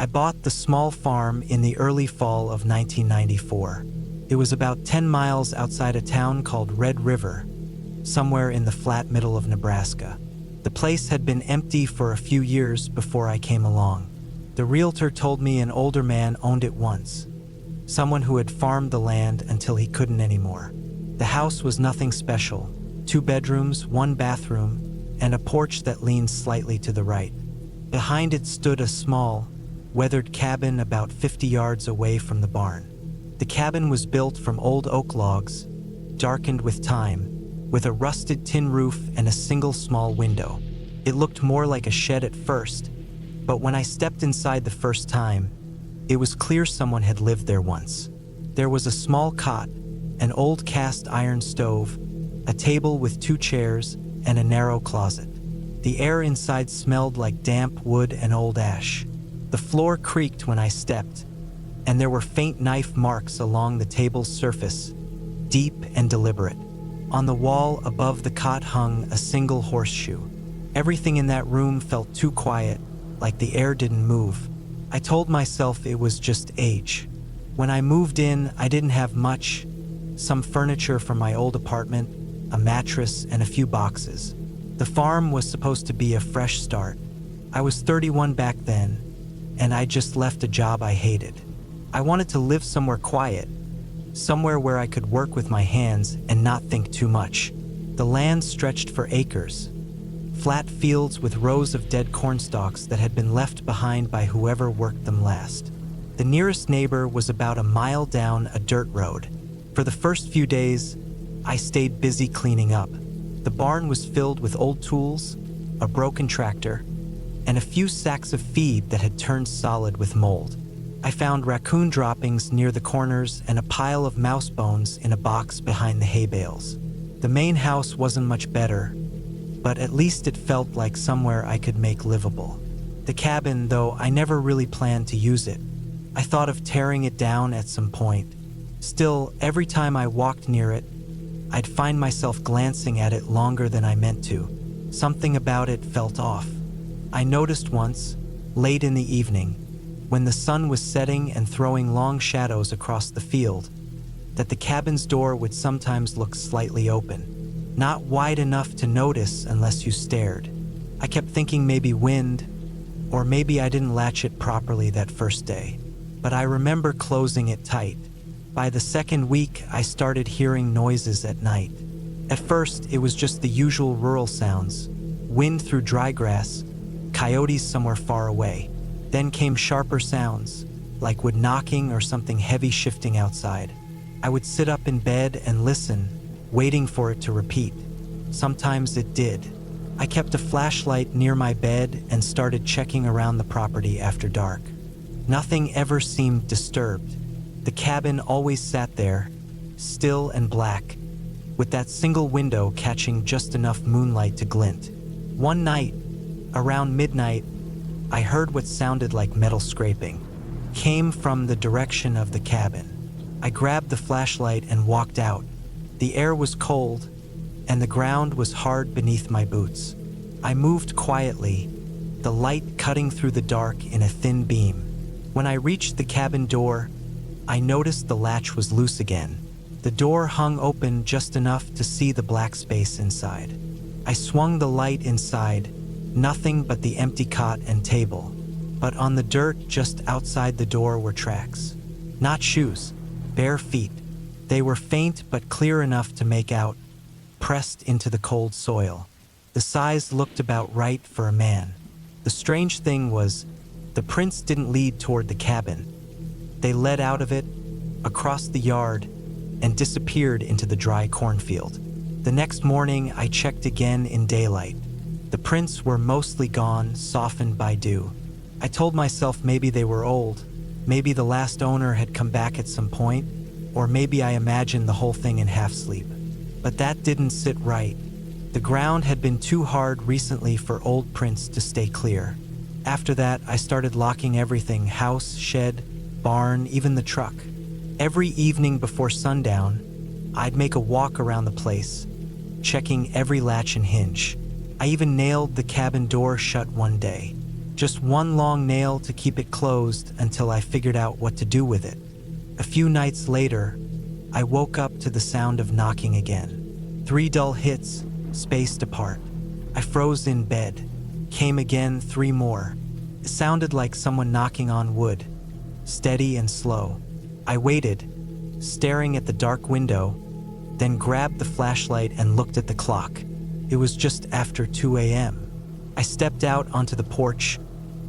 I bought the small farm in the early fall of 1994. It was about 10 miles outside a town called Red River, somewhere in the flat middle of Nebraska. The place had been empty for a few years before I came along. The realtor told me an older man owned it once, someone who had farmed the land until he couldn't anymore. The house was nothing special: 2 bedrooms, 1 bathroom, and a porch that leaned slightly to the right. Behind it stood a small, weathered cabin about 50 yards away from the barn. The cabin was built from old oak logs, darkened with time, with a rusted tin roof and a single small window. It looked more like a shed at first, but when I stepped inside the first time, it was clear someone had lived there once. There was a small cot, an old cast iron stove, a table with 2 chairs, and a narrow closet. The air inside smelled like damp wood and old ash. The floor creaked when I stepped, and there were faint knife marks along the table's surface, deep and deliberate. On the wall above the cot hung a single horseshoe. Everything in that room felt too quiet, like the air didn't move. I told myself it was just age. When I moved in, I didn't have much: some furniture from my old apartment, a mattress, and a few boxes. The farm was supposed to be a fresh start. I was 31 back then, and I just left a job I hated. I wanted to live somewhere quiet, somewhere where I could work with my hands and not think too much. The land stretched for acres, flat fields with rows of dead corn stalks that had been left behind by whoever worked them last. The nearest neighbor was about a mile down a dirt road. For the first few days, I stayed busy cleaning up. The barn was filled with old tools, a broken tractor, and a few sacks of feed that had turned solid with mold. I found raccoon droppings near the corners and a pile of mouse bones in a box behind the hay bales. The main house wasn't much better, but at least it felt like somewhere I could make livable. The cabin, though, I never really planned to use it. I thought of tearing it down at some point. Still, every time I walked near it, I'd find myself glancing at it longer than I meant to. Something about it felt off. I noticed once, late in the evening, when the sun was setting and throwing long shadows across the field, that the cabin's door would sometimes look slightly open, not wide enough to notice unless you stared. I kept thinking maybe wind, or maybe I didn't latch it properly that first day, but I remember closing it tight. By the second week, I started hearing noises at night. At first, it was just the usual rural sounds: wind through dry grass, coyotes somewhere far away. Then came sharper sounds, like wood knocking or something heavy shifting outside. I would sit up in bed and listen, waiting for it to repeat. Sometimes it did. I kept a flashlight near my bed and started checking around the property after dark. Nothing ever seemed disturbed. The cabin always sat there, still and black, with that single window catching just enough moonlight to glint. One night, around midnight, I heard what sounded like metal scraping. Came from the direction of the cabin. I grabbed the flashlight and walked out. The air was cold, and the ground was hard beneath my boots. I moved quietly, the light cutting through the dark in a thin beam. When I reached the cabin door, I noticed the latch was loose again. The door hung open just enough to see the black space inside. I swung the light inside, nothing but the empty cot and table. But on the dirt just outside the door were tracks. Not shoes, bare feet. They were faint but clear enough to make out, pressed into the cold soil. The size looked about right for a man. The strange thing was, the prints didn't lead toward the cabin. They led out of it, across the yard, and disappeared into the dry cornfield. The next morning, I checked again in daylight. The prints were mostly gone, softened by dew. I told myself maybe they were old, maybe the last owner had come back at some point, or maybe I imagined the whole thing in half-sleep. But that didn't sit right. The ground had been too hard recently for old prints to stay clear. After that, I started locking everything: house, shed, barn, even the truck. Every evening before sundown, I'd make a walk around the place, checking every latch and hinge. I even nailed the cabin door shut one day, Just one long nail to keep it closed until I figured out what to do with it. A few nights later, I woke up to the sound of knocking again. 3 dull hits, spaced apart. I froze in bed. Came again, 3 more. It sounded like someone knocking on wood, steady and slow. I waited, staring at the dark window, then grabbed the flashlight and looked at the clock. It was just after 2 a.m. I stepped out onto the porch,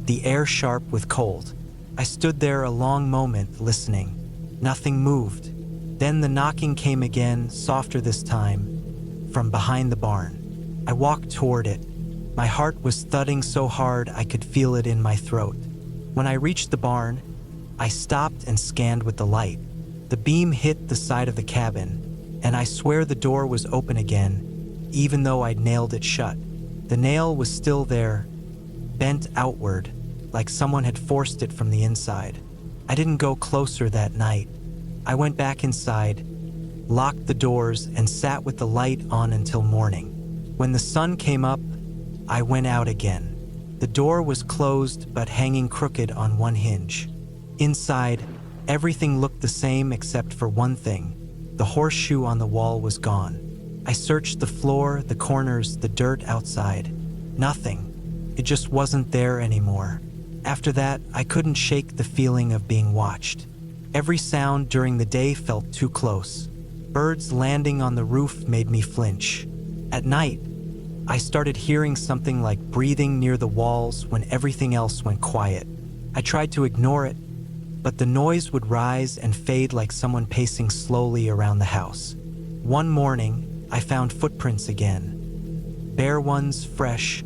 the air sharp with cold. I stood there a long moment, listening. Nothing moved. Then the knocking came again, softer this time, from behind the barn. I walked toward it. My heart was thudding so hard I could feel it in my throat. When I reached the barn, I stopped and scanned with the light. The beam hit the side of the cabin, and I swear the door was open again, even though I'd nailed it shut. The nail was still there, bent outward, like someone had forced it from the inside. I didn't go closer that night. I went back inside, locked the doors, and sat with the light on until morning. When the sun came up, I went out again. The door was closed but hanging crooked on one hinge. Inside, everything looked the same except for one thing. The horseshoe on the wall was gone. I searched the floor, the corners, the dirt outside. Nothing. It just wasn't there anymore. After that, I couldn't shake the feeling of being watched. Every sound during the day felt too close. Birds landing on the roof made me flinch. At night, I started hearing something like breathing near the walls when everything else went quiet. I tried to ignore it, but the noise would rise and fade like someone pacing slowly around the house. One morning, I found footprints again. Bare ones, fresh,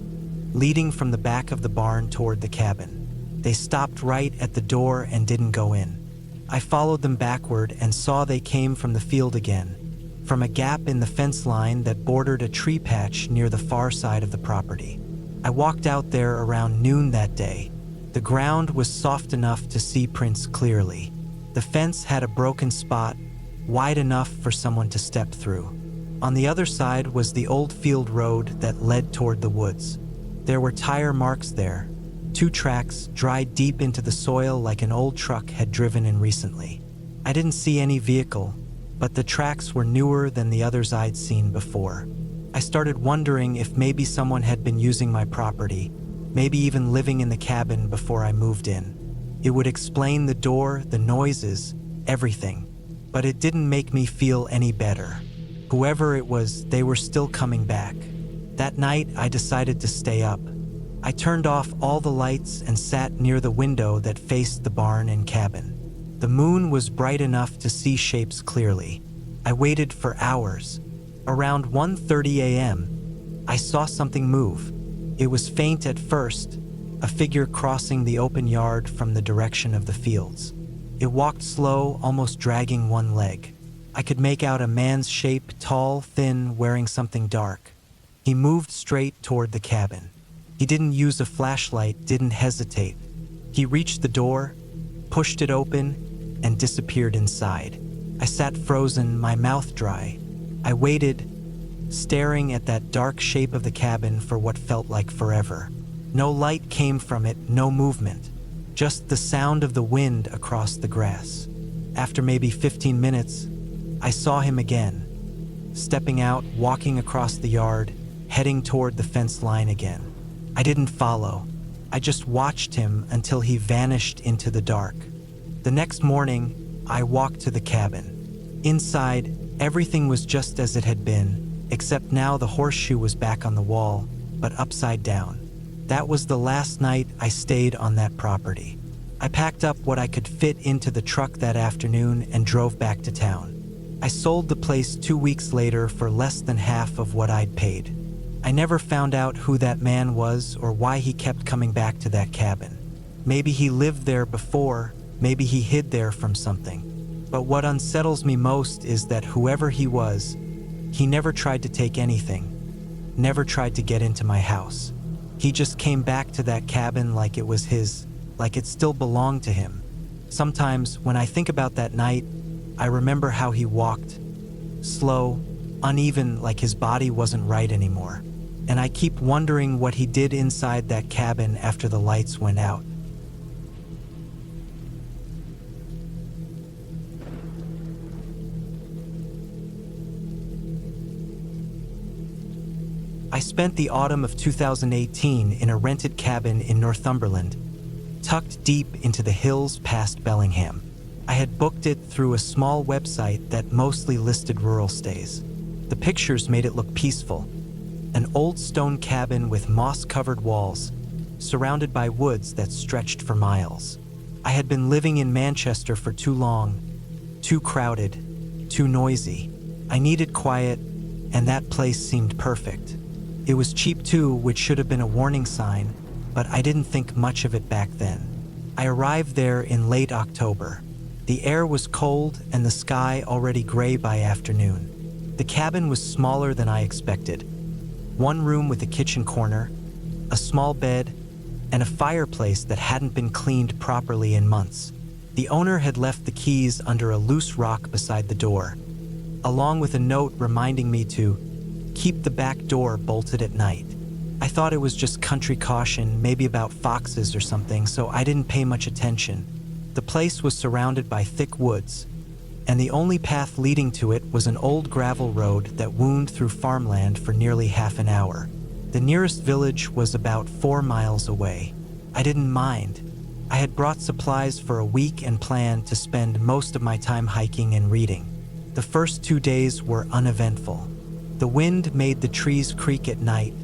leading from the back of the barn toward the cabin. They stopped right at the door and didn't go in. I followed them backward and saw they came from the field again, from a gap in the fence line that bordered a tree patch near the far side of the property. I walked out there around noon that day. The ground was soft enough to see prints clearly. The fence had a broken spot, wide enough for someone to step through. On the other side was the old field road that led toward the woods. There were tire marks there, 2 tracks dried deep into the soil like an old truck had driven in recently. I didn't see any vehicle, but the tracks were newer than the others I'd seen before. I started wondering if maybe someone had been using my property, maybe even living in the cabin before I moved in. It would explain the door, the noises, everything, but it didn't make me feel any better. Whoever it was, they were still coming back. That night, I decided to stay up. I turned off all the lights and sat near the window that faced the barn and cabin. The moon was bright enough to see shapes clearly. I waited for hours. Around 1:30 a.m., I saw something move. It was faint at first, a figure crossing the open yard from the direction of the fields. It walked slow, almost dragging one leg. I could make out a man's shape, tall, thin, wearing something dark. He moved straight toward the cabin. He didn't use a flashlight, didn't hesitate. He reached the door, pushed it open, and disappeared inside. I sat frozen, my mouth dry. I waited, staring at that dark shape of the cabin for what felt like forever. No light came from it, no movement, just the sound of the wind across the grass. After maybe 15 minutes, I saw him again, stepping out, walking across the yard, heading toward the fence line again. I didn't follow. I just watched him until he vanished into the dark. The next morning, I walked to the cabin. Inside, everything was just as it had been, except now the horseshoe was back on the wall, but upside down. That was the last night I stayed on that property. I packed up what I could fit into the truck that afternoon and drove back to town. I sold the place 2 weeks later for less than half of what I'd paid. I never found out who that man was or why he kept coming back to that cabin. Maybe he lived there before, maybe he hid there from something. But what unsettles me most is that whoever he was, he never tried to take anything, never tried to get into my house. He just came back to that cabin like it was his, like it still belonged to him. Sometimes, when I think about that night, I remember how he walked, slow, uneven, like his body wasn't right anymore. and I keep wondering what he did inside that cabin after the lights went out. I spent the autumn of 2018 in a rented cabin in Northumberland, tucked deep into the hills past Bellingham. I had booked it through a small website that mostly listed rural stays. The pictures made it look peaceful. An old stone cabin with moss-covered walls, surrounded by woods that stretched for miles. I had been living in Manchester for too long, too crowded, too noisy. I needed quiet, and that place seemed perfect. It was cheap too, which should have been a warning sign, but I didn't think much of it back then. I arrived there in late October. The air was cold and the sky already gray by afternoon. The cabin was smaller than I expected. One room with a kitchen corner, a small bed, and a fireplace that hadn't been cleaned properly in months. The owner had left the keys under a loose rock beside the door, along with a note reminding me to keep the back door bolted at night. I thought it was just country caution, maybe about foxes or something, so I didn't pay much attention. The place was surrounded by thick woods, and the only path leading to it was an old gravel road that wound through farmland for nearly half an hour. The nearest village was about 4 miles away. I didn't mind. I had brought supplies for a week and planned to spend most of my time hiking and reading. The first 2 days were uneventful. The wind made the trees creak at night,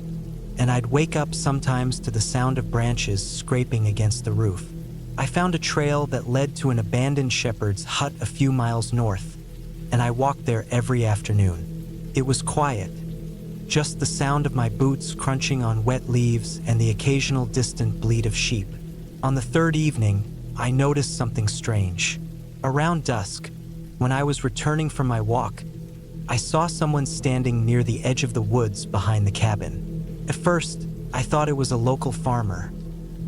and I'd wake up sometimes to the sound of branches scraping against the roof. I found a trail that led to an abandoned shepherd's hut a few miles north, and I walked there every afternoon. It was quiet, just the sound of my boots crunching on wet leaves and the occasional distant bleat of sheep. On the third evening, I noticed something strange. Around dusk, when I was returning from my walk, I saw someone standing near the edge of the woods behind the cabin. At first, I thought it was a local farmer,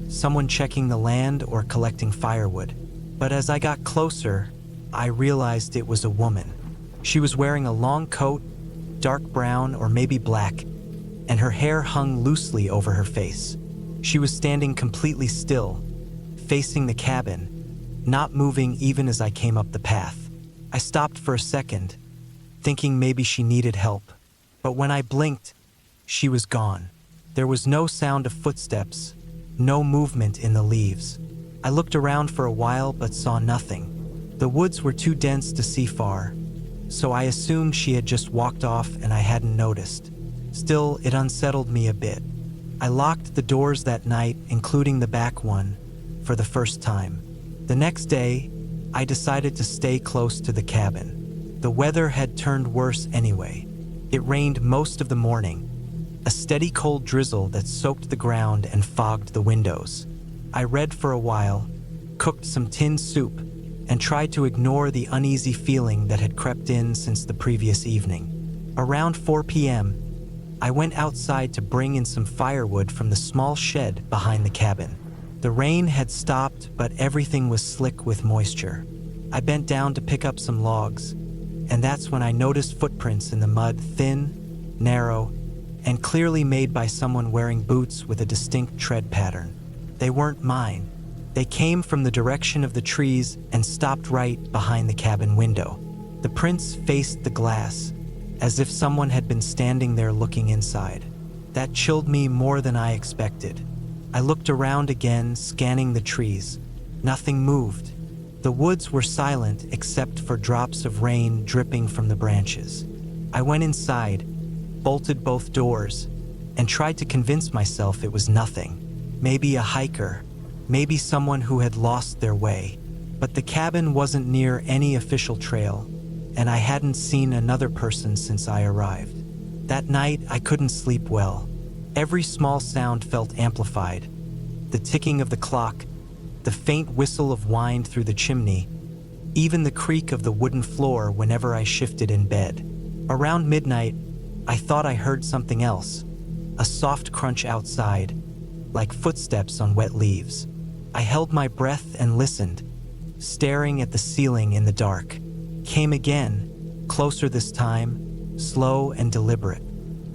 someone checking the land or collecting firewood. But as I got closer, I realized it was a woman. She was wearing a long coat, dark brown or maybe black, and her hair hung loosely over her face. She was standing completely still, facing the cabin, not moving even as I came up the path. I stopped for a second, thinking maybe she needed help. But when I blinked, she was gone. There was no sound of footsteps, no movement in the leaves. I looked around for a while but saw nothing. The woods were too dense to see far, so I assumed she had just walked off and I hadn't noticed. Still, it unsettled me a bit. I locked the doors that night, including the back one, for the first time. The next day, I decided to stay close to the cabin. The weather had turned worse anyway. It rained most of the morning, a steady cold drizzle that soaked the ground and fogged the windows. I read for a while, cooked some tinned soup, and tried to ignore the uneasy feeling that had crept in since the previous evening. Around 4 p.m., I went outside to bring in some firewood from the small shed behind the cabin. The rain had stopped, but everything was slick with moisture. I bent down to pick up some logs, and that's when I noticed footprints in the mud, thin, narrow, and clearly made by someone wearing boots with a distinct tread pattern. They weren't mine. They came from the direction of the trees and stopped right behind the cabin window. The prints faced the glass, as if someone had been standing there looking inside. That chilled me more than I expected. I looked around again, scanning the trees. Nothing moved. The woods were silent except for drops of rain dripping from the branches. I went inside, bolted both doors, and tried to convince myself it was nothing. Maybe a hiker, maybe someone who had lost their way. But the cabin wasn't near any official trail, and I hadn't seen another person since I arrived. That night, I couldn't sleep well. Every small sound felt amplified. The ticking of the clock, the faint whistle of wind through the chimney, even the creak of the wooden floor whenever I shifted in bed. Around midnight, I thought I heard something else, a soft crunch outside, like footsteps on wet leaves. I held my breath and listened, staring at the ceiling in the dark. Came again, closer this time, slow and deliberate.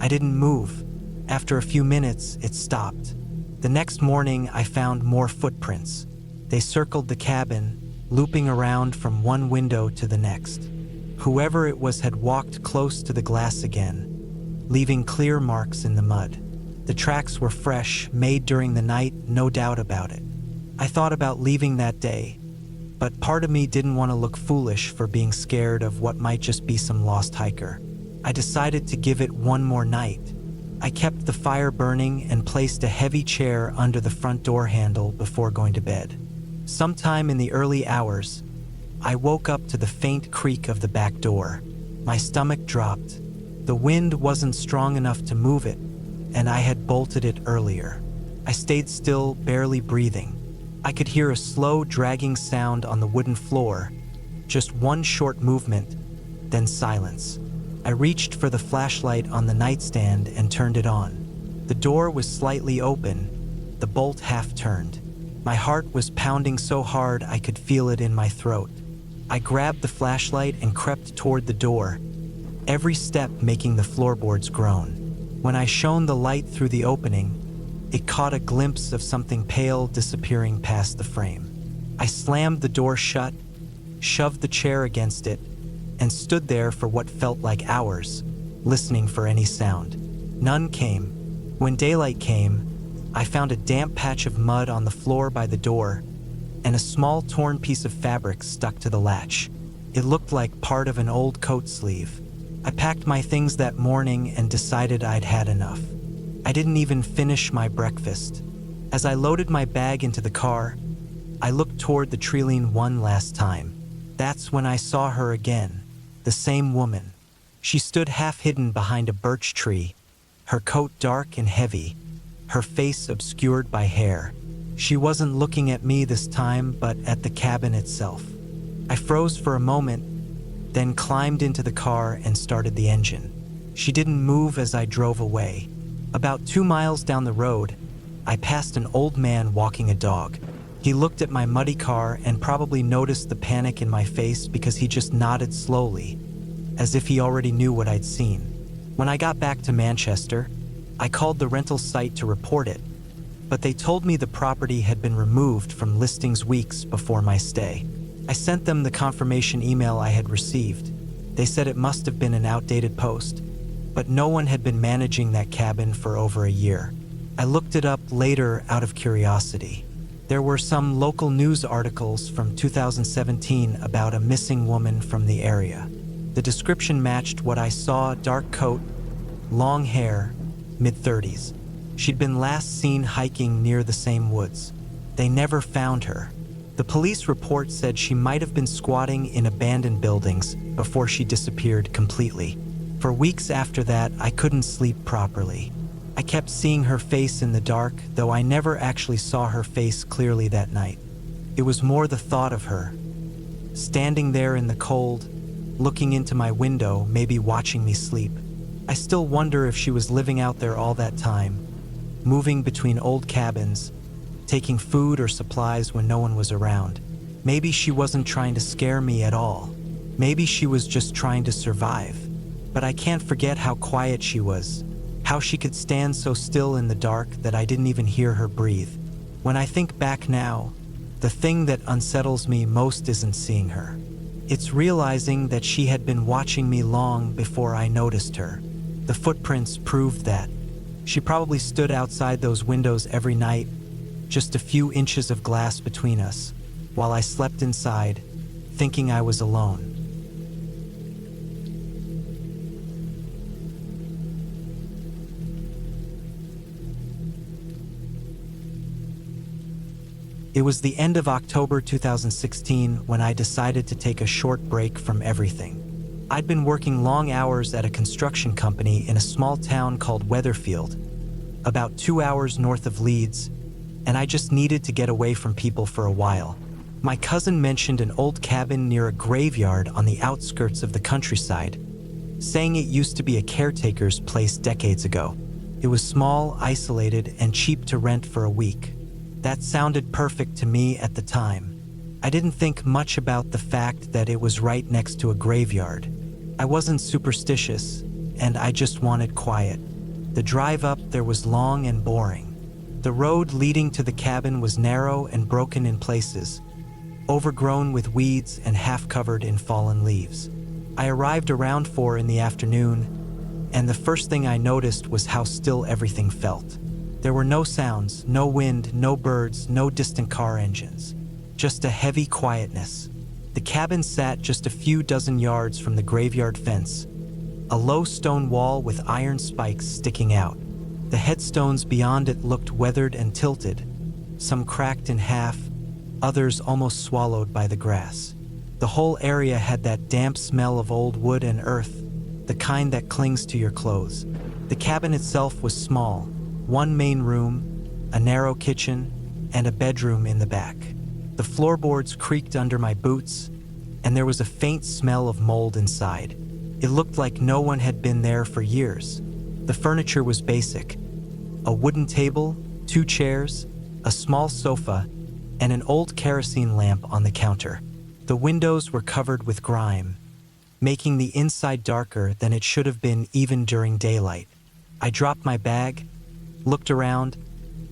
I didn't move. After a few minutes, it stopped. The next morning, I found more footprints. They circled the cabin, looping around from one window to the next. Whoever it was had walked close to the glass again, leaving clear marks in the mud. The tracks were fresh, made during the night, no doubt about it. I thought about leaving that day, but part of me didn't want to look foolish for being scared of what might just be some lost hiker. I decided to give it one more night. I kept the fire burning and placed a heavy chair under the front door handle before going to bed. Sometime in the early hours, I woke up to the faint creak of the back door. My stomach dropped. The wind wasn't strong enough to move it, and I had bolted it earlier. I stayed still, barely breathing. I could hear a slow, dragging sound on the wooden floor, just one short movement, then silence. I reached for the flashlight on the nightstand and turned it on. The door was slightly open, the bolt half turned. My heart was pounding so hard I could feel it in my throat. I grabbed the flashlight and crept toward the door, every step making the floorboards groan. When I shone the light through the opening, it caught a glimpse of something pale disappearing past the frame. I slammed the door shut, shoved the chair against it, and stood there for what felt like hours, listening for any sound. None came. When daylight came, I found a damp patch of mud on the floor by the door and a small torn piece of fabric stuck to the latch. It looked like part of an old coat sleeve. I packed my things that morning and decided I'd had enough. I didn't even finish my breakfast. As I loaded my bag into the car, I looked toward the Treeline one last time. That's when I saw her again. The same woman. She stood half-hidden behind a birch tree, her coat dark and heavy, her face obscured by hair. She wasn't looking at me this time, but at the cabin itself. I froze for a moment, then climbed into the car and started the engine. She didn't move as I drove away. About 2 miles down the road, I passed an old man walking a dog. He looked at my muddy car and probably noticed the panic in my face because he just nodded slowly, as if he already knew what I'd seen. When I got back to Manchester, I called the rental site to report it, but they told me the property had been removed from listings weeks before my stay. I sent them the confirmation email I had received. They said it must have been an outdated post, but no one had been managing that cabin for over a year. I looked it up later out of curiosity. There were some local news articles from 2017 about a missing woman from the area. The description matched what I saw: dark coat, long hair, mid-30s. She'd been last seen hiking near the same woods. They never found her. The police report said she might have been squatting in abandoned buildings before she disappeared completely. For weeks after that, I couldn't sleep properly. I kept seeing her face in the dark, though I never actually saw her face clearly that night. It was more the thought of her, standing there in the cold, looking into my window, maybe watching me sleep. I still wonder if she was living out there all that time, moving between old cabins, taking food or supplies when no one was around. Maybe she wasn't trying to scare me at all. Maybe she was just trying to survive. But I can't forget how quiet she was, how she could stand so still in the dark that I didn't even hear her breathe. When I think back now, the thing that unsettles me most isn't seeing her. It's realizing that she had been watching me long before I noticed her. The footprints proved that. She probably stood outside those windows every night, just a few inches of glass between us, while I slept inside, thinking I was alone. It was the end of October 2016 when I decided to take a short break from everything. I'd been working long hours at a construction company in a small town called Weatherfield, about 2 hours north of Leeds, and I just needed to get away from people for a while. My cousin mentioned an old cabin near a graveyard on the outskirts of the countryside, saying it used to be a caretaker's place decades ago. It was small, isolated, and cheap to rent for a week. That sounded perfect to me at the time. I didn't think much about the fact that it was right next to a graveyard. I wasn't superstitious, and I just wanted quiet. The drive up there was long and boring. The road leading to the cabin was narrow and broken in places, overgrown with weeds and half covered in fallen leaves. I arrived around 4 in the afternoon, and the first thing I noticed was how still everything felt. There were no sounds, no wind, no birds, no distant car engines. Just a heavy quietness. The cabin sat just a few dozen yards from the graveyard fence, a low stone wall with iron spikes sticking out. The headstones beyond it looked weathered and tilted, some cracked in half, others almost swallowed by the grass. The whole area had that damp smell of old wood and earth, the kind that clings to your clothes. The cabin itself was small, one main room, a narrow kitchen, and a bedroom in the back. The floorboards creaked under my boots, and there was a faint smell of mold inside. It looked like no one had been there for years. The furniture was basic: a wooden table, 2 chairs, a small sofa, and an old kerosene lamp on the counter. The windows were covered with grime, making the inside darker than it should have been even during daylight. I dropped my bag, looked around,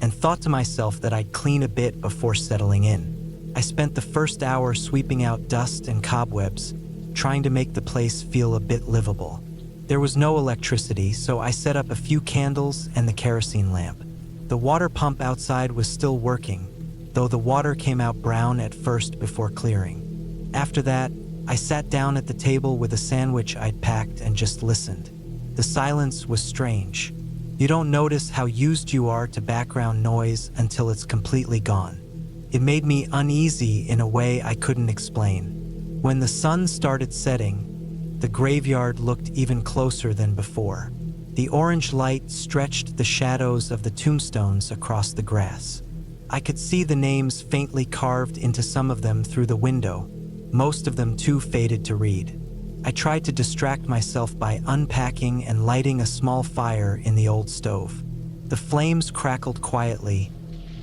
and thought to myself that I'd clean a bit before settling in. I spent the first hour sweeping out dust and cobwebs, trying to make the place feel a bit livable. There was no electricity, so I set up a few candles and the kerosene lamp. The water pump outside was still working, though the water came out brown at first before clearing. After that, I sat down at the table with a sandwich I'd packed and just listened. The silence was strange. You don't notice how used you are to background noise until it's completely gone. It made me uneasy in a way I couldn't explain. When the sun started setting, the graveyard looked even closer than before. The orange light stretched the shadows of the tombstones across the grass. I could see the names faintly carved into some of them through the window, most of them too faded to read. I tried to distract myself by unpacking and lighting a small fire in the old stove. The flames crackled quietly,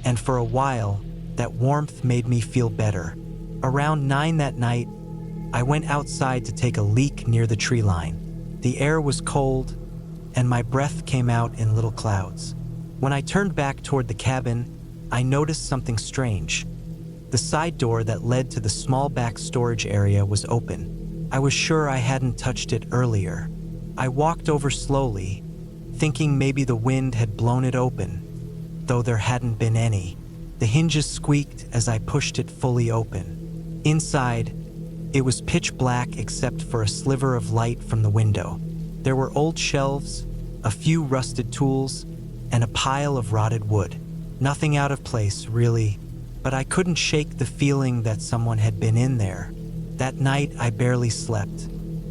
and for a while, that warmth made me feel better. Around 9 that night, I went outside to take a leak near the tree line. The air was cold, and my breath came out in little clouds. When I turned back toward the cabin, I noticed something strange. The side door that led to the small back storage area was open. I was sure I hadn't touched it earlier. I walked over slowly, thinking maybe the wind had blown it open, though there hadn't been any. The hinges squeaked as I pushed it fully open. Inside, it was pitch black except for a sliver of light from the window. There were old shelves, a few rusted tools, and a pile of rotted wood. Nothing out of place, really, but I couldn't shake the feeling that someone had been in there. That night, I barely slept.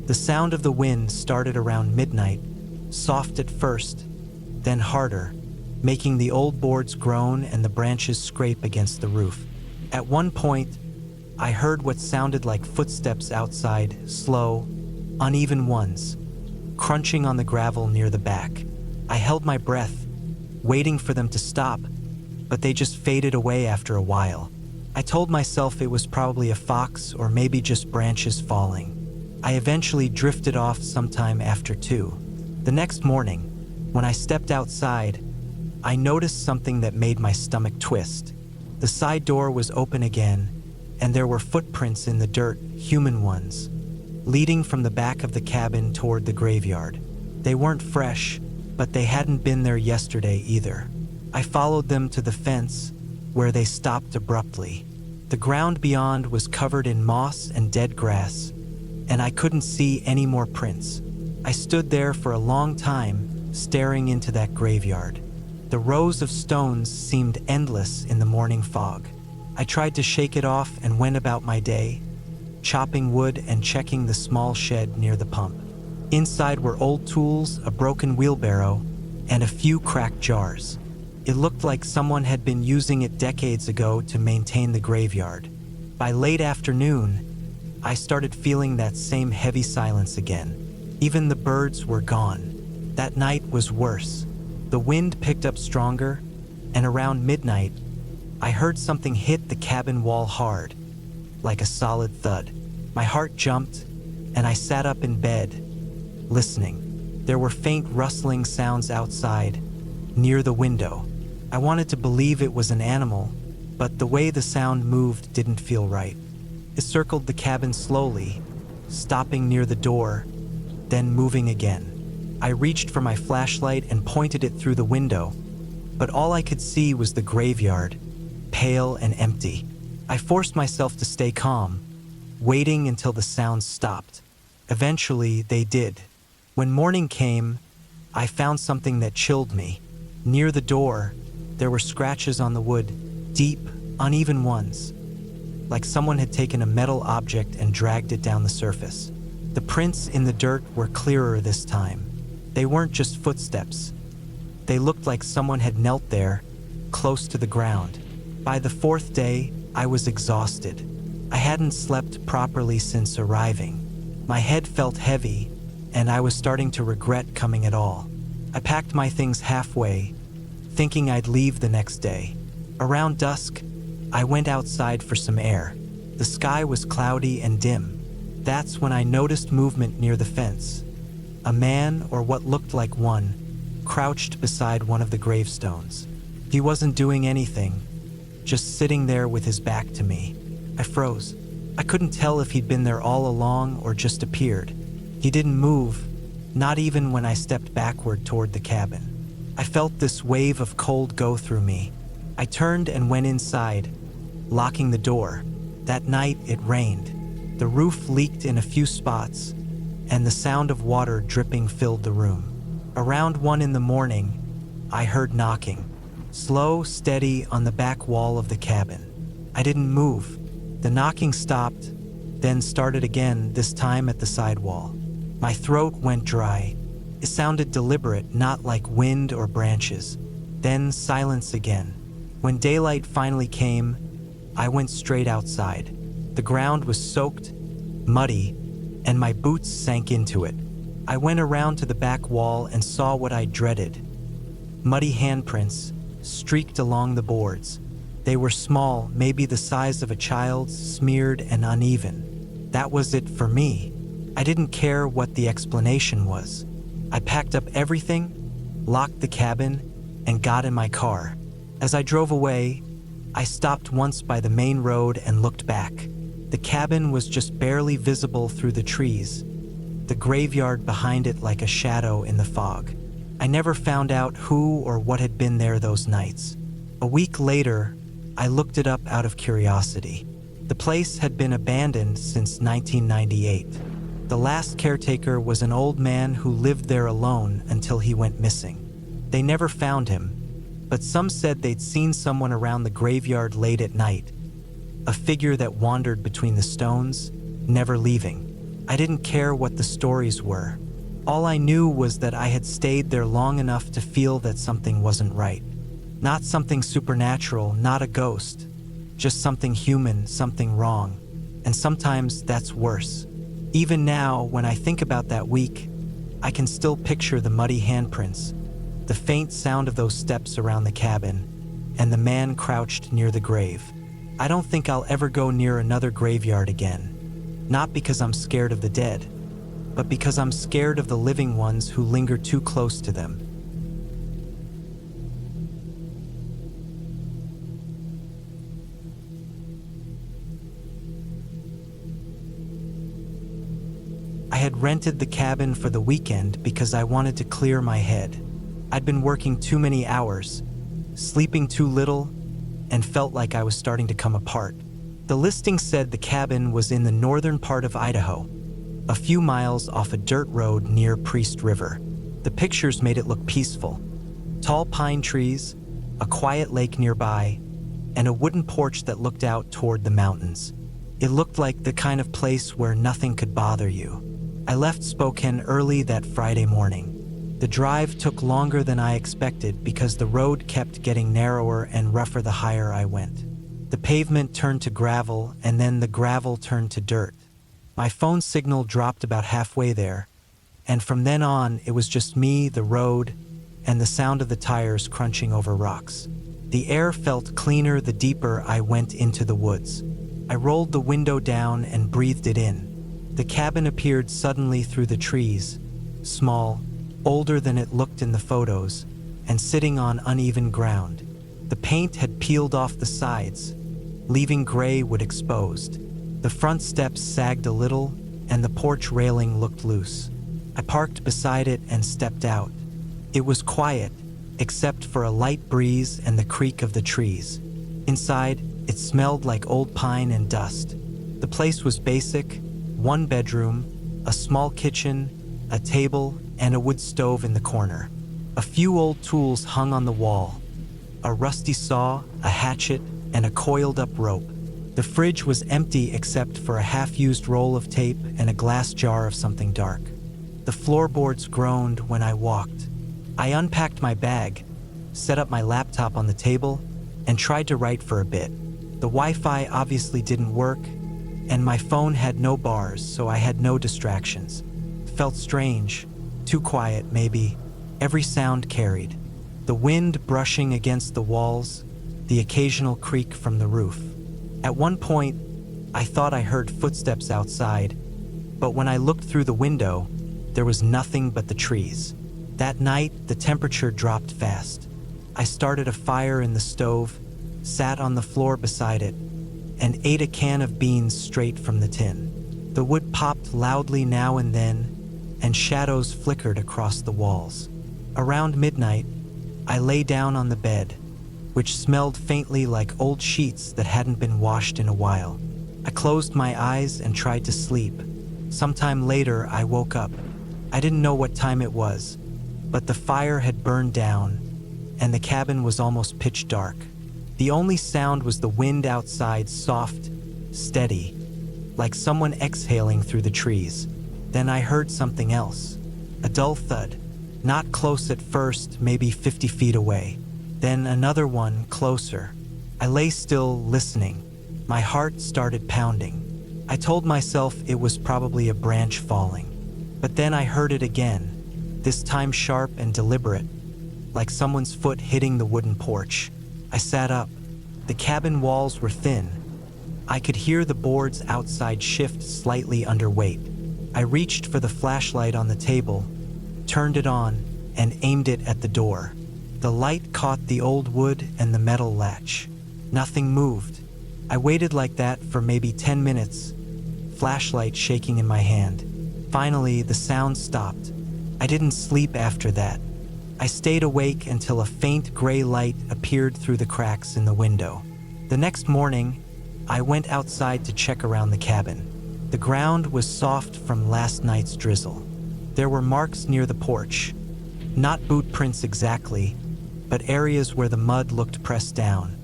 The sound of the wind started around midnight, soft at first, then harder, making the old boards groan and the branches scrape against the roof. At one point, I heard what sounded like footsteps outside, slow, uneven ones, crunching on the gravel near the back. I held my breath, waiting for them to stop, but they just faded away after a while. I told myself it was probably a fox or maybe just branches falling. I eventually drifted off sometime after 2. The next morning, when I stepped outside, I noticed something that made my stomach twist. The side door was open again, and there were footprints in the dirt, human ones, leading from the back of the cabin toward the graveyard. They weren't fresh, but they hadn't been there yesterday either. I followed them to the fence, where they stopped abruptly. The ground beyond was covered in moss and dead grass, and I couldn't see any more prints. I stood there for a long time, staring into that graveyard. The rows of stones seemed endless in the morning fog. I tried to shake it off and went about my day, chopping wood and checking the small shed near the pump. Inside were old tools, a broken wheelbarrow, and a few cracked jars. It looked like someone had been using it decades ago to maintain the graveyard. By late afternoon, I started feeling that same heavy silence again. Even the birds were gone. That night was worse. The wind picked up stronger, and around midnight, I heard something hit the cabin wall hard, like a solid thud. My heart jumped, and I sat up in bed, listening. There were faint rustling sounds outside, near the window. I wanted to believe it was an animal, but the way the sound moved didn't feel right. It circled the cabin slowly, stopping near the door, then moving again. I reached for my flashlight and pointed it through the window, but all I could see was the graveyard, pale and empty. I forced myself to stay calm, waiting until the sounds stopped. Eventually, they did. When morning came, I found something that chilled me. Near the door, there were scratches on the wood, deep, uneven ones, like someone had taken a metal object and dragged it down the surface. The prints in the dirt were clearer this time. They weren't just footsteps. They looked like someone had knelt there, close to the ground. By the fourth day, I was exhausted. I hadn't slept properly since arriving. My head felt heavy, and I was starting to regret coming at all. I packed my things halfway, thinking I'd leave the next day. Around dusk, I went outside for some air. The sky was cloudy and dim. That's when I noticed movement near the fence. A man, or what looked like one, crouched beside one of the gravestones. He wasn't doing anything, just sitting there with his back to me. I froze. I couldn't tell if he'd been there all along or just appeared. He didn't move, not even when I stepped backward toward the cabin. I felt this wave of cold go through me. I turned and went inside, locking the door. That night, it rained. The roof leaked in a few spots, and the sound of water dripping filled the room. Around 1 a.m, I heard knocking, slow, steady, on the back wall of the cabin. I didn't move. The knocking stopped, then started again, this time at the side wall. My throat went dry. It sounded deliberate, not like wind or branches. Then silence again. When daylight finally came, I went straight outside. The ground was soaked, muddy, and my boots sank into it. I went around to the back wall and saw what I dreaded. Muddy handprints streaked along the boards. They were small, maybe the size of a child's, smeared and uneven. That was it for me. I didn't care what the explanation was. I packed up everything, locked the cabin, and got in my car. As I drove away, I stopped once by the main road and looked back. The cabin was just barely visible through the trees, the graveyard behind it like a shadow in the fog. I never found out who or what had been there those nights. A week later, I looked it up out of curiosity. The place had been abandoned since 1998. The last caretaker was an old man who lived there alone until he went missing. They never found him, but some said they'd seen someone around the graveyard late at night, a figure that wandered between the stones, never leaving. I didn't care what the stories were. All I knew was that I had stayed there long enough to feel that something wasn't right. Not something supernatural, not a ghost, just something human, something wrong. And sometimes that's worse. Even now, when I think about that week, I can still picture the muddy handprints, the faint sound of those steps around the cabin, and the man crouched near the grave. I don't think I'll ever go near another graveyard again. Not because I'm scared of the dead, but because I'm scared of the living ones who linger too close to them. I had rented the cabin for the weekend because I wanted to clear my head. I'd been working too many hours, sleeping too little, and felt like I was starting to come apart. The listing said the cabin was in the northern part of Idaho, a few miles off a dirt road near Priest River. The pictures made it look peaceful. Tall pine trees, a quiet lake nearby, and a wooden porch that looked out toward the mountains. It looked like the kind of place where nothing could bother you. I left Spokane early that Friday morning. The drive took longer than I expected because the road kept getting narrower and rougher the higher I went. The pavement turned to gravel, and then the gravel turned to dirt. My phone signal dropped about halfway there, and from then on, it was just me, the road, and the sound of the tires crunching over rocks. The air felt cleaner the deeper I went into the woods. I rolled the window down and breathed it in. The cabin appeared suddenly through the trees, small, older than it looked in the photos, and sitting on uneven ground. The paint had peeled off the sides, leaving gray wood exposed. The front steps sagged a little, and the porch railing looked loose. I parked beside it and stepped out. It was quiet, except for a light breeze and the creak of the trees. Inside, it smelled like old pine and dust. The place was basic: one bedroom, a small kitchen, a table, and a wood stove in the corner. A few old tools hung on the wall: a rusty saw, a hatchet, and a coiled-up rope. The fridge was empty except for a half-used roll of tape and a glass jar of something dark. The floorboards groaned when I walked. I unpacked my bag, set up my laptop on the table, and tried to write for a bit. The Wi-Fi obviously didn't work, and my phone had no bars, so I had no distractions. It felt strange, too quiet maybe. Every sound carried. The wind brushing against the walls, the occasional creak from the roof. At one point, I thought I heard footsteps outside, but when I looked through the window, there was nothing but the trees. That night, the temperature dropped fast. I started a fire in the stove, sat on the floor beside it, and ate a can of beans straight from the tin. The wood popped loudly now and then, and shadows flickered across the walls. Around midnight, I lay down on the bed, which smelled faintly like old sheets that hadn't been washed in a while. I closed my eyes and tried to sleep. Sometime later, I woke up. I didn't know what time it was, but the fire had burned down, and the cabin was almost pitch dark. The only sound was the wind outside, soft, steady, like someone exhaling through the trees. Then I heard something else, a dull thud, not close at first, maybe 50 feet away. Then another one, closer. I lay still, listening. My heart started pounding. I told myself it was probably a branch falling. But then I heard it again, this time sharp and deliberate, like someone's foot hitting the wooden porch. I sat up. The cabin walls were thin. I could hear the boards outside shift slightly under weight. I reached for the flashlight on the table, turned it on, and aimed it at the door. The light caught the old wood and the metal latch. Nothing moved. I waited like that for maybe 10 minutes, flashlight shaking in my hand. Finally, the sound stopped. I didn't sleep after that. I stayed awake until a faint gray light appeared through the cracks in the window. The next morning, I went outside to check around the cabin. The ground was soft from last night's drizzle. There were marks near the porch. Not boot prints exactly, but areas where the mud looked pressed down,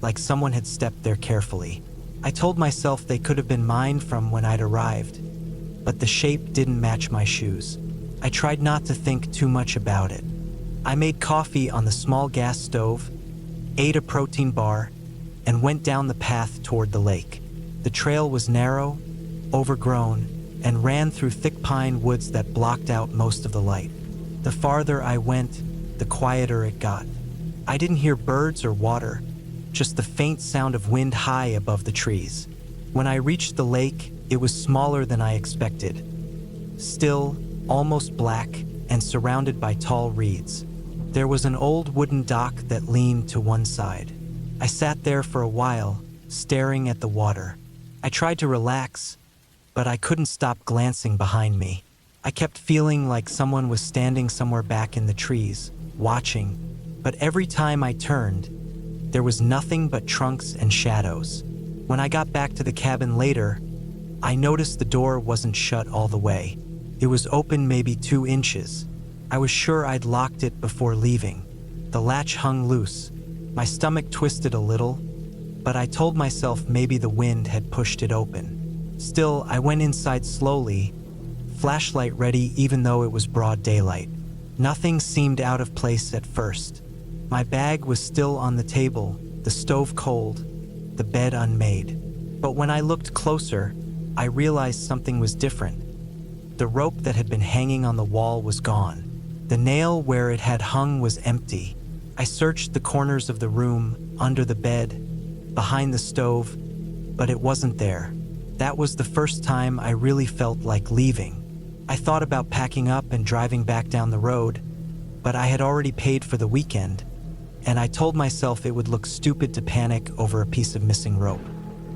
like someone had stepped there carefully. I told myself they could have been mine from when I'd arrived, but the shape didn't match my shoes. I tried not to think too much about it. I made coffee on the small gas stove, ate a protein bar, and went down the path toward the lake. The trail was narrow, overgrown, and ran through thick pine woods that blocked out most of the light. The farther I went, the quieter it got. I didn't hear birds or water, just the faint sound of wind high above the trees. When I reached the lake, it was smaller than I expected. Still, almost black, and surrounded by tall reeds. There was an old wooden dock that leaned to one side. I sat there for a while, staring at the water. I tried to relax, but I couldn't stop glancing behind me. I kept feeling like someone was standing somewhere back in the trees, watching, but every time I turned, there was nothing but trunks and shadows. When I got back to the cabin later, I noticed the door wasn't shut all the way. It was open maybe 2 inches. I was sure I'd locked it before leaving. The latch hung loose. My stomach twisted a little, but I told myself maybe the wind had pushed it open. Still, I went inside slowly, flashlight ready even though it was broad daylight. Nothing seemed out of place at first. My bag was still on the table, the stove cold, the bed unmade. But when I looked closer, I realized something was different. The rope that had been hanging on the wall was gone. The nail where it had hung was empty. I searched the corners of the room, under the bed, behind the stove, but it wasn't there. That was the first time I really felt like leaving. I thought about packing up and driving back down the road, but I had already paid for the weekend, and I told myself it would look stupid to panic over a piece of missing rope.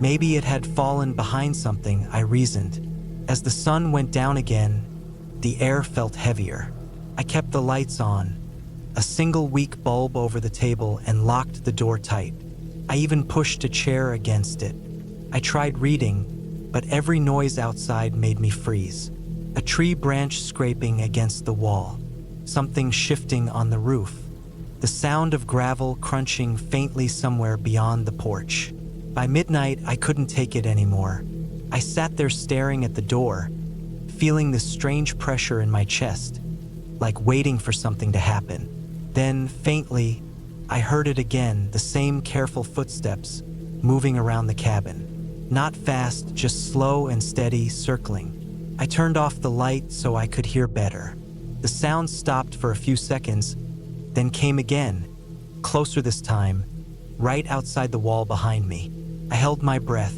Maybe it had fallen behind something, I reasoned. As the sun went down again, the air felt heavier. I kept the lights on, a single weak bulb over the table, and locked the door tight. I even pushed a chair against it. I tried reading, but every noise outside made me freeze. A tree branch scraping against the wall, something shifting on the roof, the sound of gravel crunching faintly somewhere beyond the porch. By midnight, I couldn't take it anymore. I sat there staring at the door, feeling this strange pressure in my chest, like waiting for something to happen. Then, faintly, I heard it again, the same careful footsteps, moving around the cabin. Not fast, just slow and steady, circling. I turned off the light so I could hear better. The sound stopped for a few seconds, then came again, closer this time, right outside the wall behind me. I held my breath.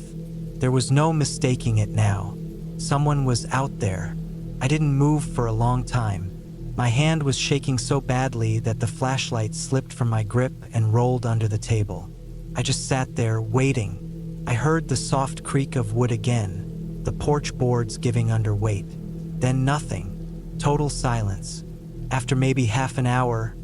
There was no mistaking it now. Someone was out there. I didn't move for a long time. My hand was shaking so badly that the flashlight slipped from my grip and rolled under the table. I just sat there, waiting. I heard the soft creak of wood again, the porch boards giving under weight. Then nothing. Total silence. After maybe half an hour,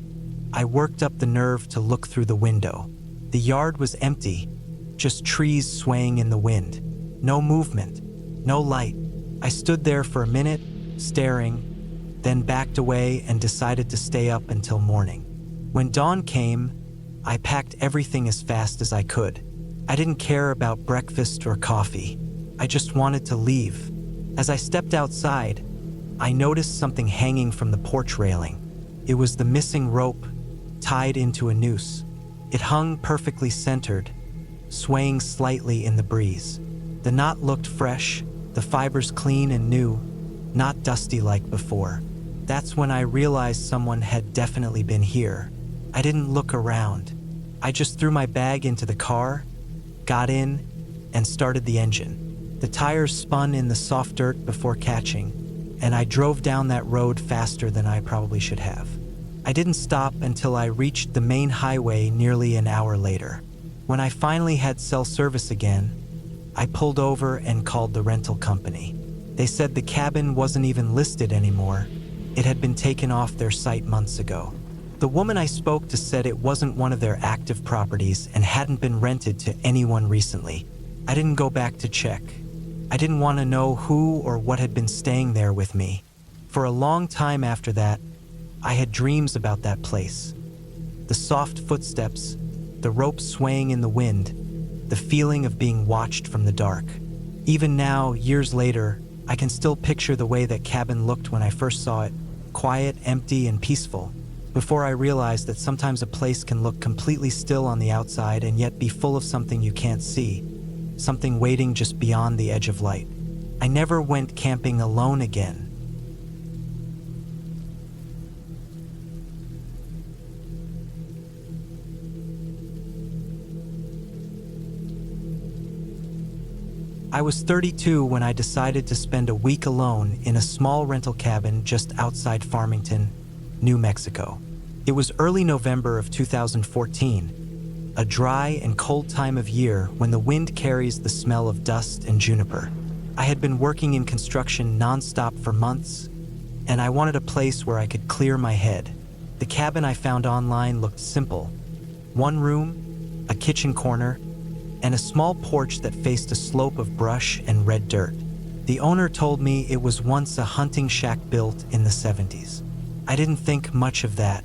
I worked up the nerve to look through the window. The yard was empty, just trees swaying in the wind. No movement, no light. I stood there for a minute, staring, then backed away and decided to stay up until morning. When dawn came, I packed everything as fast as I could. I didn't care about breakfast or coffee. I just wanted to leave. As I stepped outside, I noticed something hanging from the porch railing. It was the missing rope, tied into a noose. It hung perfectly centered, swaying slightly in the breeze. The knot looked fresh, the fibers clean and new, not dusty like before. That's when I realized someone had definitely been here. I didn't look around. I just threw my bag into the car, got in, and started the engine. The tires spun in the soft dirt before catching, and I drove down that road faster than I probably should have. I didn't stop until I reached the main highway nearly an hour later. When I finally had cell service again, I pulled over and called the rental company. They said the cabin wasn't even listed anymore. It had been taken off their site months ago. The woman I spoke to said it wasn't one of their active properties and hadn't been rented to anyone recently. I didn't go back to check. I didn't want to know who or what had been staying there with me. For a long time after that, I had dreams about that place. The soft footsteps, the rope swaying in the wind, the feeling of being watched from the dark. Even now, years later, I can still picture the way that cabin looked when I first saw it, quiet, empty, and peaceful, before I realized that sometimes a place can look completely still on the outside and yet be full of something you can't see, something waiting just beyond the edge of light. I never went camping alone again. I was 32 when I decided to spend a week alone in a small rental cabin just outside Farmington, New Mexico. It was early November of 2014, a dry and cold time of year when the wind carries the smell of dust and juniper. I had been working in construction nonstop for months, and I wanted a place where I could clear my head. The cabin I found online looked simple. One room, a kitchen corner, and a small porch that faced a slope of brush and red dirt. The owner told me it was once a hunting shack built in the 70s. I didn't think much of that.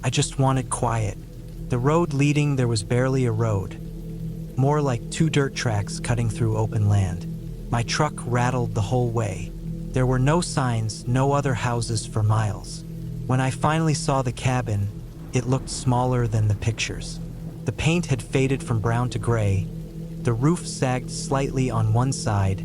I just wanted quiet. The road leading there was barely a road, more like 2 dirt tracks cutting through open land. My truck rattled the whole way. There were no signs, no other houses for miles. When I finally saw the cabin, it looked smaller than the pictures. The paint had faded from brown to gray, the roof sagged slightly on one side,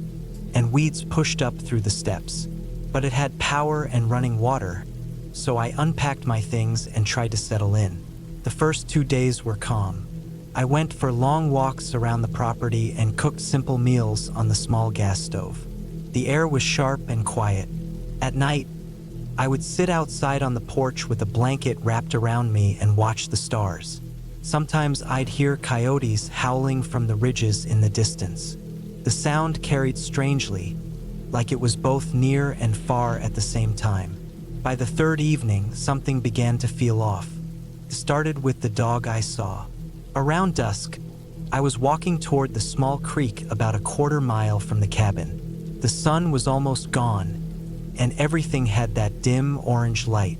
and weeds pushed up through the steps. But it had power and running water, so I unpacked my things and tried to settle in. The first 2 days were calm. I went for long walks around the property and cooked simple meals on the small gas stove. The air was sharp and quiet, At night, I would sit outside on the porch with a blanket wrapped around me and watch the stars. Sometimes I'd hear coyotes howling from the ridges in the distance. The sound carried strangely, like it was both near and far at the same time. By the third evening, something began to feel off. It started with the dog I saw. Around dusk, I was walking toward the small creek about a quarter mile from the cabin. The sun was almost gone, and everything had that dim orange light.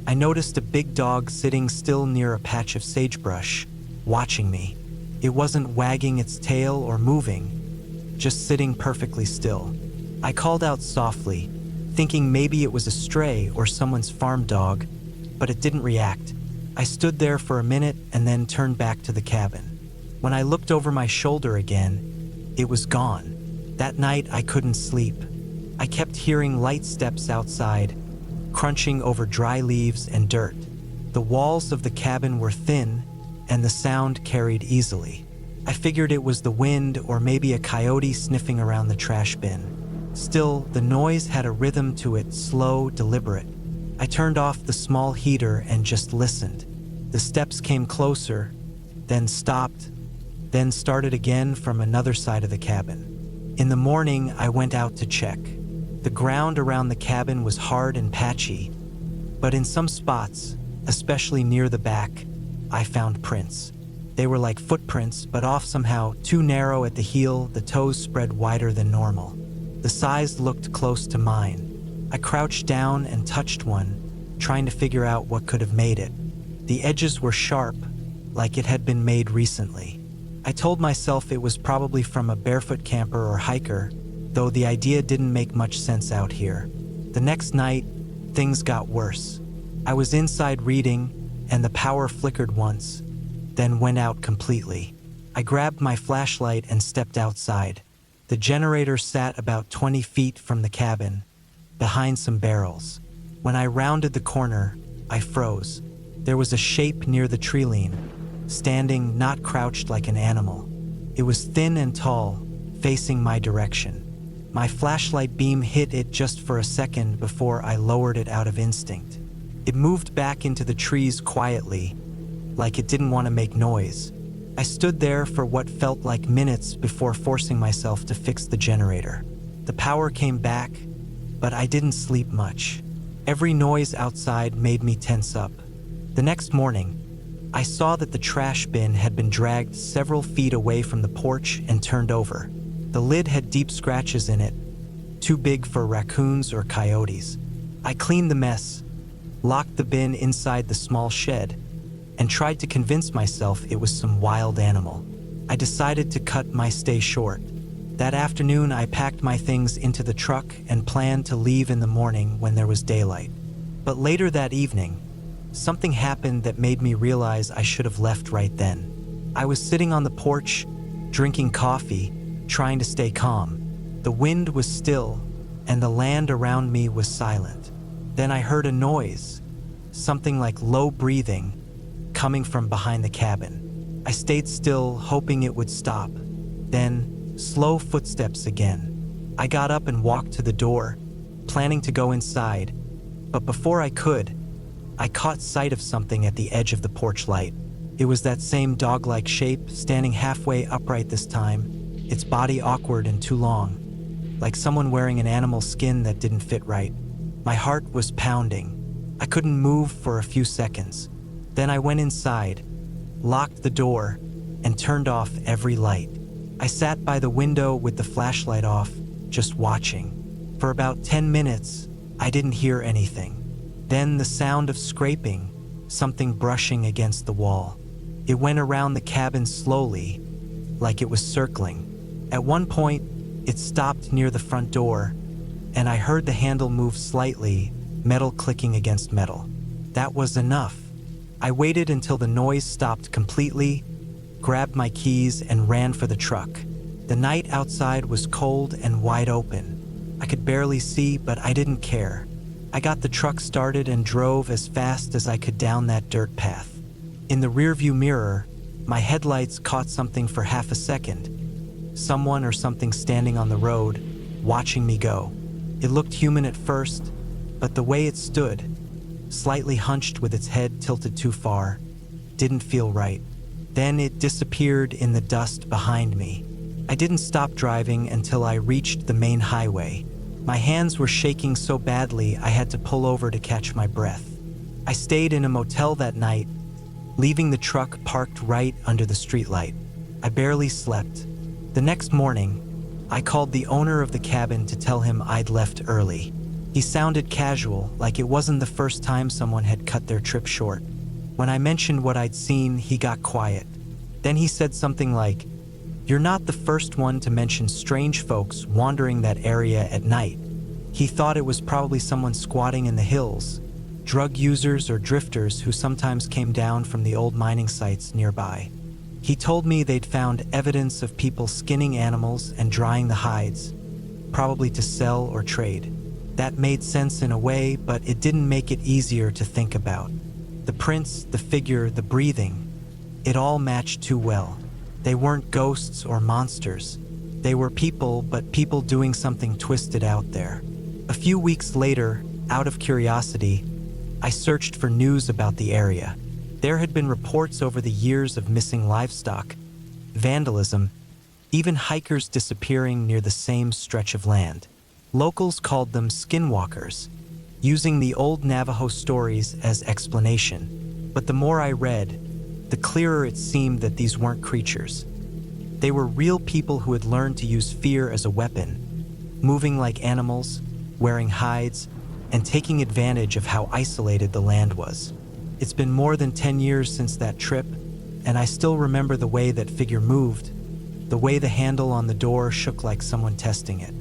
I noticed a big dog sitting still near a patch of sagebrush, watching me. It wasn't wagging its tail or moving, just sitting perfectly still. I called out softly, thinking maybe it was a stray or someone's farm dog, but it didn't react. I stood there for a minute and then turned back to the cabin. When I looked over my shoulder again, it was gone. That night I couldn't sleep. I kept hearing light steps outside, crunching over dry leaves and dirt. The walls of the cabin were thin, and the sound carried easily. I figured it was the wind or maybe a coyote sniffing around the trash bin. Still, the noise had a rhythm to it, slow, deliberate. I turned off the small heater and just listened. The steps came closer, then stopped, then started again from another side of the cabin. In the morning, I went out to check. The ground around the cabin was hard and patchy, but in some spots, especially near the back, I found prints. They were like footprints, but off somehow, too narrow at the heel, the toes spread wider than normal. The size looked close to mine. I crouched down and touched one, trying to figure out what could have made it. The edges were sharp, like it had been made recently. I told myself it was probably from a barefoot camper or hiker, though the idea didn't make much sense out here. The next night, things got worse. I was inside reading, and the power flickered once, then went out completely. I grabbed my flashlight and stepped outside. The generator sat about 20 feet from the cabin, behind some barrels. When I rounded the corner, I froze. There was a shape near the tree-line, standing, not crouched like an animal. It was thin and tall, facing my direction. My flashlight beam hit it just for a second before I lowered it out of instinct. It moved back into the trees quietly, like it didn't want to make noise. I stood there for what felt like minutes before forcing myself to fix the generator. The power came back, but I didn't sleep much. Every noise outside made me tense up. The next morning, I saw that the trash bin had been dragged several feet away from the porch and turned over. The lid had deep scratches in it, too big for raccoons or coyotes. I cleaned the mess, locked the bin inside the small shed, and tried to convince myself it was some wild animal. I decided to cut my stay short. That afternoon, I packed my things into the truck and planned to leave in the morning when there was daylight. But later that evening, something happened that made me realize I should have left right then. I was sitting on the porch, drinking coffee, trying to stay calm. The wind was still, and the land around me was silent. Then I heard a noise, something like low breathing, coming from behind the cabin. I stayed still, hoping it would stop. Then, slow footsteps again. I got up and walked to the door, planning to go inside, but before I could, I caught sight of something at the edge of the porch light. It was that same dog-like shape, standing halfway upright this time, its body awkward and too long, like someone wearing an animal skin that didn't fit right. My heart was pounding. I couldn't move for a few seconds. Then I went inside, locked the door, and turned off every light. I sat by the window with the flashlight off, just watching. For about 10 minutes, I didn't hear anything. Then the sound of scraping, something brushing against the wall. It went around the cabin slowly, like it was circling. At one point, it stopped near the front door, and I heard the handle move slightly, metal clicking against metal. That was enough. I waited until the noise stopped completely, grabbed my keys, and ran for the truck. The night outside was cold and wide open. I could barely see, but I didn't care. I got the truck started and drove as fast as I could down that dirt path. In the rearview mirror, my headlights caught something for half a second. Someone or something standing on the road, watching me go. It looked human at first, but the way it stood, slightly hunched with its head tilted too far, didn't feel right. Then it disappeared in the dust behind me. I didn't stop driving until I reached the main highway. My hands were shaking so badly I had to pull over to catch my breath. I stayed in a motel that night, leaving the truck parked right under the streetlight. I barely slept. The next morning, I called the owner of the cabin to tell him I'd left early. He sounded casual, like it wasn't the first time someone had cut their trip short. When I mentioned what I'd seen, he got quiet. Then he said something like, "You're not the first one to mention strange folks wandering that area at night." He thought it was probably someone squatting in the hills, drug users or drifters who sometimes came down from the old mining sites nearby. He told me they'd found evidence of people skinning animals and drying the hides, probably to sell or trade. That made sense in a way, but it didn't make it easier to think about. The prints, the figure, the breathing, it all matched too well. They weren't ghosts or monsters. They were people, but people doing something twisted out there. A few weeks later, out of curiosity, I searched for news about the area. There had been reports over the years of missing livestock, vandalism, even hikers disappearing near the same stretch of land. Locals called them skinwalkers, using the old Navajo stories as explanation. But the more I read, the clearer it seemed that these weren't creatures. They were real people who had learned to use fear as a weapon, moving like animals, wearing hides, and taking advantage of how isolated the land was. It's been more than 10 years since that trip, and I still remember the way that figure moved, the way the handle on the door shook like someone testing it.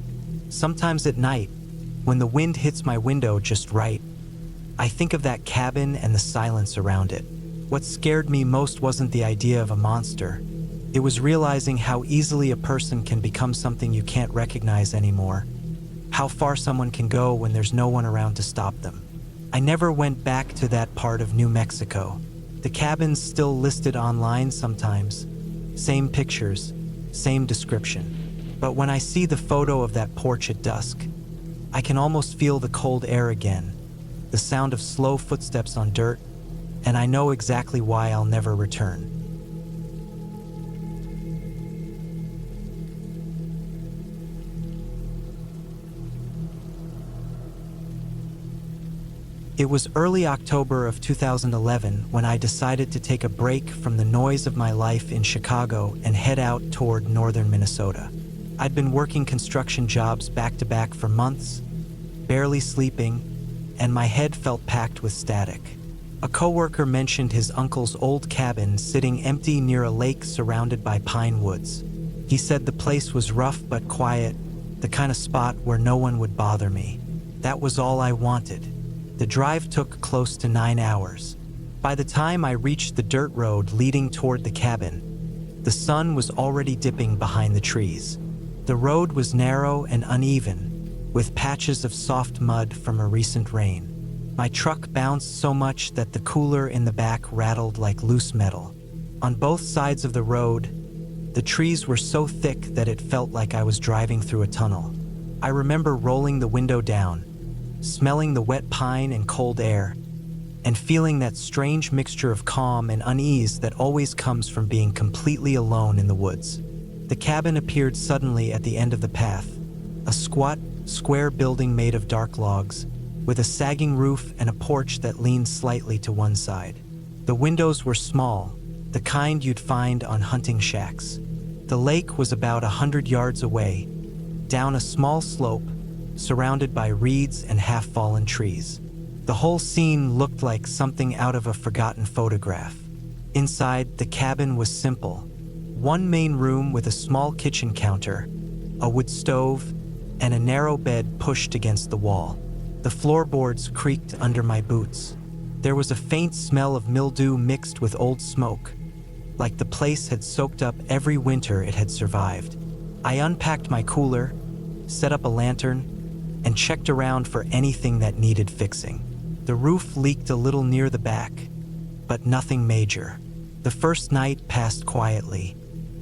Sometimes at night, when the wind hits my window just right, I think of that cabin and the silence around it. What scared me most wasn't the idea of a monster. It was realizing how easily a person can become something you can't recognize anymore, how far someone can go when there's no one around to stop them. I never went back to that part of New Mexico. The cabin's still listed online sometimes. Same pictures, same description. But when I see the photo of that porch at dusk, I can almost feel the cold air again, the sound of slow footsteps on dirt, and I know exactly why I'll never return. It was early October of 2011 when I decided to take a break from the noise of my life in Chicago and head out toward northern Minnesota. I'd been working construction jobs back-to-back for months, barely sleeping, and my head felt packed with static. A coworker mentioned his uncle's old cabin sitting empty near a lake surrounded by pine woods. He said the place was rough but quiet, the kind of spot where no one would bother me. That was all I wanted. The drive took close to 9 hours. By the time I reached the dirt road leading toward the cabin, the sun was already dipping behind the trees. The road was narrow and uneven, with patches of soft mud from a recent rain. My truck bounced so much that the cooler in the back rattled like loose metal. On both sides of the road, the trees were so thick that it felt like I was driving through a tunnel. I remember rolling the window down, smelling the wet pine and cold air, and feeling that strange mixture of calm and unease that always comes from being completely alone in the woods. The cabin appeared suddenly at the end of the path, a squat, square building made of dark logs, with a sagging roof and a porch that leaned slightly to one side. The windows were small, the kind you'd find on hunting shacks. The lake was about 100 yards away, down a small slope, surrounded by reeds and half-fallen trees. The whole scene looked like something out of a forgotten photograph. Inside, the cabin was simple. One main room with a small kitchen counter, a wood stove, and a narrow bed pushed against the wall. The floorboards creaked under my boots. There was a faint smell of mildew mixed with old smoke, like the place had soaked up every winter it had survived. I unpacked my cooler, set up a lantern, and checked around for anything that needed fixing. The roof leaked a little near the back, but nothing major. The first night passed quietly.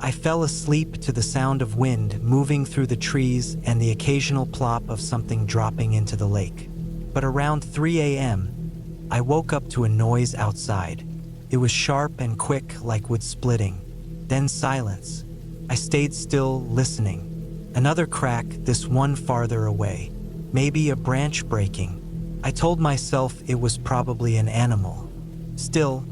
I fell asleep to the sound of wind moving through the trees and the occasional plop of something dropping into the lake. But around 3 a.m., I woke up to a noise outside. It was sharp and quick like wood splitting. Then silence. I stayed still, listening. Another crack, this one farther away. Maybe a branch breaking. I told myself it was probably an animal. Still,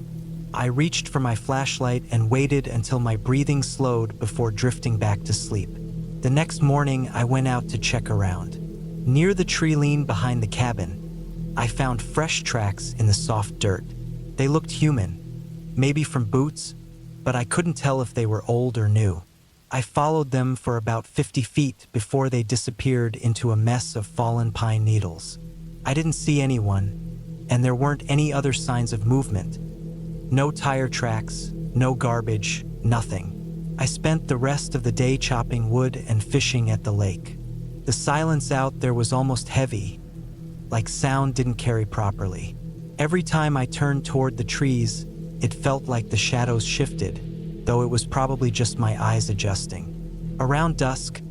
I reached for my flashlight and waited until my breathing slowed before drifting back to sleep. The next morning, I went out to check around. Near the tree line behind the cabin, I found fresh tracks in the soft dirt. They looked human, maybe from boots, but I couldn't tell if they were old or new. I followed them for about 50 feet before they disappeared into a mess of fallen pine needles. I didn't see anyone, and there weren't any other signs of movement. No tire tracks, no garbage, nothing. I spent the rest of the day chopping wood and fishing at the lake. The silence out there was almost heavy, like sound didn't carry properly. Every time I turned toward the trees, it felt like the shadows shifted, though it was probably just my eyes adjusting. Around dusk,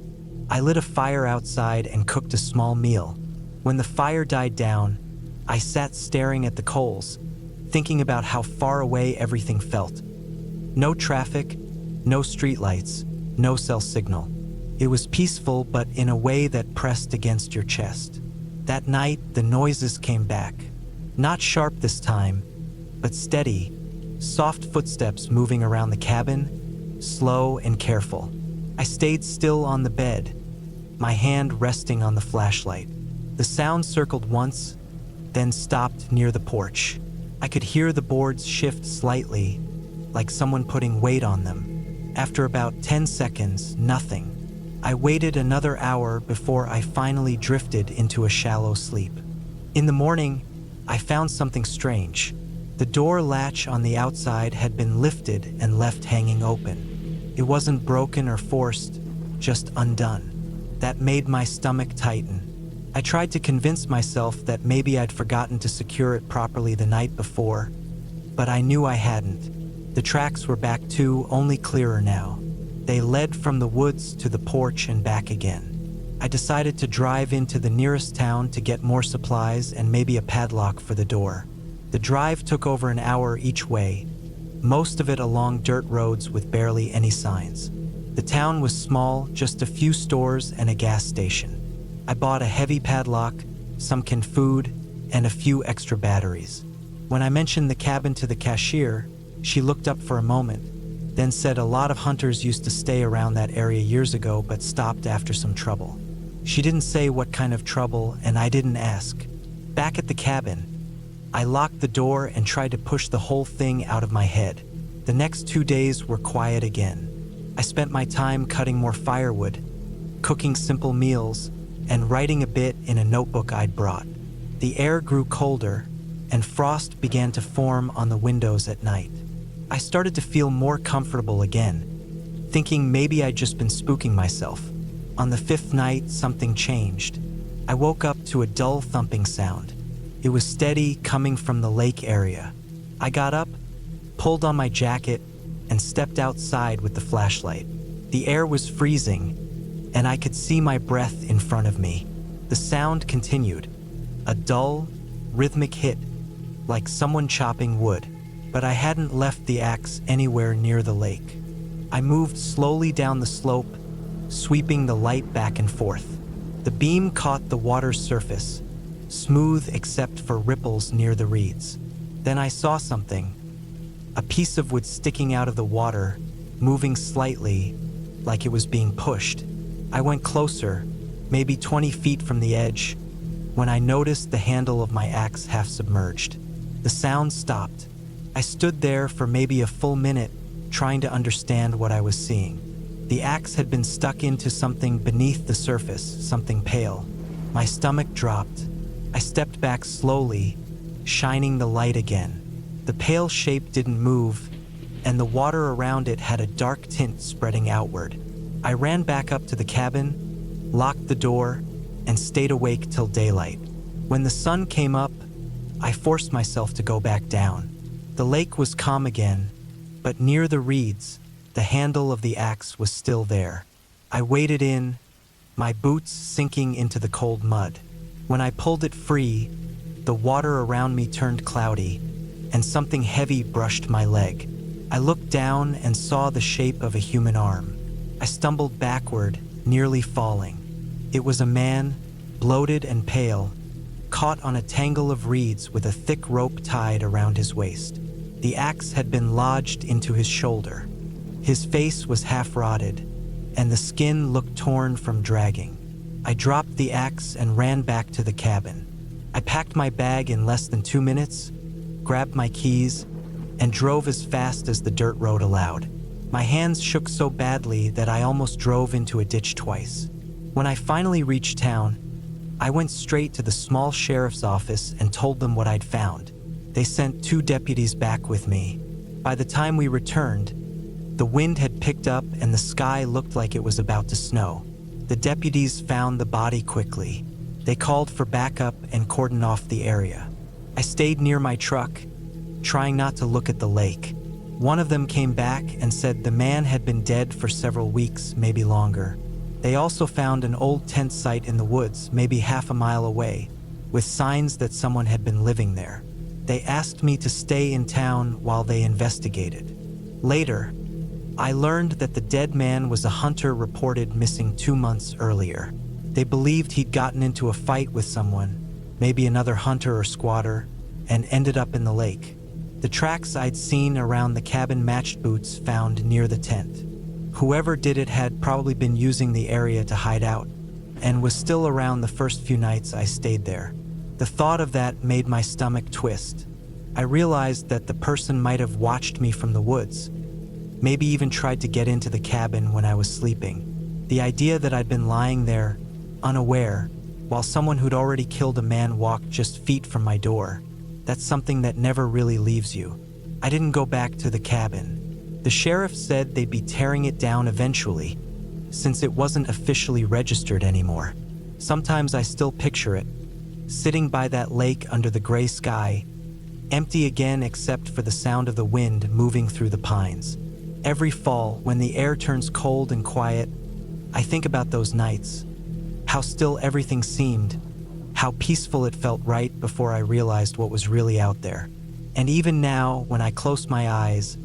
I lit a fire outside and cooked a small meal. When the fire died down, I sat staring at the coals, thinking about how far away everything felt. No traffic, no streetlights, no cell signal. It was peaceful, but in a way that pressed against your chest. That night, the noises came back. Not sharp this time, but steady, soft footsteps moving around the cabin, slow and careful. I stayed still on the bed, my hand resting on the flashlight. The sound circled once, then stopped near the porch. I could hear the boards shift slightly, like someone putting weight on them. After about 10 seconds, nothing. I waited another hour before I finally drifted into a shallow sleep. In the morning, I found something strange. The door latch on the outside had been lifted and left hanging open. It wasn't broken or forced, just undone. That made my stomach tighten. I tried to convince myself that maybe I'd forgotten to secure it properly the night before, but I knew I hadn't. The tracks were back too, only clearer now. They led from the woods to the porch and back again. I decided to drive into the nearest town to get more supplies and maybe a padlock for the door. The drive took over an hour each way, most of it along dirt roads with barely any signs. The town was small, just a few stores and a gas station. I bought a heavy padlock, some canned food, and a few extra batteries. When I mentioned the cabin to the cashier, she looked up for a moment, then said a lot of hunters used to stay around that area years ago but stopped after some trouble. She didn't say what kind of trouble, and I didn't ask. Back at the cabin, I locked the door and tried to push the whole thing out of my head. The next 2 days were quiet again. I spent my time cutting more firewood, cooking simple meals, and writing a bit in a notebook I'd brought. The air grew colder, and frost began to form on the windows at night. I started to feel more comfortable again, thinking maybe I'd just been spooking myself. On the 5th night, something changed. I woke up to a dull thumping sound. It was steady, coming from the lake area. I got up, pulled on my jacket, and stepped outside with the flashlight. The air was freezing, and I could see my breath in front of me. The sound continued, a dull, rhythmic hit, like someone chopping wood. But I hadn't left the axe anywhere near the lake. I moved slowly down the slope, sweeping the light back and forth. The beam caught the water's surface, smooth except for ripples near the reeds. Then I saw something, a piece of wood sticking out of the water, moving slightly, like it was being pushed. I went closer, maybe 20 feet from the edge, when I noticed the handle of my axe half submerged. The sound stopped. I stood there for maybe a full minute, trying to understand what I was seeing. The axe had been stuck into something beneath the surface, something pale. My stomach dropped. I stepped back slowly, shining the light again. The pale shape didn't move, and the water around it had a dark tint spreading outward. I ran back up to the cabin, locked the door, and stayed awake till daylight. When the sun came up, I forced myself to go back down. The lake was calm again, but near the reeds, the handle of the axe was still there. I waded in, my boots sinking into the cold mud. When I pulled it free, the water around me turned cloudy, and something heavy brushed my leg. I looked down and saw the shape of a human arm. I stumbled backward, nearly falling. It was a man, bloated and pale, caught on a tangle of reeds with a thick rope tied around his waist. The axe had been lodged into his shoulder. His face was half rotted, and the skin looked torn from dragging. I dropped the axe and ran back to the cabin. I packed my bag in less than 2 minutes, grabbed my keys, and drove as fast as the dirt road allowed. My hands shook so badly that I almost drove into a ditch twice. When I finally reached town, I went straight to the small sheriff's office and told them what I'd found. They sent 2 deputies back with me. By the time we returned, the wind had picked up and the sky looked like it was about to snow. The deputies found the body quickly. They called for backup and cordoned off the area. I stayed near my truck, trying not to look at the lake. One of them came back and said the man had been dead for several weeks, maybe longer. They also found an old tent site in the woods, maybe half a mile away, with signs that someone had been living there. They asked me to stay in town while they investigated. Later, I learned that the dead man was a hunter reported missing 2 months earlier. They believed he'd gotten into a fight with someone, maybe another hunter or squatter, and ended up in the lake. The tracks I'd seen around the cabin matched boots found near the tent. Whoever did it had probably been using the area to hide out, and was still around the first few nights I stayed there. The thought of that made my stomach twist. I realized that the person might have watched me from the woods, maybe even tried to get into the cabin when I was sleeping. The idea that I'd been lying there, unaware, while someone who'd already killed a man walked just feet from my door, that's something that never really leaves you. I didn't go back to the cabin. The sheriff said they'd be tearing it down eventually, since it wasn't officially registered anymore. Sometimes I still picture it, sitting by that lake under the gray sky, empty again except for the sound of the wind moving through the pines. Every fall, when the air turns cold and quiet, I think about those nights, how still everything seemed, how peaceful it felt right before I realized what was really out there. And even now, when I close my eyes,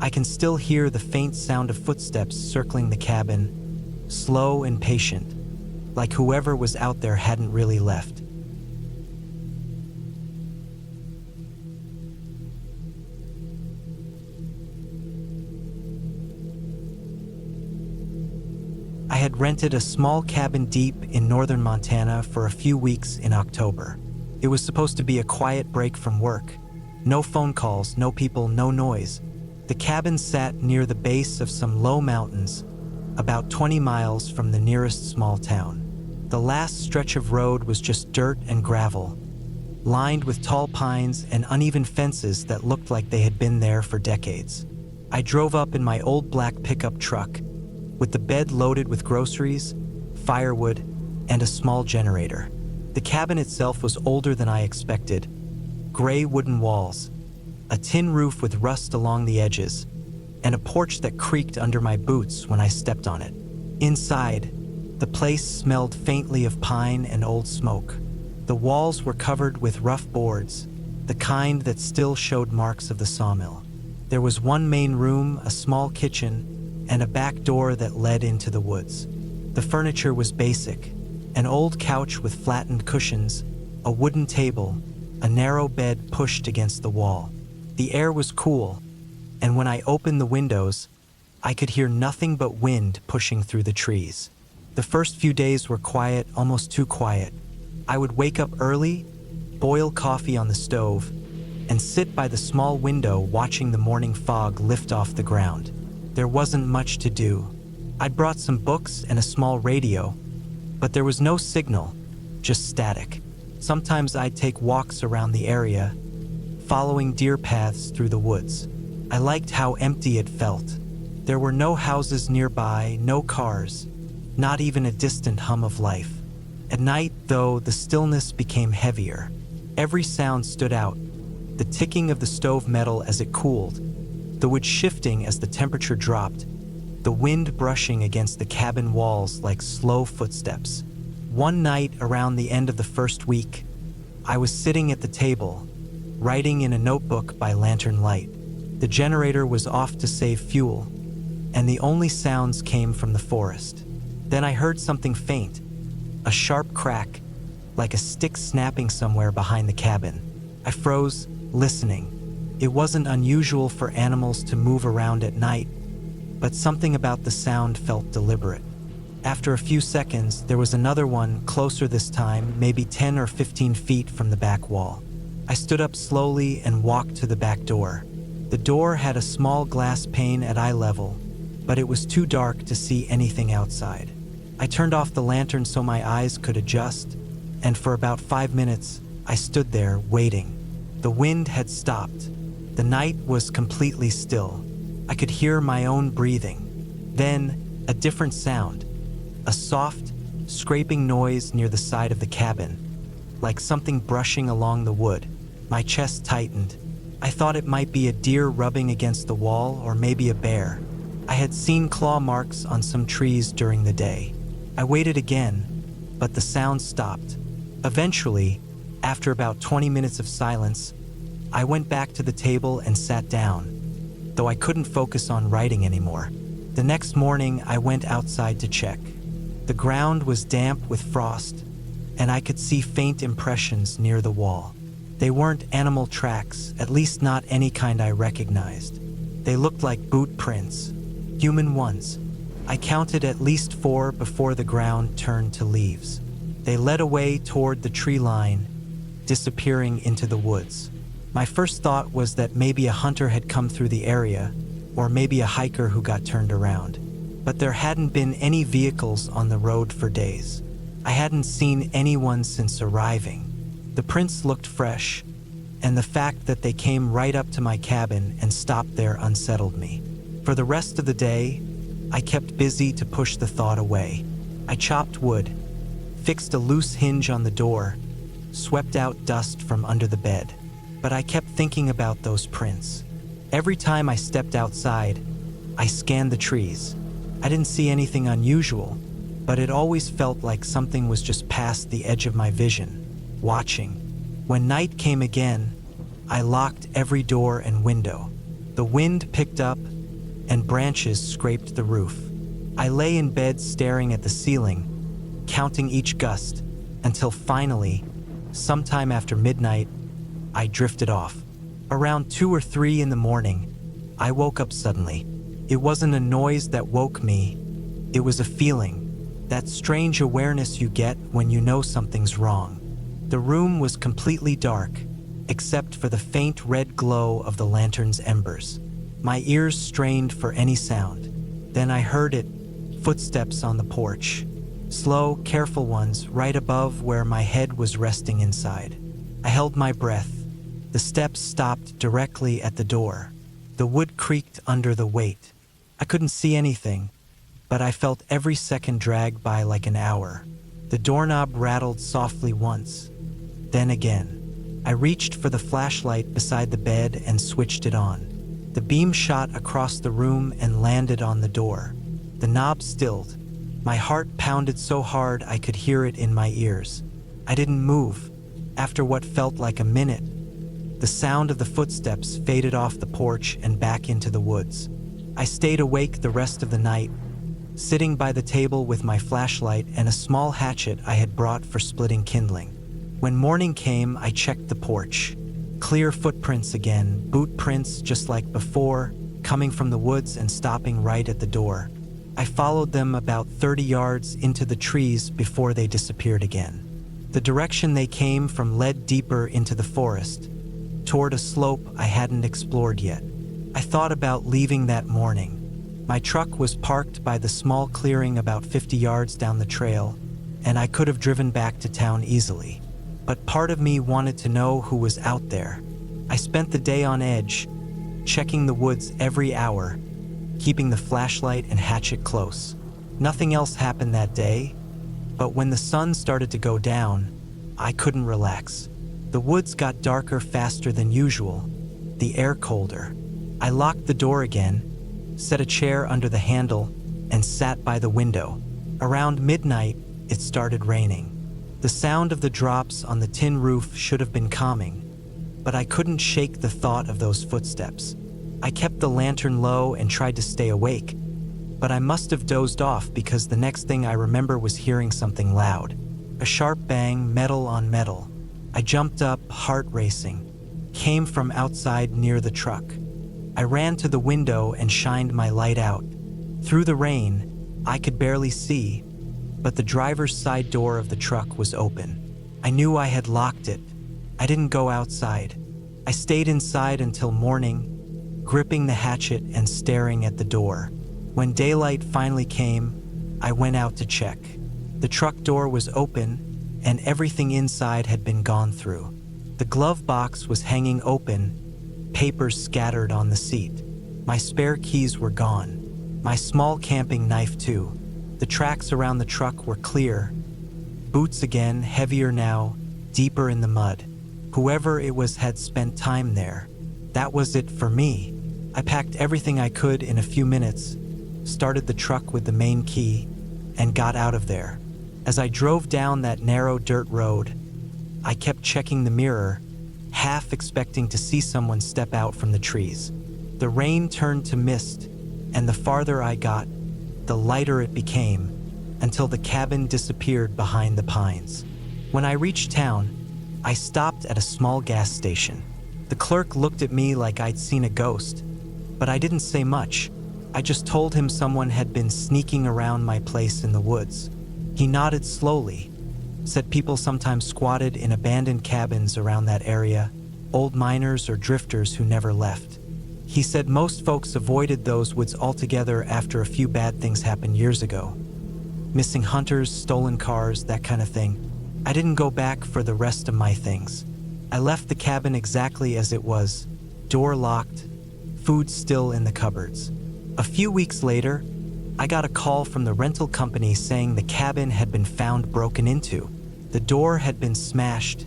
I can still hear the faint sound of footsteps circling the cabin, slow and patient, like whoever was out there hadn't really left. I had rented a small cabin deep in northern Montana for a few weeks in October. It was supposed to be a quiet break from work. No phone calls, no people, no noise. The cabin sat near the base of some low mountains, about 20 miles from the nearest small town. The last stretch of road was just dirt and gravel, lined with tall pines and uneven fences that looked like they had been there for decades. I drove up in my old black pickup truck, with the bed loaded with groceries, firewood, and a small generator. The cabin itself was older than I expected. Gray wooden walls, a tin roof with rust along the edges, and a porch that creaked under my boots when I stepped on it. Inside, the place smelled faintly of pine and old smoke. The walls were covered with rough boards, the kind that still showed marks of the sawmill. There was one main room, a small kitchen, and a back door that led into the woods. The furniture was basic: an old couch with flattened cushions, a wooden table, a narrow bed pushed against the wall. The air was cool, and when I opened the windows, I could hear nothing but wind pushing through the trees. The first few days were quiet, almost too quiet. I would wake up early, boil coffee on the stove, and sit by the small window watching the morning fog lift off the ground. There wasn't much to do. I'd brought some books and a small radio, but there was no signal, just static. Sometimes I'd take walks around the area, following deer paths through the woods. I liked how empty it felt. There were no houses nearby, no cars, not even a distant hum of life. At night, though, the stillness became heavier. Every sound stood out: the ticking of the stove metal as it cooled, the wood shifting as the temperature dropped, the wind brushing against the cabin walls like slow footsteps. One night around the end of the first week, I was sitting at the table, writing in a notebook by lantern light. The generator was off to save fuel, and the only sounds came from the forest. Then I heard something faint, a sharp crack, like a stick snapping somewhere behind the cabin. I froze, listening. It wasn't unusual for animals to move around at night, but something about the sound felt deliberate. After a few seconds, there was another one, closer this time, maybe 10 or 15 feet from the back wall. I stood up slowly and walked to the back door. The door had a small glass pane at eye level, but it was too dark to see anything outside. I turned off the lantern so my eyes could adjust, and for about 5 minutes, I stood there waiting. The wind had stopped. The night was completely still. I could hear my own breathing. Then, a different sound. A soft, scraping noise near the side of the cabin, like something brushing along the wood. My chest tightened. I thought it might be a deer rubbing against the wall or maybe a bear. I had seen claw marks on some trees during the day. I waited again, but the sound stopped. Eventually, after about 20 minutes of silence, I went back to the table and sat down, though I couldn't focus on writing anymore. The next morning, I went outside to check. The ground was damp with frost, and I could see faint impressions near the wall. They weren't animal tracks, at least not any kind I recognized. They looked like boot prints, human ones. I counted at least 4 before the ground turned to leaves. They led away toward the tree line, disappearing into the woods. My first thought was that maybe a hunter had come through the area, or maybe a hiker who got turned around. But there hadn't been any vehicles on the road for days. I hadn't seen anyone since arriving. The prints looked fresh, and the fact that they came right up to my cabin and stopped there unsettled me. For the rest of the day, I kept busy to push the thought away. I chopped wood, fixed a loose hinge on the door, swept out dust from under the bed. But I kept thinking about those prints. Every time I stepped outside, I scanned the trees. I didn't see anything unusual, but it always felt like something was just past the edge of my vision, watching. When night came again, I locked every door and window. The wind picked up, and branches scraped the roof. I lay in bed staring at the ceiling, counting each gust, until finally, sometime after midnight, I drifted off. Around 2 or 3 in the morning, I woke up suddenly. It wasn't a noise that woke me, it was a feeling, that strange awareness you get when you know something's wrong. The room was completely dark, except for the faint red glow of the lantern's embers. My ears strained for any sound. Then I heard it, footsteps on the porch. Slow, careful ones right above where my head was resting inside. I held my breath. The steps stopped directly at the door. The wood creaked under the weight. I couldn't see anything, but I felt every second drag by like an hour. The doorknob rattled softly once, then again. I reached for the flashlight beside the bed and switched it on. The beam shot across the room and landed on the door. The knob stilled. My heart pounded so hard I could hear it in my ears. I didn't move. After what felt like a minute, the sound of the footsteps faded off the porch and back into the woods. I stayed awake the rest of the night, sitting by the table with my flashlight and a small hatchet I had brought for splitting kindling. When morning came, I checked the porch. Clear footprints again, boot prints just like before, coming from the woods and stopping right at the door. I followed them about 30 yards into the trees before they disappeared again. The direction they came from led deeper into the forest, toward a slope I hadn't explored yet. I thought about leaving that morning. My truck was parked by the small clearing about 50 yards down the trail, and I could have driven back to town easily. But part of me wanted to know who was out there. I spent the day on edge, checking the woods every hour, keeping the flashlight and hatchet close. Nothing else happened that day, but when the sun started to go down, I couldn't relax. The woods got darker faster than usual, the air colder. I locked the door again, set a chair under the handle, and sat by the window. Around midnight, it started raining. The sound of the drops on the tin roof should have been calming, but I couldn't shake the thought of those footsteps. I kept the lantern low and tried to stay awake, but I must have dozed off because the next thing I remember was hearing something loud. A sharp bang, metal on metal. I jumped up, heart racing. Came from outside near the truck. I ran to the window and shined my light out. Through the rain, I could barely see, but the driver's side door of the truck was open. I knew I had locked it. I didn't go outside. I stayed inside until morning, gripping the hatchet and staring at the door. When daylight finally came, I went out to check. The truck door was open, and everything inside had been gone through. The glove box was hanging open, papers scattered on the seat. My spare keys were gone. My small camping knife too. The tracks around the truck were clear. Boots again, heavier now, deeper in the mud. Whoever it was had spent time there. That was it for me. I packed everything I could in a few minutes, started the truck with the main key, and got out of there. As I drove down that narrow dirt road, I kept checking the mirror, half expecting to see someone step out from the trees. The rain turned to mist, and the farther I got, the lighter it became, until the cabin disappeared behind the pines. When I reached town, I stopped at a small gas station. The clerk looked at me like I'd seen a ghost, but I didn't say much. I just told him someone had been sneaking around my place in the woods. He nodded slowly, said people sometimes squatted in abandoned cabins around that area, old miners or drifters who never left. He said most folks avoided those woods altogether after a few bad things happened years ago. Missing hunters, stolen cars, that kind of thing. I didn't go back for the rest of my things. I left the cabin exactly as it was, door locked, food still in the cupboards. A few weeks later, I got a call from the rental company saying the cabin had been found broken into. The door had been smashed,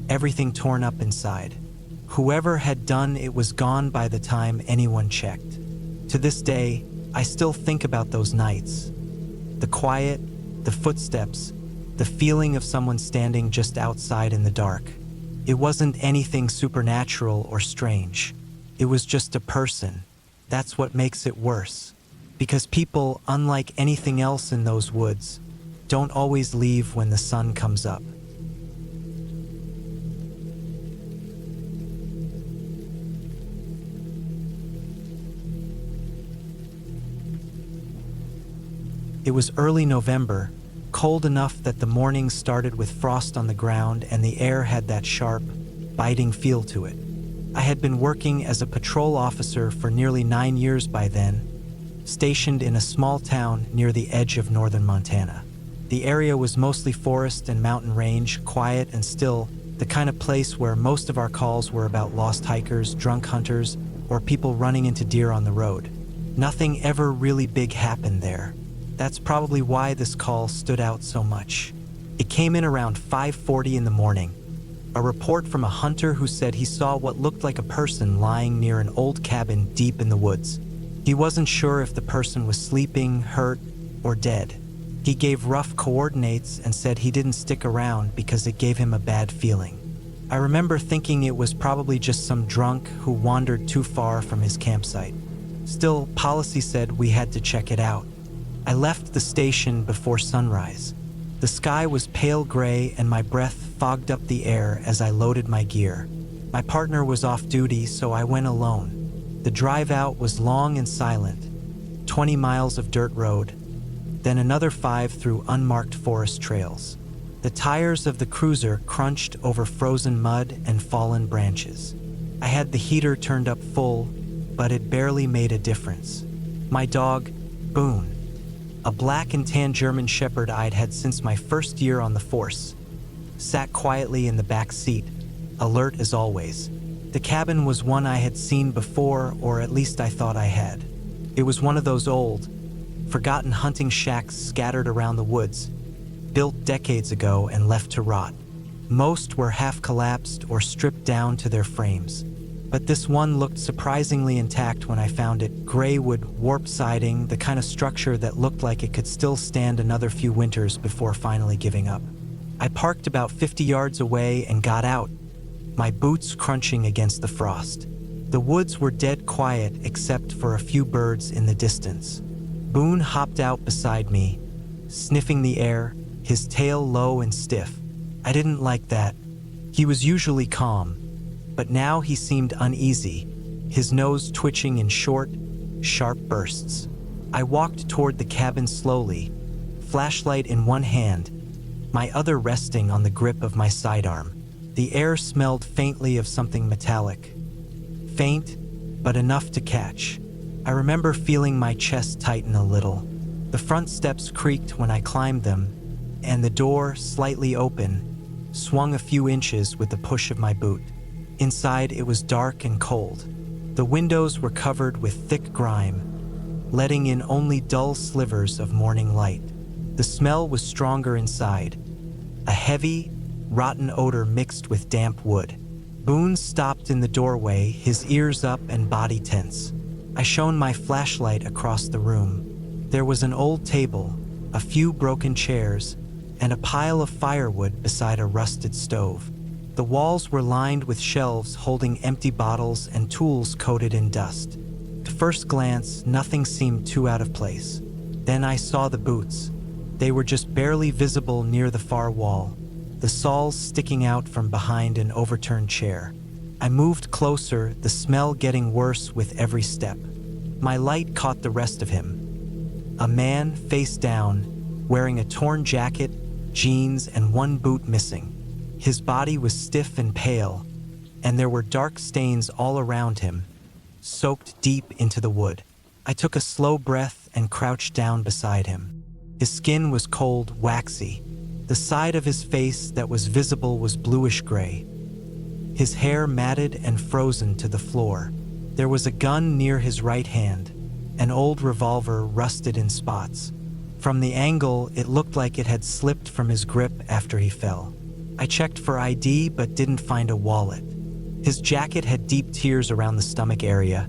everything torn up inside. Whoever had done it was gone by the time anyone checked. To this day, I still think about those nights. The quiet, the footsteps, the feeling of someone standing just outside in the dark. It wasn't anything supernatural or strange. It was just a person. That's what makes it worse. Because people, unlike anything else in those woods, don't always leave when the sun comes up. It was early November, cold enough that the mornings started with frost on the ground and the air had that sharp, biting feel to it. I had been working as a patrol officer for nearly 9 years by then, stationed in a small town near the edge of northern Montana. The area was mostly forest and mountain range, quiet and still, the kind of place where most of our calls were about lost hikers, drunk hunters, or people running into deer on the road. Nothing ever really big happened there. That's probably why this call stood out so much. It came in around 5:40 in the morning. A report from a hunter who said he saw what looked like a person lying near an old cabin deep in the woods. He wasn't sure if the person was sleeping, hurt, or dead. He gave rough coordinates and said he didn't stick around because it gave him a bad feeling. I remember thinking it was probably just some drunk who wandered too far from his campsite. Still, policy said we had to check it out. I left the station before sunrise. The sky was pale gray and my breath fogged up the air as I loaded my gear. My partner was off duty, so I went alone. The drive out was long and silent, 20 miles of dirt road, then another 5 through unmarked forest trails. The tires of the cruiser crunched over frozen mud and fallen branches. I had the heater turned up full, but it barely made a difference. My dog, Boone, a black and tan German Shepherd I'd had since my first year on the force, sat quietly in the back seat, alert as always. The cabin was one I had seen before, or at least I thought I had. It was one of those old, forgotten hunting shacks scattered around the woods, built decades ago and left to rot. Most were half collapsed or stripped down to their frames. but this one looked surprisingly intact when I found it. Gray wood, warp siding, the kind of structure that looked like it could still stand another few winters before finally giving up. I parked about 50 yards away and got out, my boots crunching against the frost. The woods were dead quiet except for a few birds in the distance. Boone hopped out beside me, sniffing the air, his tail low and stiff. I didn't like that. He was usually calm, but now he seemed uneasy, his nose twitching in short, sharp bursts. I walked toward the cabin slowly, flashlight in one hand, my other resting on the grip of my sidearm. The air smelled faintly of something metallic. Faint, but enough to catch. I remember feeling my chest tighten a little. The front steps creaked when I climbed them, and the door, slightly open, swung a few inches with the push of my boot. Inside, it was dark and cold. The windows were covered with thick grime, letting in only dull slivers of morning light. The smell was stronger inside, a heavy, rotten odor mixed with damp wood. Boone stopped in the doorway, his ears up and body tense. I shone my flashlight across the room. There was an old table, a few broken chairs, and a pile of firewood beside a rusted stove. The walls were lined with shelves holding empty bottles and tools coated in dust. At first glance, nothing seemed too out of place. Then I saw the boots. They were just barely visible near the far wall, the soles sticking out from behind an overturned chair. I moved closer, the smell getting worse with every step. My light caught the rest of him. A man, face down, wearing a torn jacket, jeans, and one boot missing. His body was stiff and pale, and there were dark stains all around him, soaked deep into the wood. I took a slow breath and crouched down beside him. His skin was cold, waxy. The side of his face that was visible was bluish-gray. His hair matted and frozen to the floor. There was a gun near his right hand, an old revolver rusted in spots. From the angle, it looked like it had slipped from his grip after he fell. I checked for ID but didn't find a wallet. His jacket had deep tears around the stomach area,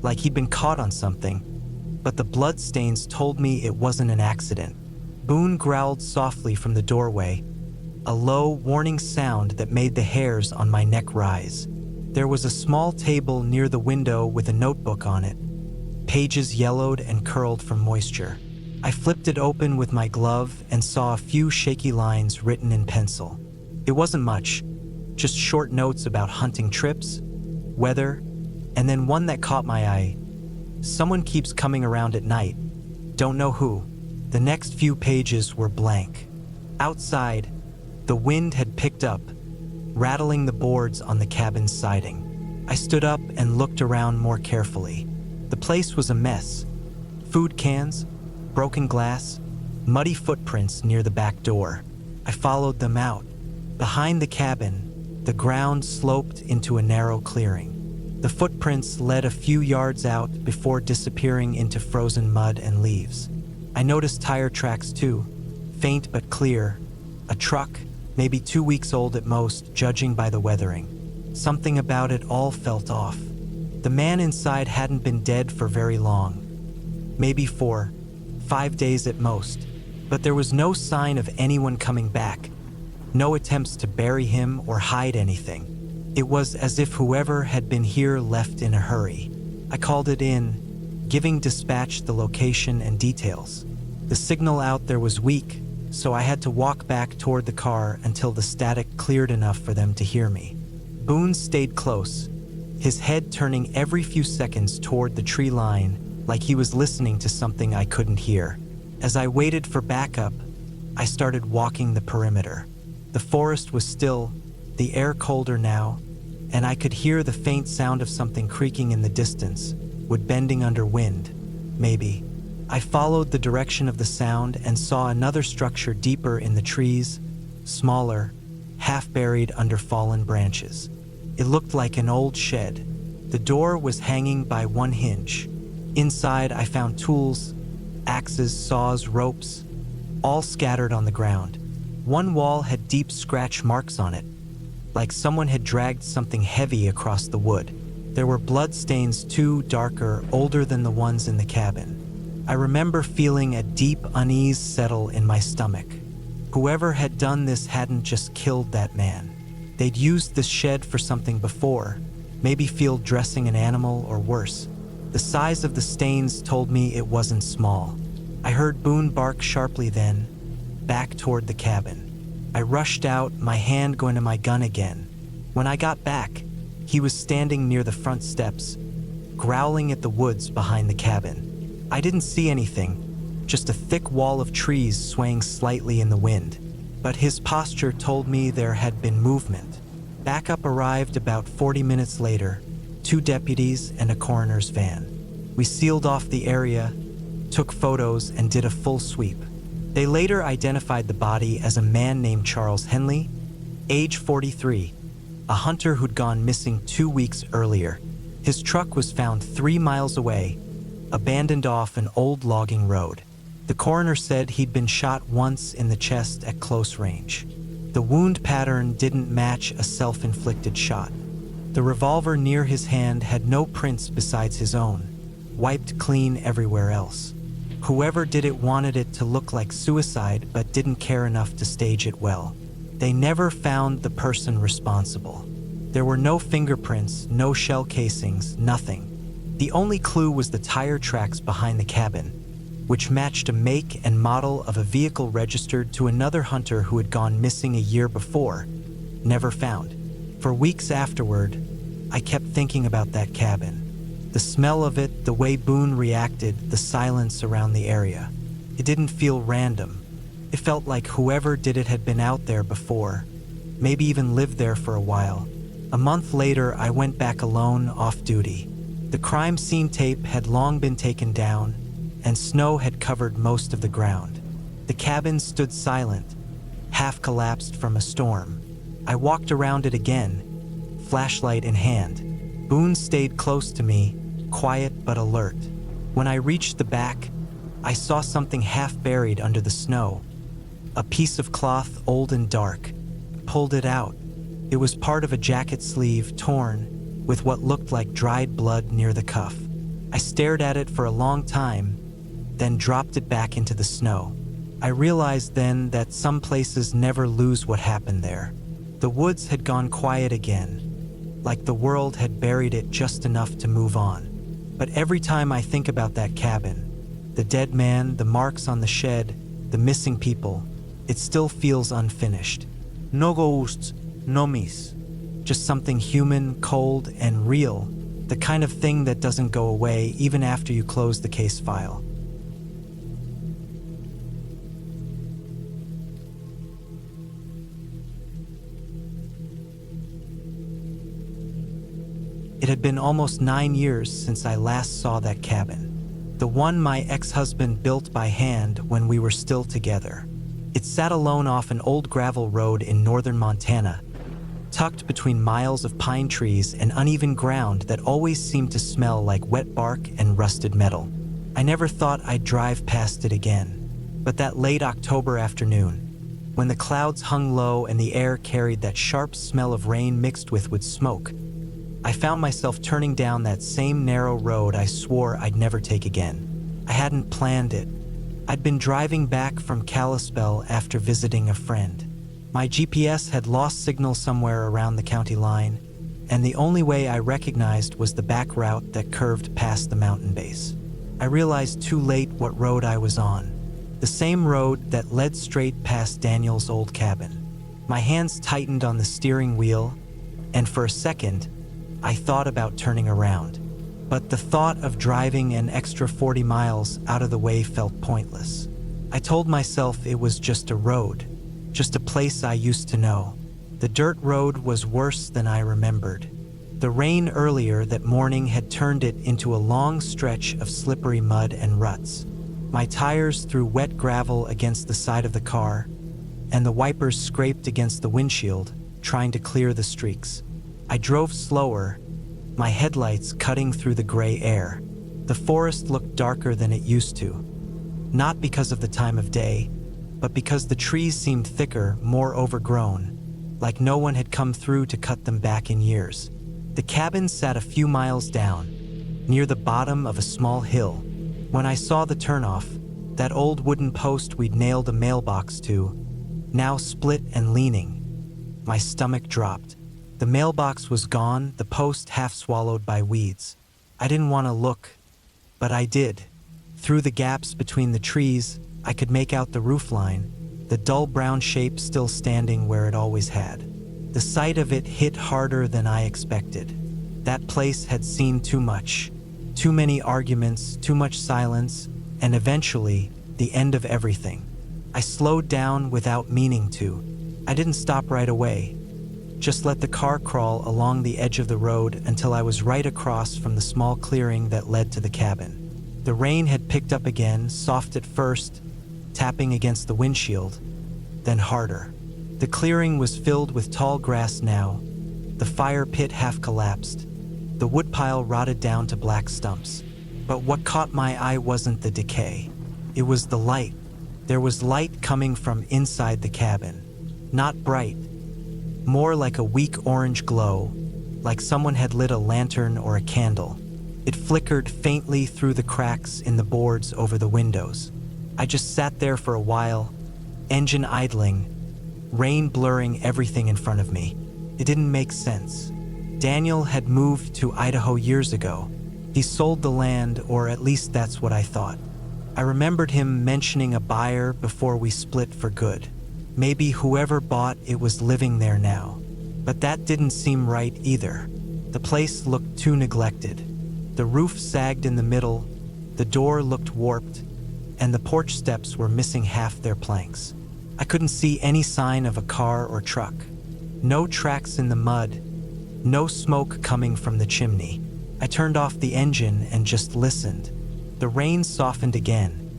like he'd been caught on something, but the bloodstains told me it wasn't an accident. Boone growled softly from the doorway, a low, warning sound that made the hairs on my neck rise. There was a small table near the window with a notebook on it, pages yellowed and curled from moisture. I flipped it open with my glove and saw a few shaky lines written in pencil. It wasn't much, just short notes about hunting trips, weather, and then one that caught my eye. Someone keeps coming around at night. Don't know who. The next few pages were blank. Outside, the wind had picked up, rattling the boards on the cabin's siding. I stood up and looked around more carefully. The place was a mess. Food cans, broken glass, muddy footprints near the back door. I followed them out. Behind the cabin, the ground sloped into a narrow clearing. The footprints led a few yards out before disappearing into frozen mud and leaves. I noticed tire tracks too, faint but clear. A truck, maybe 2 weeks old at most, judging by the weathering. Something about it all felt off. The man inside hadn't been dead for very long. Maybe 4-5 days at most. But there was no sign of anyone coming back. No attempts to bury him or hide anything. It was as if whoever had been here left in a hurry. I called it in, giving dispatch the location and details. The signal out there was weak, so I had to walk back toward the car until the static cleared enough for them to hear me. Boone stayed close, his head turning every few seconds toward the tree line, like he was listening to something I couldn't hear. As I waited for backup, I started walking the perimeter. The forest was still, the air colder now, and I could hear the faint sound of something creaking in the distance, wood bending under wind, maybe. I followed the direction of the sound and saw another structure deeper in the trees, smaller, half buried under fallen branches. It looked like an old shed. The door was hanging by one hinge. Inside, I found tools, axes, saws, ropes, all scattered on the ground. One wall had deep scratch marks on it, like someone had dragged something heavy across the wood. There were blood stains too, darker, older than the ones in the cabin. I remember feeling a deep unease settle in my stomach. Whoever had done this hadn't just killed that man. They'd used this shed for something before, maybe field dressing an animal or worse. The size of the stains told me it wasn't small. I heard Boone bark sharply then, back toward the cabin. I rushed out, my hand going to my gun again. When I got back, he was standing near the front steps, growling at the woods behind the cabin. I didn't see anything, just a thick wall of trees swaying slightly in the wind. But his posture told me there had been movement. Backup arrived about 40 minutes later, 2 deputies and a coroner's van. We sealed off the area, took photos, and did a full sweep. They later identified the body as a man named Charles Henley, age 43, a hunter who'd gone missing 2 weeks earlier. His truck was found 3 miles away, abandoned off an old logging road. The coroner said he'd been shot once in the chest at close range. The wound pattern didn't match a self-inflicted shot. The revolver near his hand had no prints besides his own, wiped clean everywhere else. Whoever did it wanted it to look like suicide but didn't care enough to stage it well. They never found the person responsible. There were no fingerprints, no shell casings, nothing. The only clue was the tire tracks behind the cabin, which matched a make and model of a vehicle registered to another hunter who had gone missing a year before, never found. For weeks afterward, I kept thinking about that cabin. The smell of it, the way Boone reacted, the silence around the area. It didn't feel random. It felt like whoever did it had been out there before, maybe even lived there for a while. A month later, I went back alone, off duty. The crime scene tape had long been taken down, and snow had covered most of the ground. The cabin stood silent, half collapsed from a storm. I walked around it again, flashlight in hand. Boone stayed close to me, quiet but alert. When I reached the back, I saw something half buried under the snow. A piece of cloth, old and dark. Pulled it out. It was part of a jacket sleeve, torn, with what looked like dried blood near the cuff. I stared at it for a long time, then dropped it back into the snow. I realized then that some places never lose what happened there. The woods had gone quiet again, like the world had buried it just enough to move on. But every time I think about that cabin, the dead man, the marks on the shed, the missing people, it still feels unfinished. No ghosts, no mis. Just something human, cold, and real, the kind of thing that doesn't go away even after you close the case file. It had been almost 9 years since I last saw that cabin. The one my ex-husband built by hand when we were still together. It sat alone off an old gravel road in northern Montana, tucked between miles of pine trees and uneven ground that always seemed to smell like wet bark and rusted metal. I never thought I'd drive past it again. But that late October afternoon, when the clouds hung low and the air carried that sharp smell of rain mixed with wood smoke, I found myself turning down that same narrow road I swore I'd never take again. I hadn't planned it. I'd been driving back from Kalispell after visiting a friend. My GPS had lost signal somewhere around the county line, and the only way I recognized was the back route that curved past the mountain base. I realized too late what road I was on. The same road that led straight past Daniel's old cabin. My hands tightened on the steering wheel, and for a second, I thought about turning around. But the thought of driving an extra 40 miles out of the way felt pointless. I told myself it was just a road, just a place I used to know. The dirt road was worse than I remembered. The rain earlier that morning had turned it into a long stretch of slippery mud and ruts. My tires threw wet gravel against the side of the car, and the wipers scraped against the windshield, trying to clear the streaks. I drove slower, my headlights cutting through the gray air. The forest looked darker than it used to, not because of the time of day, but because the trees seemed thicker, more overgrown, like no one had come through to cut them back in years. The cabin sat a few miles down, near the bottom of a small hill. When I saw the turnoff, that old wooden post we'd nailed a mailbox to, now split and leaning, my stomach dropped. The mailbox was gone, the post half swallowed by weeds. I didn't want to look, but I did. Through the gaps between the trees, I could make out the roofline, the dull brown shape still standing where it always had. The sight of it hit harder than I expected. That place had seen too much. Too many arguments, too much silence, and eventually, the end of everything. I slowed down without meaning to. I didn't stop right away. Just let the car crawl along the edge of the road until I was right across from the small clearing that led to the cabin. The rain had picked up again, soft at first, tapping against the windshield, then harder. The clearing was filled with tall grass now. The fire pit half collapsed. The woodpile rotted down to black stumps. But what caught my eye wasn't the decay. It was the light. There was light coming from inside the cabin. Not bright. More like a weak orange glow, like someone had lit a lantern or a candle. It flickered faintly through the cracks in the boards over the windows. I just sat there for a while, engine idling, rain blurring everything in front of me. It didn't make sense. Daniel had moved to Idaho years ago. He sold the land, or at least that's what I thought. I remembered him mentioning a buyer before we split for good. Maybe whoever bought it was living there now. But that didn't seem right either. The place looked too neglected. The roof sagged in the middle, the door looked warped, and the porch steps were missing half their planks. I couldn't see any sign of a car or truck. No tracks in the mud, no smoke coming from the chimney. I turned off the engine and just listened. The rain softened again,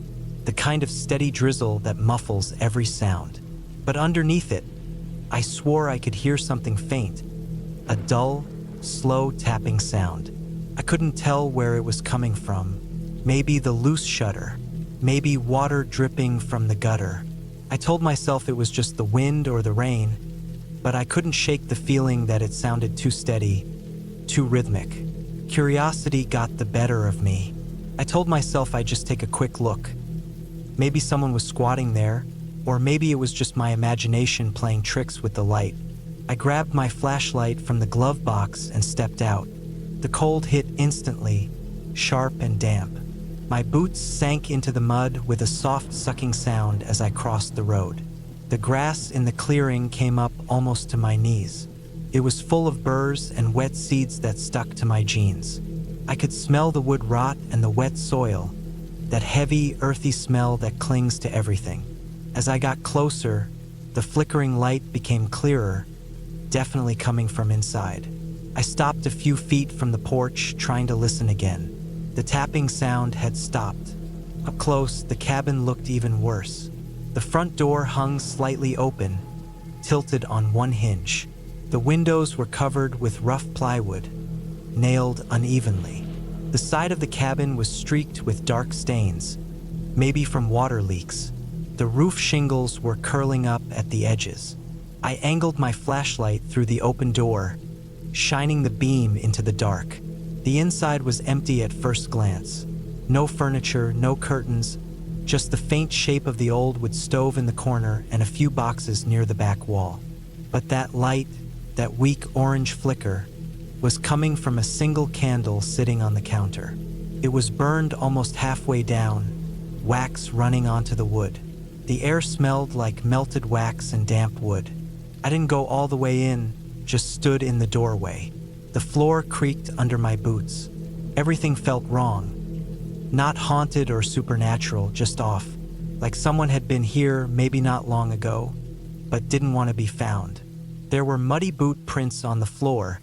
the kind of steady drizzle that muffles every sound. But underneath it, I swore I could hear something faint, a dull, slow tapping sound. I couldn't tell where it was coming from. Maybe the loose shutter, maybe water dripping from the gutter. I told myself it was just the wind or the rain, but I couldn't shake the feeling that it sounded too steady, too rhythmic. Curiosity got the better of me. I told myself I'd just take a quick look. Maybe someone was squatting there, or maybe it was just my imagination playing tricks with the light. I grabbed my flashlight from the glove box and stepped out. The cold hit instantly, sharp and damp. My boots sank into the mud with a soft sucking sound as I crossed the road. The grass in the clearing came up almost to my knees. It was full of burrs and wet seeds that stuck to my jeans. I could smell the wood rot and the wet soil, that heavy, earthy smell that clings to everything. As I got closer, the flickering light became clearer, definitely coming from inside. I stopped a few feet from the porch, trying to listen again. The tapping sound had stopped. Up close, the cabin looked even worse. The front door hung slightly open, tilted on one hinge. The windows were covered with rough plywood, nailed unevenly. The side of the cabin was streaked with dark stains, maybe from water leaks. The roof shingles were curling up at the edges. I angled my flashlight through the open door, shining the beam into the dark. The inside was empty at first glance. No furniture, no curtains, just the faint shape of the old wood stove in the corner and a few boxes near the back wall. But that light, that weak orange flicker, was coming from a single candle sitting on the counter. It was burned almost halfway down, wax running onto the wood. The air smelled like melted wax and damp wood. I didn't go all the way in, just stood in the doorway. The floor creaked under my boots. Everything felt wrong. Not haunted or supernatural, just off. Like someone had been here maybe not long ago, but didn't want to be found. There were muddy boot prints on the floor,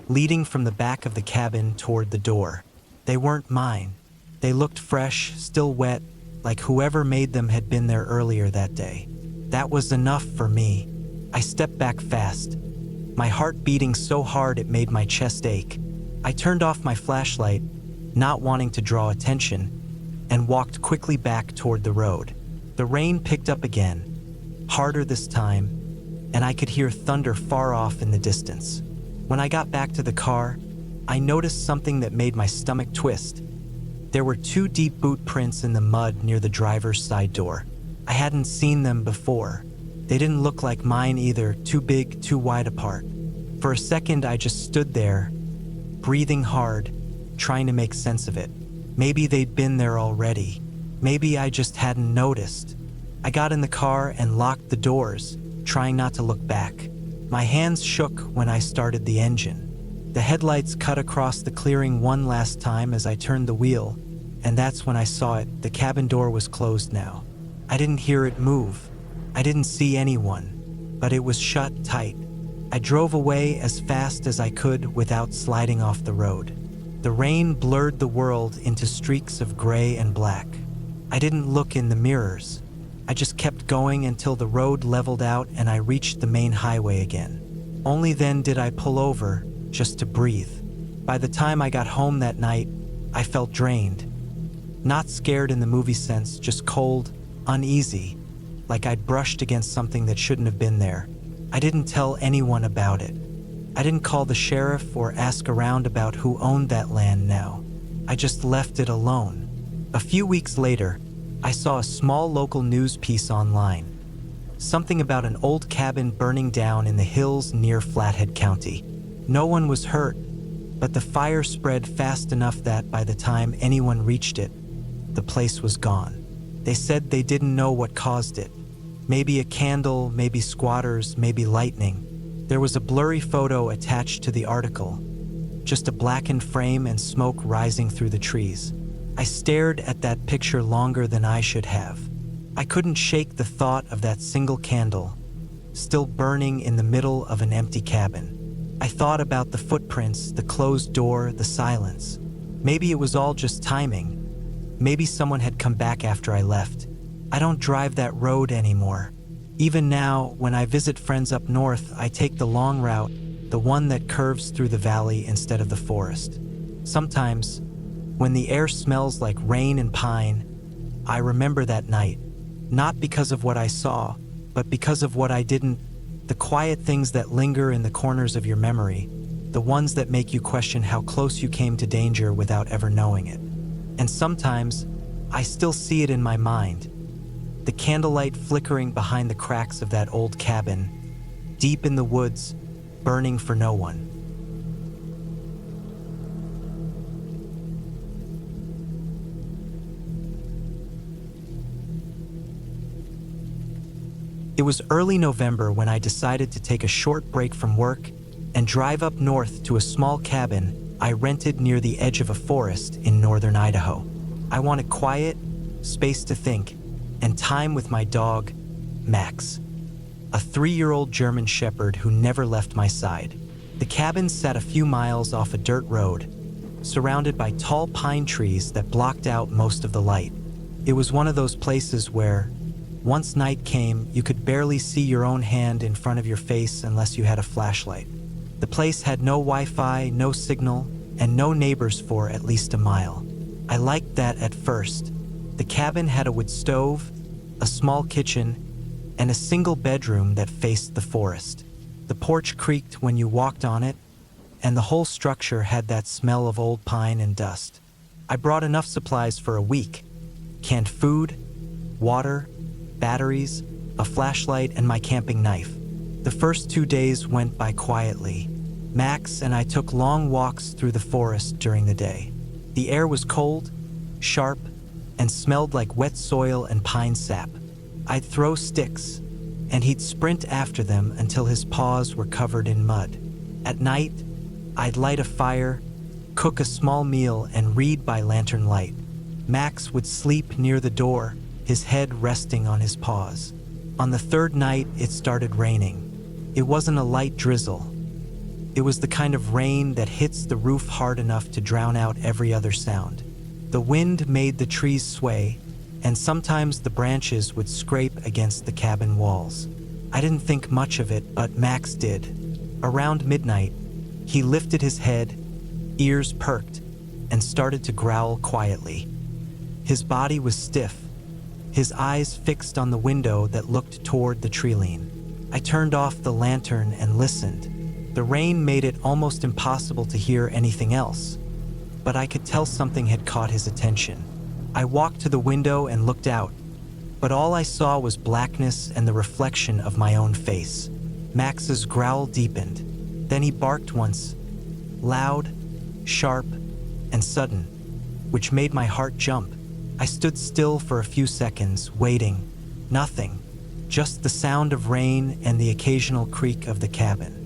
leading from the back of the cabin toward the door. They weren't mine. They looked fresh, still wet, like whoever made them had been there earlier that day. That was enough for me. I stepped back fast, my heart beating so hard it made my chest ache. I turned off my flashlight, not wanting to draw attention, and walked quickly back toward the road. The rain picked up again, harder this time, and I could hear thunder far off in the distance. When I got back to the car, I noticed something that made my stomach twist. There were 2 deep boot prints in the mud near the driver's side door. I hadn't seen them before. They didn't look like mine either, too big, too wide apart. For a second, I just stood there, breathing hard, trying to make sense of it. Maybe they'd been there already. Maybe I just hadn't noticed. I got in the car and locked the doors, trying not to look back. My hands shook when I started the engine. The headlights cut across the clearing one last time as I turned the wheel, and that's when I saw it. The cabin door was closed now. I didn't hear it move. I didn't see anyone, but it was shut tight. I drove away as fast as I could without sliding off the road. The rain blurred the world into streaks of gray and black. I didn't look in the mirrors. I just kept going until the road leveled out and I reached the main highway again. Only then did I pull over, just to breathe. By the time I got home that night, I felt drained. Not scared in the movie sense, just cold, uneasy, like I'd brushed against something that shouldn't have been there. I didn't tell anyone about it. I didn't call the sheriff or ask around about who owned that land now. I just left it alone. A few weeks later, I saw a small local news piece online. Something about an old cabin burning down in the hills near Flathead County. No one was hurt, but the fire spread fast enough that by the time anyone reached it, the place was gone. They said they didn't know what caused it. Maybe a candle, maybe squatters, maybe lightning. There was a blurry photo attached to the article, just a blackened frame and smoke rising through the trees. I stared at that picture longer than I should have. I couldn't shake the thought of that single candle, still burning in the middle of an empty cabin. I thought about the footprints, the closed door, the silence. Maybe it was all just timing. Maybe someone had come back after I left. I don't drive that road anymore. Even now, when I visit friends up north, I take the long route, the one that curves through the valley instead of the forest. Sometimes, when the air smells like rain and pine, I remember that night, not because of what I saw, but because of what I didn't. The quiet things that linger in the corners of your memory, the ones that make you question how close you came to danger without ever knowing it. And sometimes, I still see it in my mind. The candlelight flickering behind the cracks of that old cabin, deep in the woods, burning for no one. It was early November when I decided to take a short break from work and drive up north to a small cabin I rented near the edge of a forest in northern Idaho. I wanted quiet, space to think, and time with my dog, Max, a 3-year-old German Shepherd who never left my side. The cabin sat a few miles off a dirt road, surrounded by tall pine trees that blocked out most of the light. It was one of those places where, once night came, you could barely see your own hand in front of your face unless you had a flashlight. The place had no Wi-Fi, no signal, and no neighbors for at least a mile. I liked that at first. The cabin had a wood stove, a small kitchen, and a single bedroom that faced the forest. The porch creaked when you walked on it, and the whole structure had that smell of old pine and dust. I brought enough supplies for a week: canned food, water, batteries, a flashlight, and my camping knife. The first 2 days went by quietly. Max and I took long walks through the forest during the day. The air was cold, sharp, and smelled like wet soil and pine sap. I'd throw sticks, and he'd sprint after them until his paws were covered in mud. At night, I'd light a fire, cook a small meal, and read by lantern light. Max would sleep near the door, his head resting on his paws. On the 3rd night, it started raining. It wasn't a light drizzle. It was the kind of rain that hits the roof hard enough to drown out every other sound. The wind made the trees sway, and sometimes the branches would scrape against the cabin walls. I didn't think much of it, but Max did. Around midnight, he lifted his head, ears perked, and started to growl quietly. His body was stiff, his eyes fixed on the window that looked toward the tree line. I turned off the lantern and listened. The rain made it almost impossible to hear anything else, but I could tell something had caught his attention. I walked to the window and looked out, but all I saw was blackness and the reflection of my own face. Max's growl deepened. Then he barked once, loud, sharp, and sudden, which made my heart jump. I stood still for a few seconds, waiting. Nothing, just the sound of rain and the occasional creak of the cabin.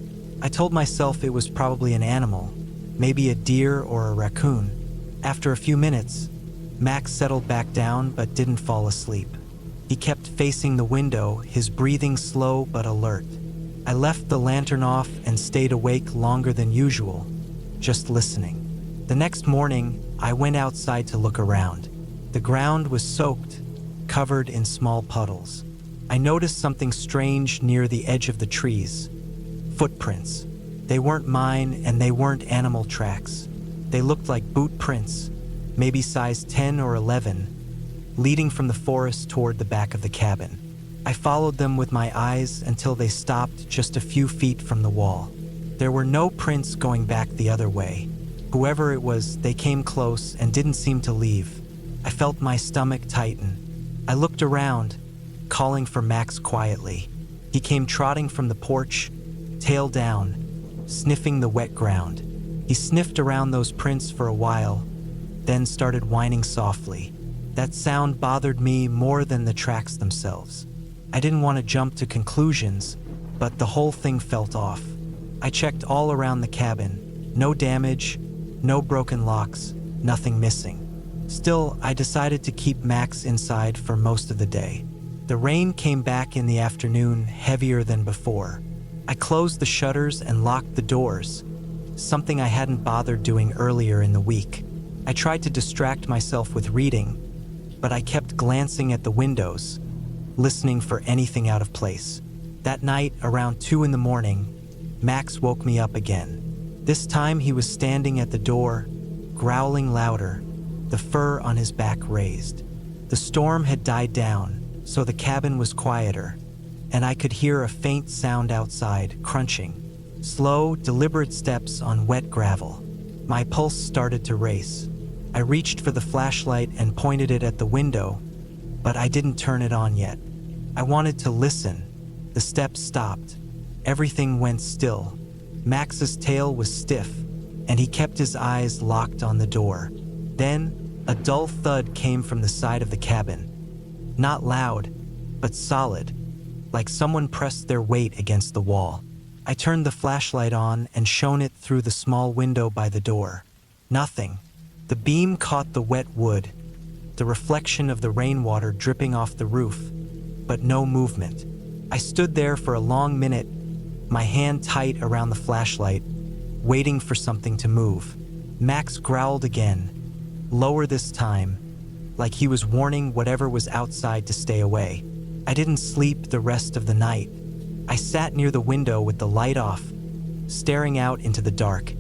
I told myself it was probably an animal, maybe a deer or a raccoon. After a few minutes, Max settled back down but didn't fall asleep. He kept facing the window, his breathing slow but alert. I left the lantern off and stayed awake longer than usual, just listening. The next morning, I went outside to look around. The ground was soaked, covered in small puddles. I noticed something strange near the edge of the trees. Footprints. They weren't mine and they weren't animal tracks. They looked like boot prints, maybe size 10 or 11, leading from the forest toward the back of the cabin. I followed them with my eyes until they stopped just a few feet from the wall. There were no prints going back the other way. Whoever it was, they came close and didn't seem to leave. I felt my stomach tighten. I looked around, calling for Max quietly. He came trotting from the porch, tail down, sniffing the wet ground. He sniffed around those prints for a while, then started whining softly. That sound bothered me more than the tracks themselves. I didn't want to jump to conclusions, but the whole thing felt off. I checked all around the cabin. No damage, no broken locks, nothing missing. Still, I decided to keep Max inside for most of the day. The rain came back in the afternoon, heavier than before. I closed the shutters and locked the doors, something I hadn't bothered doing earlier in the week. I tried to distract myself with reading, but I kept glancing at the windows, listening for anything out of place. That night, around 2 a.m, Max woke me up again. This time he was standing at the door, growling louder, the fur on his back raised. The storm had died down, so the cabin was quieter, and I could hear a faint sound outside, crunching. Slow, deliberate steps on wet gravel. My pulse started to race. I reached for the flashlight and pointed it at the window, but I didn't turn it on yet. I wanted to listen. The steps stopped. Everything went still. Max's tail was stiff, and he kept his eyes locked on the door. Then, a dull thud came from the side of the cabin. Not loud, but solid, like someone pressed their weight against the wall. I turned the flashlight on and shone it through the small window by the door. Nothing. The beam caught the wet wood, the reflection of the rainwater dripping off the roof, but no movement. I stood there for a long minute, my hand tight around the flashlight, waiting for something to move. Max growled again, lower this time, like he was warning whatever was outside to stay away. I didn't sleep the rest of the night. I sat near the window with the light off, staring out into the dark,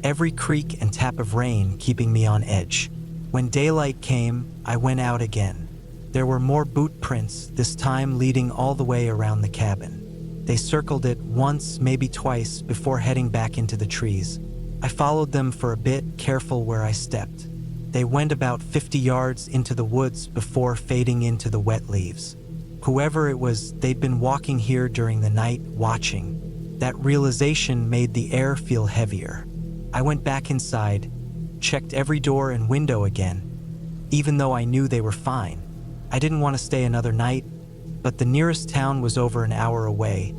every creak and tap of rain keeping me on edge. When daylight came, I went out again. There were more boot prints, this time leading all the way around the cabin. They circled it once, maybe twice, before heading back into the trees. I followed them for a bit, careful where I stepped. They went about 50 yards into the woods before fading into the wet leaves. Whoever it was, they'd been walking here during the night, watching. That realization made the air feel heavier. I went back inside, checked every door and window again, even though I knew they were fine. I didn't want to stay another night, but the nearest town was over an hour away,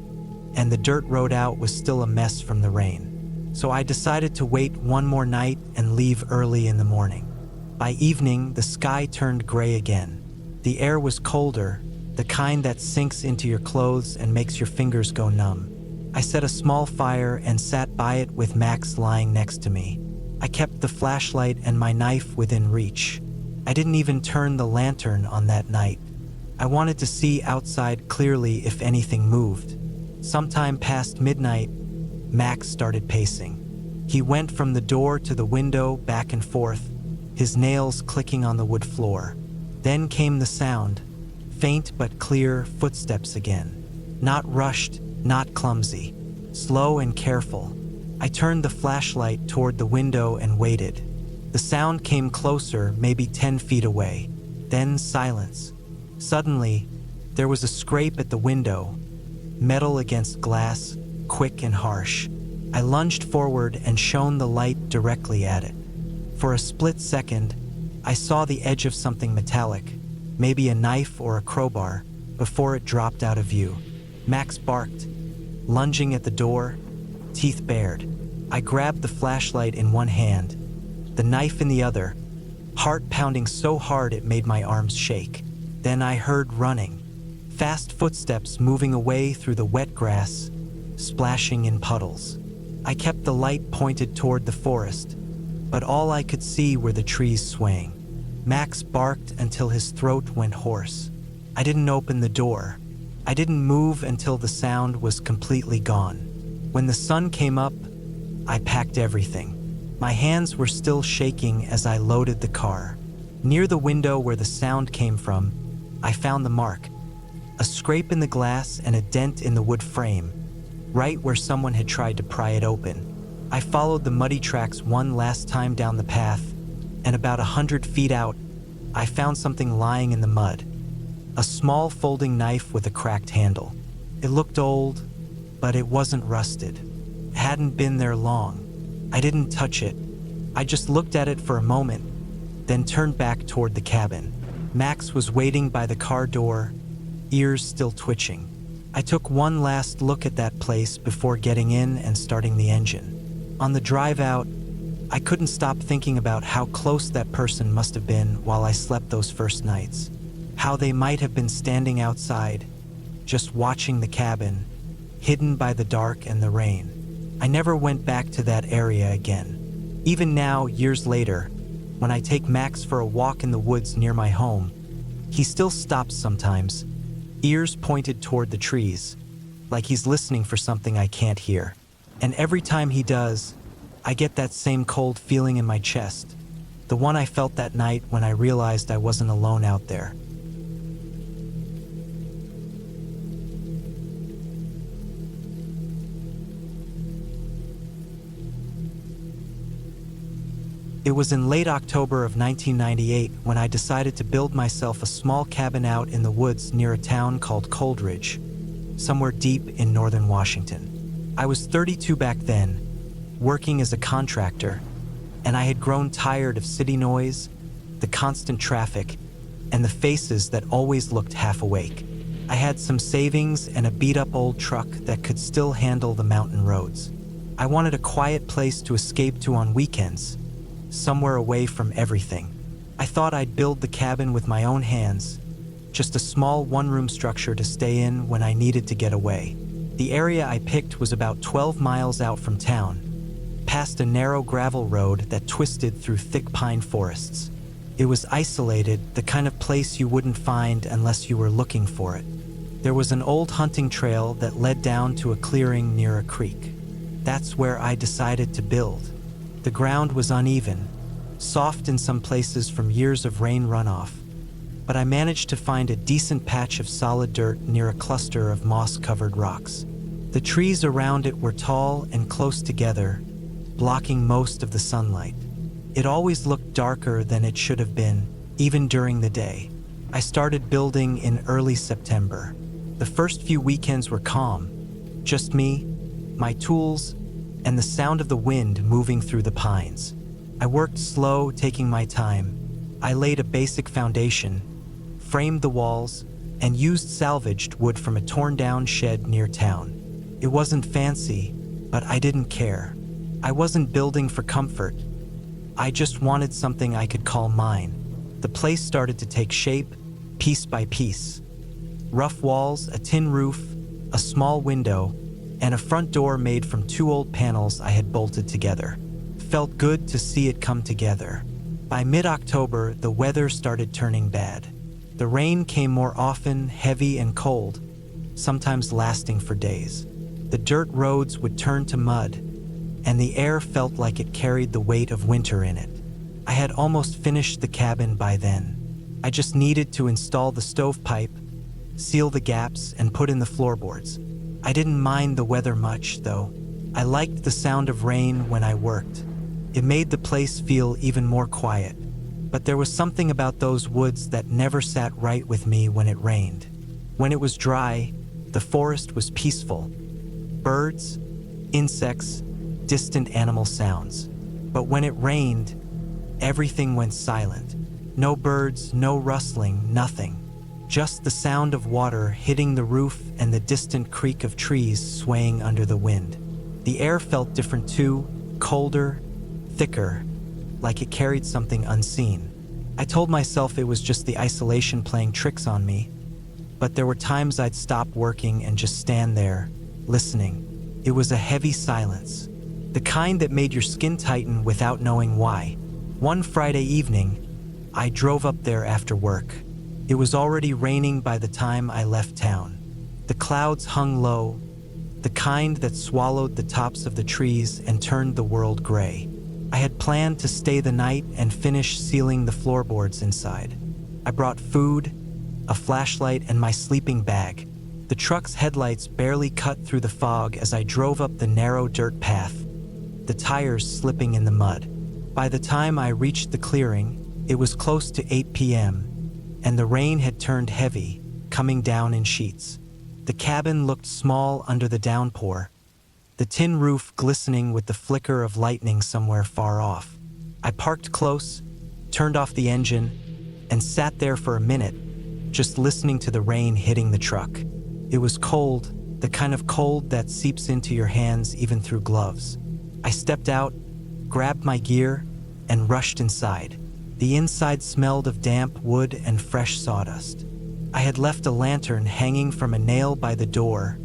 and the dirt road out was still a mess from the rain. So I decided to wait one more night and leave early in the morning. By evening, the sky turned gray again. The air was colder, the kind that sinks into your clothes and makes your fingers go numb. I set a small fire and sat by it with Max lying next to me. I kept the flashlight and my knife within reach. I didn't even turn the lantern on that night. I wanted to see outside clearly if anything moved. Sometime past midnight, Max started pacing. He went from the door to the window, back and forth, his nails clicking on the wood floor. Then came the sound, faint but clear, footsteps again. Not rushed, not clumsy. slow and careful. I turned the flashlight toward the window and waited. The sound came closer, maybe 10 feet away. Then silence. Suddenly, there was a scrape at the window, metal against glass, quick and harsh. I lunged forward and shone the light directly at it. For a split second, I saw the edge of something metallic, maybe a knife or a crowbar, before it dropped out of view. Max barked, lunging at the door, teeth bared. I grabbed the flashlight in one hand, the knife in the other, heart pounding so hard it made my arms shake. Then I heard running, fast footsteps moving away through the wet grass, splashing in puddles. I kept the light pointed toward the forest, but all I could see were the trees swaying. Max barked until his throat went hoarse. I didn't open the door. I didn't move until the sound was completely gone. When the sun came up, I packed everything. My hands were still shaking as I loaded the car. Near the window where the sound came from, I found the mark. A scrape in the glass and a dent in the wood frame, right where someone had tried to pry it open. I followed the muddy tracks one last time down the path, and about 100 feet out, I found something lying in the mud. A small folding knife with a cracked handle. It looked old, but it wasn't rusted. It hadn't been there long. I didn't touch it. I just looked at it for a moment, then turned back toward the cabin. Max was waiting by the car door, ears still twitching. I took one last look at that place before getting in and starting the engine. On the drive out, I couldn't stop thinking about how close that person must have been while I slept those first nights. How they might have been standing outside, just watching the cabin, hidden by the dark and the rain. I never went back to that area again. Even now, years later, when I take Max for a walk in the woods near my home, he still stops sometimes, ears pointed toward the trees, like he's listening for something I can't hear. And every time he does, I get that same cold feeling in my chest, the one I felt that night when I realized I wasn't alone out there. It was in late October of 1998 when I decided to build myself a small cabin out in the woods near a town called Coldridge, somewhere deep in northern Washington. I was 32 back then, working as a contractor, and I had grown tired of city noise, the constant traffic, and the faces that always looked half awake. I had some savings and a beat-up old truck that could still handle the mountain roads. I wanted a quiet place to escape to on weekends, somewhere away from everything. I thought I'd build the cabin with my own hands, just a small one-room structure to stay in when I needed to get away. The area I picked was about 12 miles out from town, past a narrow gravel road that twisted through thick pine forests. It was isolated, the kind of place you wouldn't find unless you were looking for it. There was an old hunting trail that led down to a clearing near a creek. That's where I decided to build. The ground was uneven, soft in some places from years of rain runoff, but I managed to find a decent patch of solid dirt near a cluster of moss-covered rocks. The trees around it were tall and close together, blocking most of the sunlight. It always looked darker than it should have been, even during the day. I started building in early September. The first few weekends were calm, just me, my tools, and the sound of the wind moving through the pines. I worked slow, taking my time. I laid a basic foundation, framed the walls, and used salvaged wood from a torn-down shed near town. It wasn't fancy, but I didn't care. I wasn't building for comfort. I just wanted something I could call mine. The place started to take shape, piece by piece. Rough walls, a tin roof, a small window, and a front door made from 2 old panels I had bolted together. Felt good to see it come together. By mid-October, the weather started turning bad. The rain came more often, heavy and cold, sometimes lasting for days. The dirt roads would turn to mud, and the air felt like it carried the weight of winter in it. I had almost finished the cabin by then. I just needed to install the stovepipe, seal the gaps, and put in the floorboards. I didn't mind the weather much, though. I liked the sound of rain when I worked. It made the place feel even more quiet. But there was something about those woods that never sat right with me when it rained. When it was dry, the forest was peaceful. Birds, insects, distant animal sounds. But when it rained, everything went silent. No birds, no rustling, nothing. Just the sound of water hitting the roof and the distant creak of trees swaying under the wind. The air felt different too, colder, thicker, like it carried something unseen. I told myself it was just the isolation playing tricks on me, but there were times I'd stop working and just stand there, listening. It was a heavy silence, the kind that made your skin tighten without knowing why. One Friday evening, I drove up there after work. It was already raining by the time I left town. The clouds hung low, the kind that swallowed the tops of the trees and turned the world gray. I had planned to stay the night and finish sealing the floorboards inside. I brought food, a flashlight, and my sleeping bag. The truck's headlights barely cut through the fog as I drove up the narrow dirt path, the tires slipping in the mud. By the time I reached the clearing, it was close to 8 p.m., and the rain had turned heavy, coming down in sheets. The cabin looked small under the downpour, the tin roof glistening with the flicker of lightning somewhere far off. I parked close, turned off the engine, and sat there for a minute, just listening to the rain hitting the truck. It was cold, the kind of cold that seeps into your hands even through gloves. I stepped out, grabbed my gear, and rushed inside. The inside smelled of damp wood and fresh sawdust. I had left a lantern hanging from a nail by the door,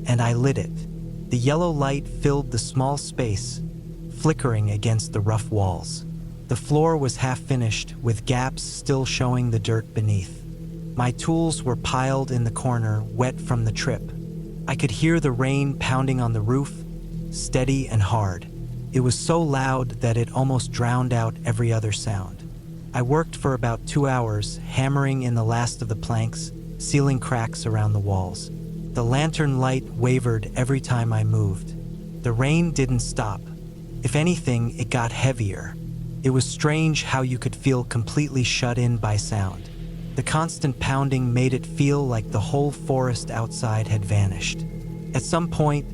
and I lit it. The yellow light filled the small space, flickering against the rough walls. The floor was half finished, with gaps still showing the dirt beneath. My tools were piled in the corner, wet from the trip. I could hear the rain pounding on the roof, steady and hard. It was so loud that it almost drowned out every other sound. I worked for about 2 hours, hammering in the last of the planks, sealing cracks around the walls. The lantern light wavered every time I moved. The rain didn't stop. If anything, it got heavier. It was strange how you could feel completely shut in by sound. The constant pounding made it feel like the whole forest outside had vanished. At some point,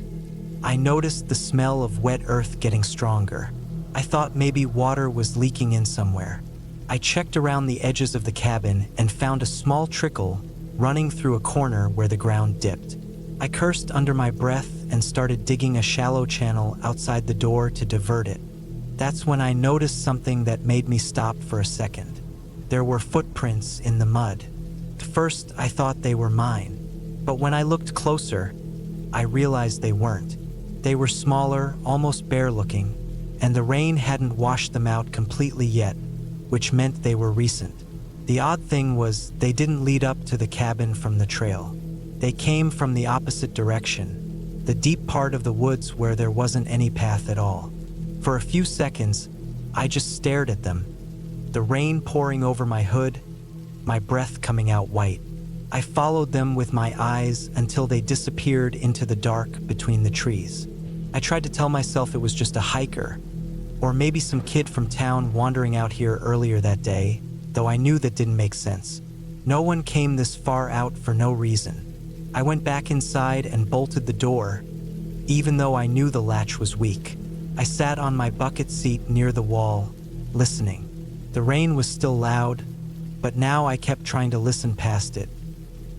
I noticed the smell of wet earth getting stronger. I thought maybe water was leaking in somewhere. I checked around the edges of the cabin and found a small trickle running through a corner where the ground dipped. I cursed under my breath and started digging a shallow channel outside the door to divert it. That's when I noticed something that made me stop for a second. There were footprints in the mud. At first, I thought they were mine, but when I looked closer, I realized they weren't. They were smaller, almost bare-looking, and the rain hadn't washed them out completely yet, which meant they were recent. The odd thing was they didn't lead up to the cabin from the trail. They came from the opposite direction, the deep part of the woods where there wasn't any path at all. For a few seconds, I just stared at them, the rain pouring over my hood, my breath coming out white. I followed them with my eyes until they disappeared into the dark between the trees. I tried to tell myself it was just a hiker, or maybe some kid from town wandering out here earlier that day, though I knew that didn't make sense. No one came this far out for no reason. I went back inside and bolted the door, even though I knew the latch was weak. I sat on my bucket seat near the wall, listening. The rain was still loud, but now I kept trying to listen past it,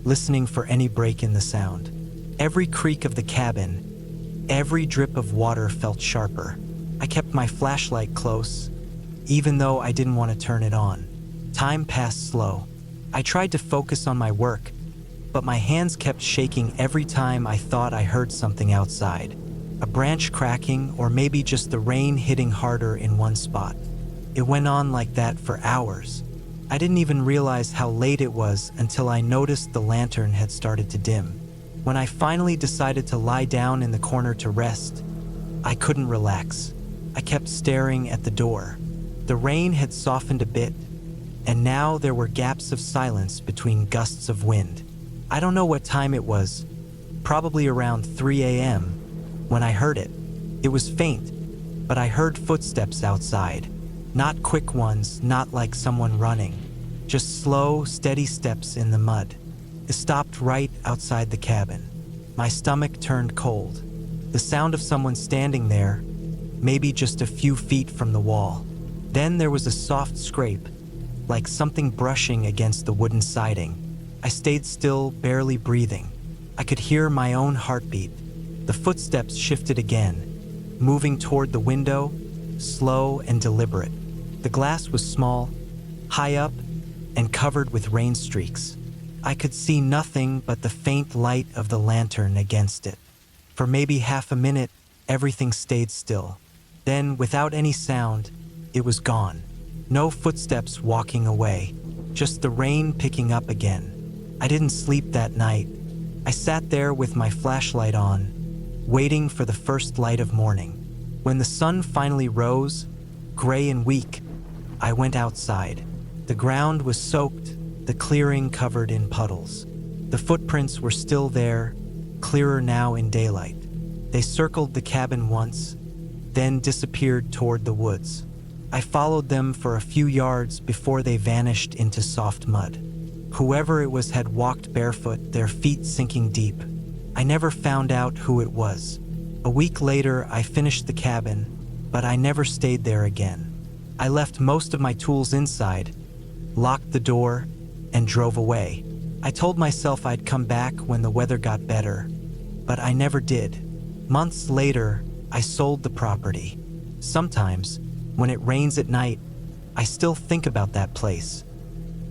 listening for any break in the sound. Every creak of the cabin, every drip of water felt sharper. I kept my flashlight close, even though I didn't want to turn it on. Time passed slow. I tried to focus on my work, but my hands kept shaking every time I thought I heard something outside. A branch cracking, or maybe just the rain hitting harder in one spot. It went on like that for hours. I didn't even realize how late it was until I noticed the lantern had started to dim. When I finally decided to lie down in the corner to rest, I couldn't relax. I kept staring at the door. The rain had softened a bit, and now there were gaps of silence between gusts of wind. I don't know what time it was, probably around 3 a.m. when I heard it. It was faint, but I heard footsteps outside. Not quick ones, not like someone running. Just slow, steady steps in the mud. It stopped right outside the cabin. My stomach turned cold. The sound of someone standing there, maybe just a few feet from the wall. Then there was a soft scrape, like something brushing against the wooden siding. I stayed still, barely breathing. I could hear my own heartbeat. The footsteps shifted again, moving toward the window, slow and deliberate. The glass was small, high up, and covered with rain streaks. I could see nothing but the faint light of the lantern against it. For maybe half a minute, everything stayed still. Then, without any sound, it was gone. No footsteps walking away, just the rain picking up again. I didn't sleep that night. I sat there with my flashlight on, waiting for the first light of morning. When the sun finally rose, gray and weak, I went outside. The ground was soaked, the clearing covered in puddles. The footprints were still there, clearer now in daylight. They circled the cabin once, then disappeared toward the woods. I followed them for a few yards before they vanished into soft mud. Whoever it was had walked barefoot, their feet sinking deep. I never found out who it was. A week later, I finished the cabin, but I never stayed there again. I left most of my tools inside, locked the door, and drove away. I told myself I'd come back when the weather got better, but I never did. Months later, I sold the property. Sometimes, when it rains at night, I still think about that place.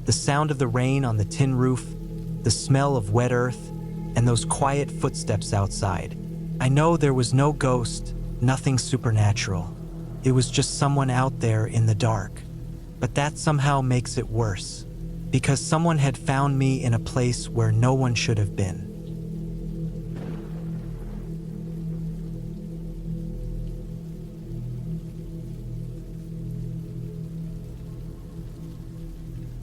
The sound of the rain on the tin roof, the smell of wet earth, and those quiet footsteps outside. I know there was no ghost, nothing supernatural. It was just someone out there in the dark. But that somehow makes it worse, because someone had found me in a place where no one should have been.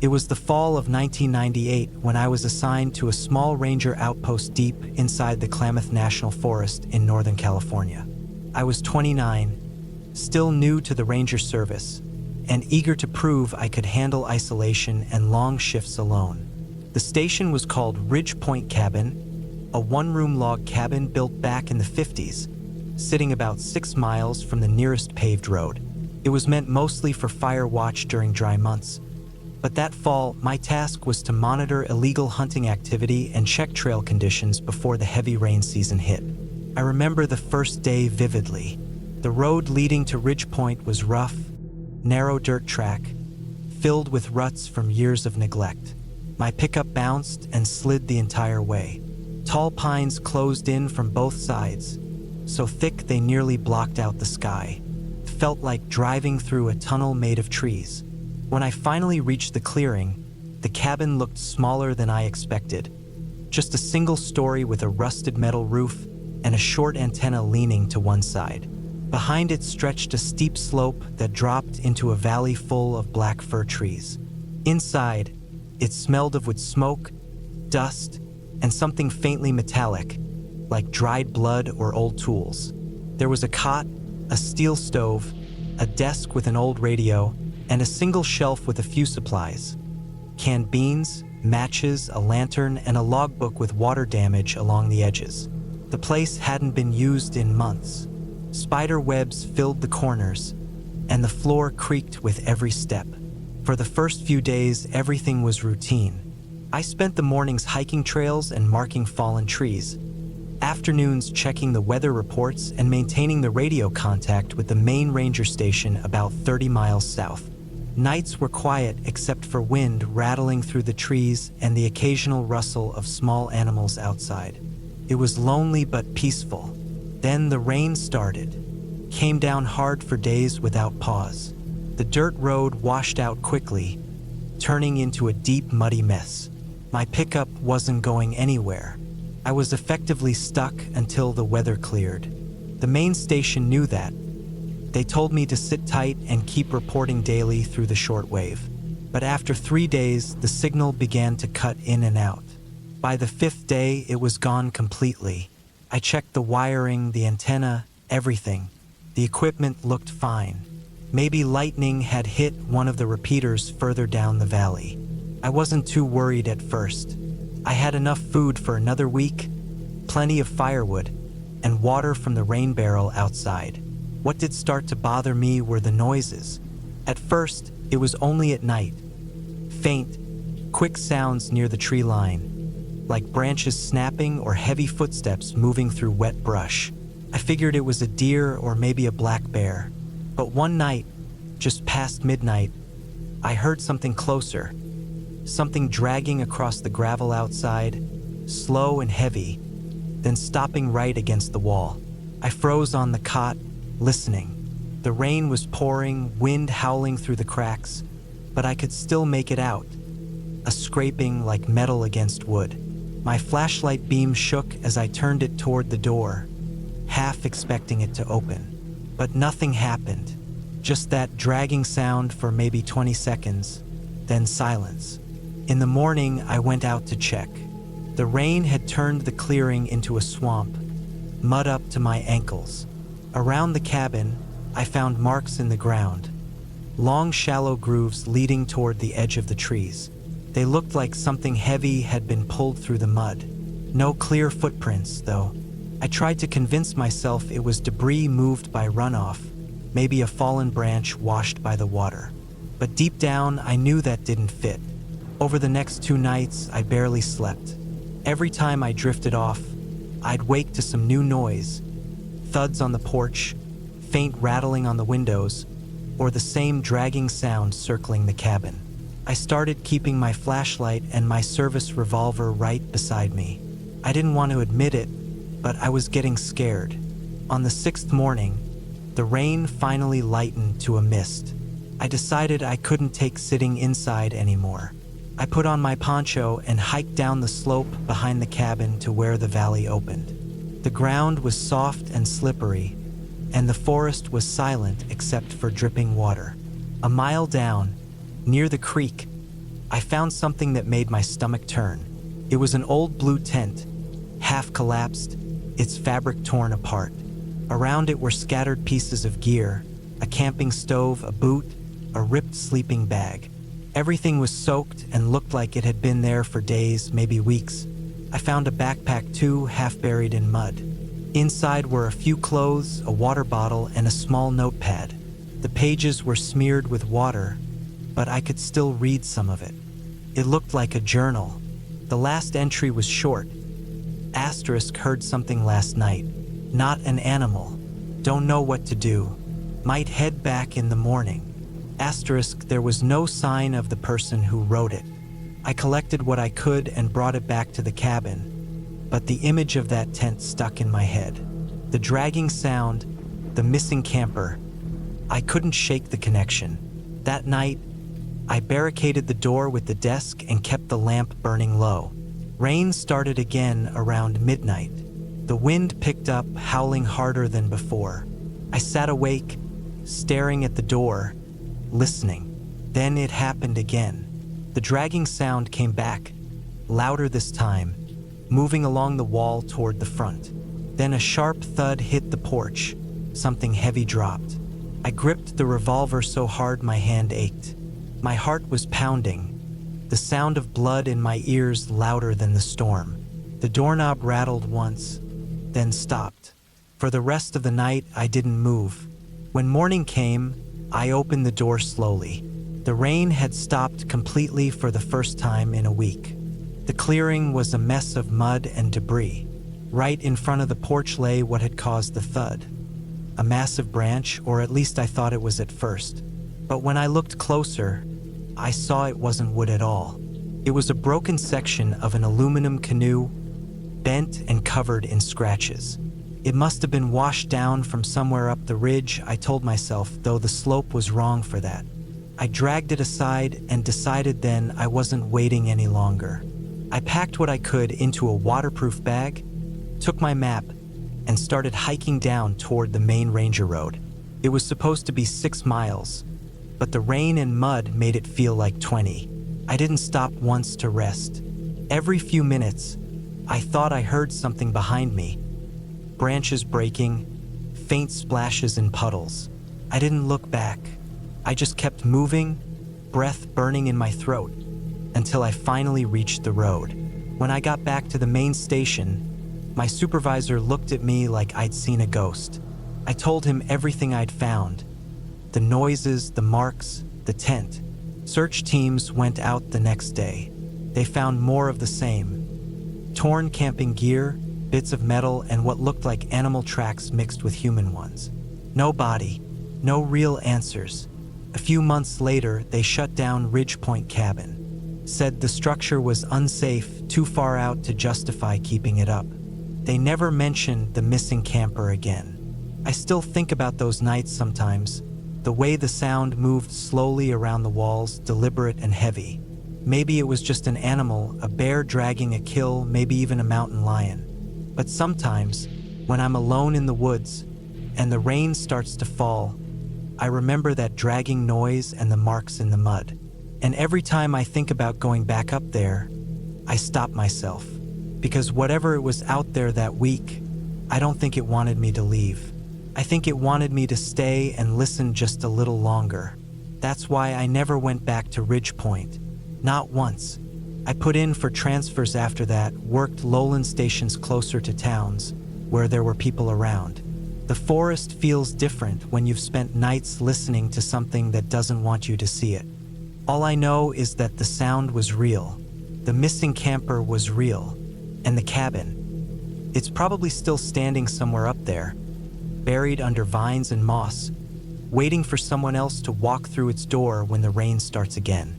It was the fall of 1998 when I was assigned to a small ranger outpost deep inside the Klamath National Forest in Northern California. I was 29, still new to the ranger service, and eager to prove I could handle isolation and long shifts alone. The station was called Ridge Point Cabin, a one-room log cabin built back in the 50s, sitting about 6 miles from the nearest paved road. It was meant mostly for fire watch during dry months. But that fall, my task was to monitor illegal hunting activity and check trail conditions before the heavy rain season hit. I remember the first day vividly. The road leading to Ridge Point was rough, narrow dirt track, filled with ruts from years of neglect. My pickup bounced and slid the entire way. Tall pines closed in from both sides, so thick they nearly blocked out the sky. It felt like driving through a tunnel made of trees. When I finally reached the clearing, the cabin looked smaller than I expected. Just a single story with a rusted metal roof and a short antenna leaning to one side. Behind it stretched a steep slope that dropped into a valley full of black fir trees. Inside, it smelled of wood smoke, dust, and something faintly metallic, like dried blood or old tools. There was a cot, a steel stove, a desk with an old radio, and a single shelf with a few supplies. Canned beans, matches, a lantern, and a logbook with water damage along the edges. The place hadn't been used in months. Spider webs filled the corners, and the floor creaked with every step. For the first few days, everything was routine. I spent the mornings hiking trails and marking fallen trees, afternoons checking the weather reports and maintaining the radio contact with the main ranger station about 30 miles south. Nights were quiet except for wind rattling through the trees and the occasional rustle of small animals outside. It was lonely but peaceful. Then the rain started, came down hard for days without pause. The dirt road washed out quickly, turning into a deep, muddy mess. My pickup wasn't going anywhere. I was effectively stuck until the weather cleared. The main station knew that. They told me to sit tight and keep reporting daily through the shortwave. But after 3 days, the signal began to cut in and out. By the fifth day, it was gone completely. I checked the wiring, the antenna, everything. The equipment looked fine. Maybe lightning had hit one of the repeaters further down the valley. I wasn't too worried at first. I had enough food for another week, plenty of firewood, and water from the rain barrel outside. What did start to bother me were the noises. At first, it was only at night. Faint, quick sounds near the tree line, like branches snapping or heavy footsteps moving through wet brush. I figured it was a deer or maybe a black bear. But one night, just past midnight, I heard something closer. Something dragging across the gravel outside, slow and heavy, then stopping right against the wall. I froze on the cot, listening. The rain was pouring, wind howling through the cracks, but I could still make it out. A scraping like metal against wood. My flashlight beam shook as I turned it toward the door, half expecting it to open. But nothing happened. Just that dragging sound for maybe 20 seconds, then silence. In the morning, I went out to check. The rain had turned the clearing into a swamp, mud up to my ankles. Around the cabin, I found marks in the ground, long shallow grooves leading toward the edge of the trees. They looked like something heavy had been pulled through the mud. No clear footprints, though. I tried to convince myself it was debris moved by runoff, maybe a fallen branch washed by the water. But deep down, I knew that didn't fit. Over the next 2 nights, I barely slept. Every time I drifted off, I'd wake to some new noise. Thuds on the porch, faint rattling on the windows, or the same dragging sound circling the cabin. I started keeping my flashlight and my service revolver right beside me. I didn't want to admit it, but I was getting scared. On the 6th morning, the rain finally lightened to a mist. I decided I couldn't take sitting inside anymore. I put on my poncho and hiked down the slope behind the cabin to where the valley opened. The ground was soft and slippery, and the forest was silent except for dripping water. A mile down, near the creek, I found something that made my stomach turn. It was an old blue tent, half collapsed, its fabric torn apart. Around it were scattered pieces of gear, a camping stove, a boot, a ripped sleeping bag. Everything was soaked and looked like it had been there for days, maybe weeks. I found a backpack too, half buried in mud. Inside were a few clothes, a water bottle, and a small notepad. The pages were smeared with water, but I could still read some of it. It looked like a journal. The last entry was short. Asterisk, heard something last night. Not an animal. Don't know what to do. Might head back in the morning. Asterisk, there was no sign of the person who wrote it. I collected what I could and brought it back to the cabin, but the image of that tent stuck in my head. The dragging sound, the missing camper. I couldn't shake the connection. That night, I barricaded the door with the desk and kept the lamp burning low. Rain started again around midnight. The wind picked up, howling harder than before. I sat awake, staring at the door, listening. Then it happened again. The dragging sound came back, louder this time, moving along the wall toward the front. Then a sharp thud hit the porch. Something heavy dropped. I gripped the revolver so hard my hand ached. My heart was pounding, the sound of blood in my ears louder than the storm. The doorknob rattled once, then stopped. For the rest of the night, I didn't move. When morning came, I opened the door slowly. The rain had stopped completely for the first time in a week. The clearing was a mess of mud and debris. Right in front of the porch lay what had caused the thud. A massive branch, or at least I thought it was at first. But when I looked closer, I saw it wasn't wood at all. It was a broken section of an aluminum canoe, bent and covered in scratches. It must have been washed down from somewhere up the ridge, I told myself, though the slope was wrong for that. I dragged it aside and decided then I wasn't waiting any longer. I packed what I could into a waterproof bag, took my map, and started hiking down toward the main ranger road. It was supposed to be 6 miles, but the rain and mud made it feel like 20. I didn't stop once to rest. Every few minutes, I thought I heard something behind me. Branches breaking, faint splashes in puddles. I didn't look back. I just kept moving, breath burning in my throat, until I finally reached the road. When I got back to the main station, my supervisor looked at me like I'd seen a ghost. I told him everything I'd found. The noises, the marks, the tent. Search teams went out the next day. They found more of the same. Torn camping gear, bits of metal, and what looked like animal tracks mixed with human ones. No body, no real answers. A few months later, they shut down Ridge Point Cabin. Said the structure was unsafe, too far out to justify keeping it up. They never mentioned the missing camper again. I still think about those nights sometimes, the way the sound moved slowly around the walls, deliberate and heavy. Maybe it was just an animal, a bear dragging a kill, maybe even a mountain lion. But sometimes, when I'm alone in the woods and the rain starts to fall, I remember that dragging noise and the marks in the mud. And every time I think about going back up there, I stop myself. Because whatever it was out there that week, I don't think it wanted me to leave. I think it wanted me to stay and listen just a little longer. That's why I never went back to Ridge Point. Not once. I put in for transfers after that, worked lowland stations closer to towns, where there were people around. The forest feels different when you've spent nights listening to something that doesn't want you to see it. All I know is that the sound was real. The missing camper was real. And the cabin. It's probably still standing somewhere up there, buried under vines and moss, waiting for someone else to walk through its door when the rain starts again.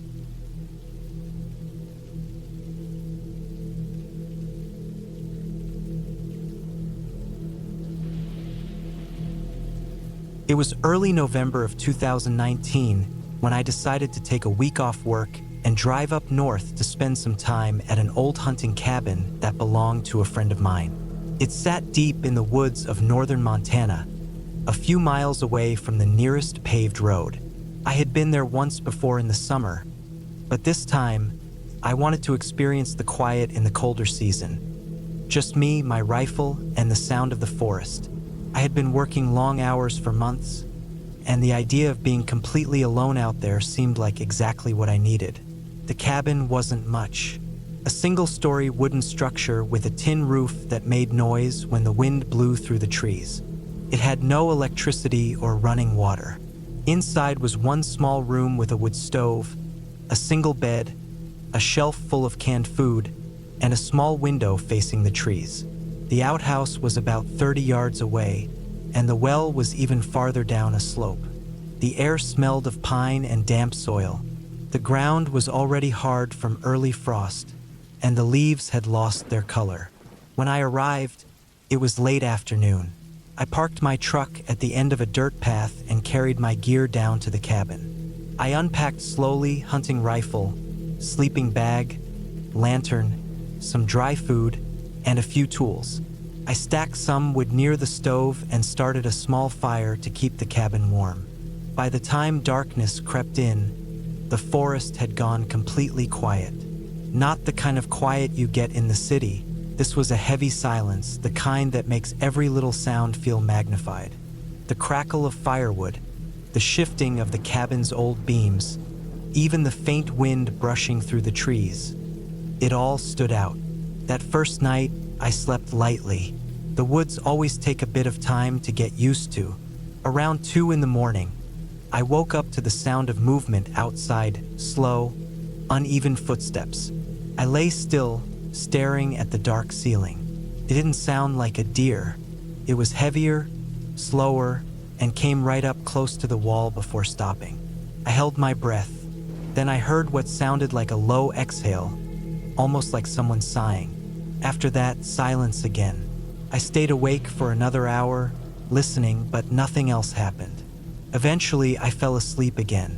It was early November of 2019 when I decided to take a week off work and drive up north to spend some time at an old hunting cabin that belonged to a friend of mine. It sat deep in the woods of northern Montana, a few miles away from the nearest paved road. I had been there once before in the summer, but this time, I wanted to experience the quiet in the colder season. Just me, my rifle, and the sound of the forest. I had been working long hours for months, and the idea of being completely alone out there seemed like exactly what I needed. The cabin wasn't much. A single-story wooden structure with a tin roof that made noise when the wind blew through the trees. It had no electricity or running water. Inside was one small room with a wood stove, a single bed, a shelf full of canned food, and a small window facing the trees. The outhouse was about 30 yards away, and the well was even farther down a slope. The air smelled of pine and damp soil. The ground was already hard from early frost, and the leaves had lost their color. When I arrived, it was late afternoon. I parked my truck at the end of a dirt path and carried my gear down to the cabin. I unpacked slowly, hunting rifle, sleeping bag, lantern, some dry food, and a few tools. I stacked some wood near the stove and started a small fire to keep the cabin warm. By the time darkness crept in, the forest had gone completely quiet. Not the kind of quiet you get in the city. This was a heavy silence, the kind that makes every little sound feel magnified. The crackle of firewood, the shifting of the cabin's old beams, even the faint wind brushing through the trees. It all stood out. That first night, I slept lightly. The woods always take a bit of time to get used to. Around 2 in the morning, I woke up to the sound of movement outside, slow, uneven footsteps. I lay still, staring at the dark ceiling. It didn't sound like a deer. It was heavier, slower, and came right up close to the wall before stopping. I held my breath. Then I heard what sounded like a low exhale, almost like someone sighing. After that, silence again. I stayed awake for another hour, listening, but nothing else happened. Eventually, I fell asleep again.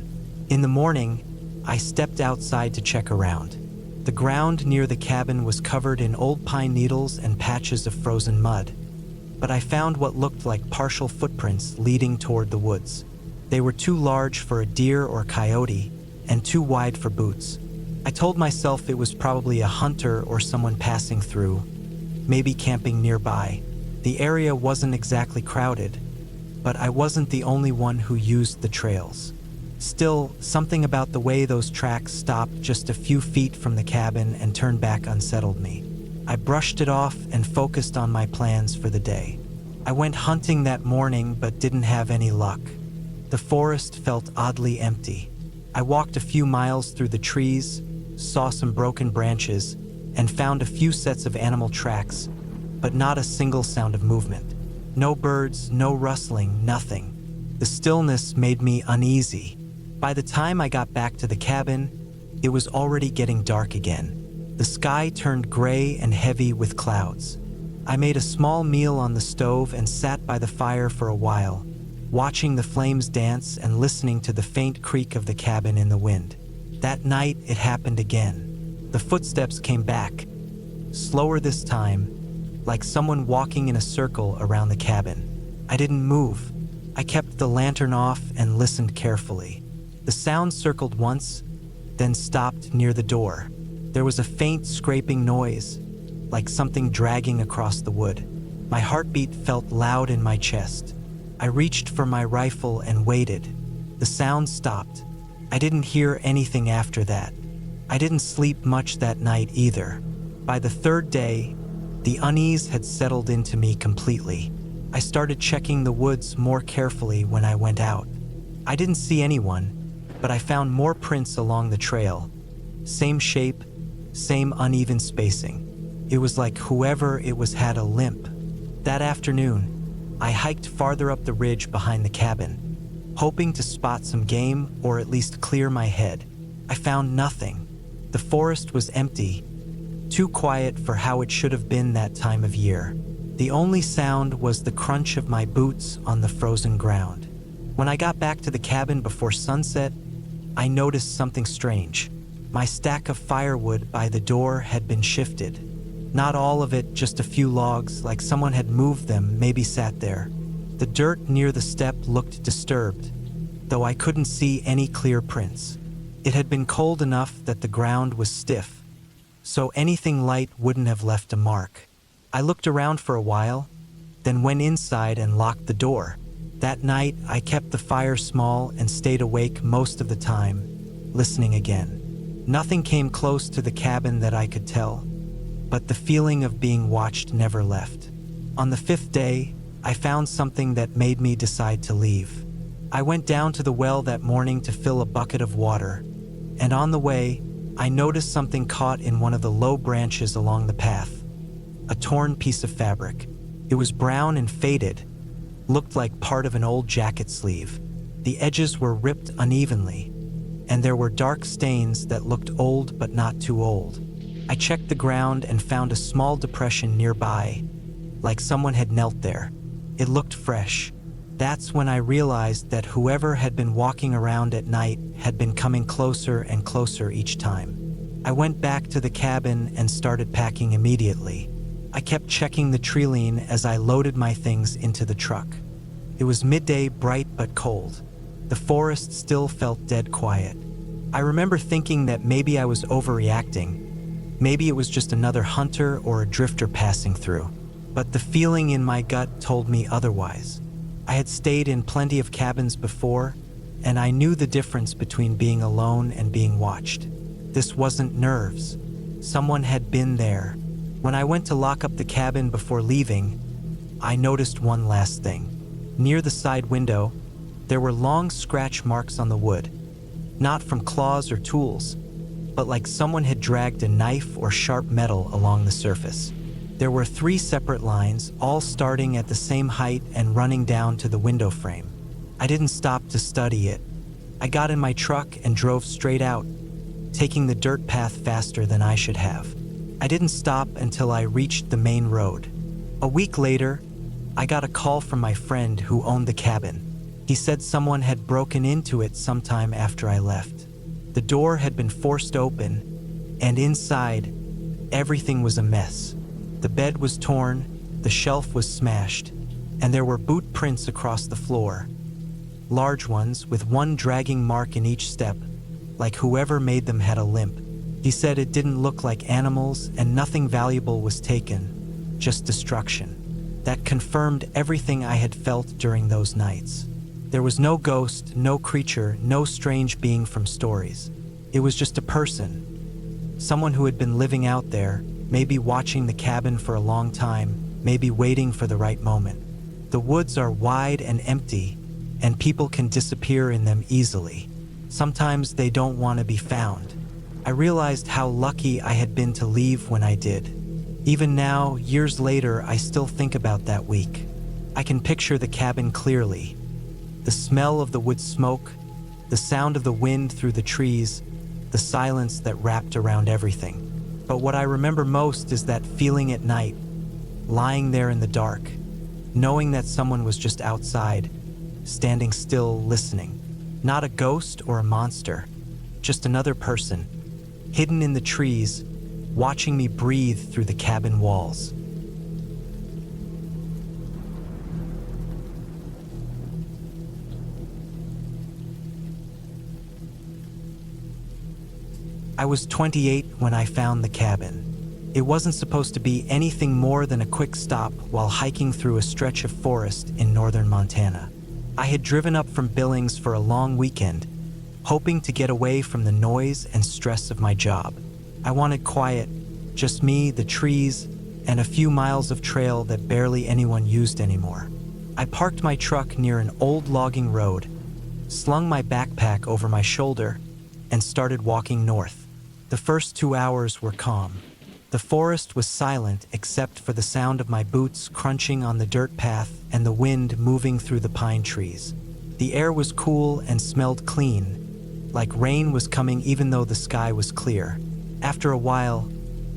In the morning, I stepped outside to check around. The ground near the cabin was covered in old pine needles and patches of frozen mud, but I found what looked like partial footprints leading toward the woods. They were too large for a deer or coyote and too wide for boots. I told myself it was probably a hunter or someone passing through, maybe camping nearby. The area wasn't exactly crowded, but I wasn't the only one who used the trails. Still, something about the way those tracks stopped just a few feet from the cabin and turned back unsettled me. I brushed it off and focused on my plans for the day. I went hunting that morning but didn't have any luck. The forest felt oddly empty. I walked a few miles through the trees, saw some broken branches, and found a few sets of animal tracks, but not a single sound of movement. No birds, no rustling, nothing. The stillness made me uneasy. By the time I got back to the cabin, it was already getting dark again. The sky turned gray and heavy with clouds. I made a small meal on the stove and sat by the fire for a while, watching the flames dance and listening to the faint creak of the cabin in the wind. That night, it happened again. The footsteps came back, slower this time, like someone walking in a circle around the cabin. I didn't move. I kept the lantern off and listened carefully. The sound circled once, then stopped near the door. There was a faint scraping noise, like something dragging across the wood. My heartbeat felt loud in my chest. I reached for my rifle and waited. The sound stopped. I didn't hear anything after that. I didn't sleep much that night either. By the third day, the unease had settled into me completely. I started checking the woods more carefully when I went out. I didn't see anyone, but I found more prints along the trail. Same shape, same uneven spacing. It was like whoever it was had a limp. That afternoon, I hiked farther up the ridge behind the cabin, hoping to spot some game or at least clear my head. I found nothing. The forest was empty, too quiet for how it should have been that time of year. The only sound was the crunch of my boots on the frozen ground. When I got back to the cabin before sunset, I noticed something strange. My stack of firewood by the door had been shifted. Not all of it, just a few logs, like someone had moved them, maybe sat there. The dirt near the step looked disturbed, though I couldn't see any clear prints. It had been cold enough that the ground was stiff, so anything light wouldn't have left a mark. I looked around for a while, then went inside and locked the door. That night, I kept the fire small and stayed awake most of the time, listening again. Nothing came close to the cabin that I could tell, but the feeling of being watched never left. On the fifth day, I found something that made me decide to leave. I went down to the well that morning to fill a bucket of water, and on the way, I noticed something caught in one of the low branches along the path. A torn piece of fabric. It was brown and faded, looked like part of an old jacket sleeve. The edges were ripped unevenly, and there were dark stains that looked old but not too old. I checked the ground and found a small depression nearby, like someone had knelt there. It looked fresh. That's when I realized that whoever had been walking around at night had been coming closer and closer each time. I went back to the cabin and started packing immediately. I kept checking the treeline as I loaded my things into the truck. It was midday, bright but cold. The forest still felt dead quiet. I remember thinking that maybe I was overreacting. Maybe it was just another hunter or a drifter passing through. But the feeling in my gut told me otherwise. I had stayed in plenty of cabins before, and I knew the difference between being alone and being watched. This wasn't nerves. Someone had been there. When I went to lock up the cabin before leaving, I noticed one last thing. Near the side window, there were long scratch marks on the wood. Not from claws or tools, but like someone had dragged a knife or sharp metal along the surface. There were 3 separate lines, all starting at the same height and running down to the window frame. I didn't stop to study it. I got in my truck and drove straight out, taking the dirt path faster than I should have. I didn't stop until I reached the main road. A week later, I got a call from my friend who owned the cabin. He said someone had broken into it sometime after I left. The door had been forced open, and inside, everything was a mess. The bed was torn, the shelf was smashed, and there were boot prints across the floor. Large ones with one dragging mark in each step, like whoever made them had a limp. He said it didn't look like animals and nothing valuable was taken, just destruction. That confirmed everything I had felt during those nights. There was no ghost, no creature, no strange being from stories. It was just a person. Someone who had been living out there, maybe watching the cabin for a long time, maybe waiting for the right moment. The woods are wide and empty, and people can disappear in them easily. Sometimes they don't want to be found. I realized how lucky I had been to leave when I did. Even now, years later, I still think about that week. I can picture the cabin clearly. The smell of the wood smoke, the sound of the wind through the trees, the silence that wrapped around everything. But what I remember most is that feeling at night, lying there in the dark, knowing that someone was just outside, standing still, listening. Not a ghost or a monster, just another person, hidden in the trees, watching me breathe through the cabin walls. I was 28 when I found the cabin. It wasn't supposed to be anything more than a quick stop while hiking through a stretch of forest in northern Montana. I had driven up from Billings for a long weekend, hoping to get away from the noise and stress of my job. I wanted quiet, just me, the trees, and a few miles of trail that barely anyone used anymore. I parked my truck near an old logging road, slung my backpack over my shoulder, and started walking north. The first 2 hours were calm. The forest was silent except for the sound of my boots crunching on the dirt path and the wind moving through the pine trees. The air was cool and smelled clean, like rain was coming even though the sky was clear. After a while,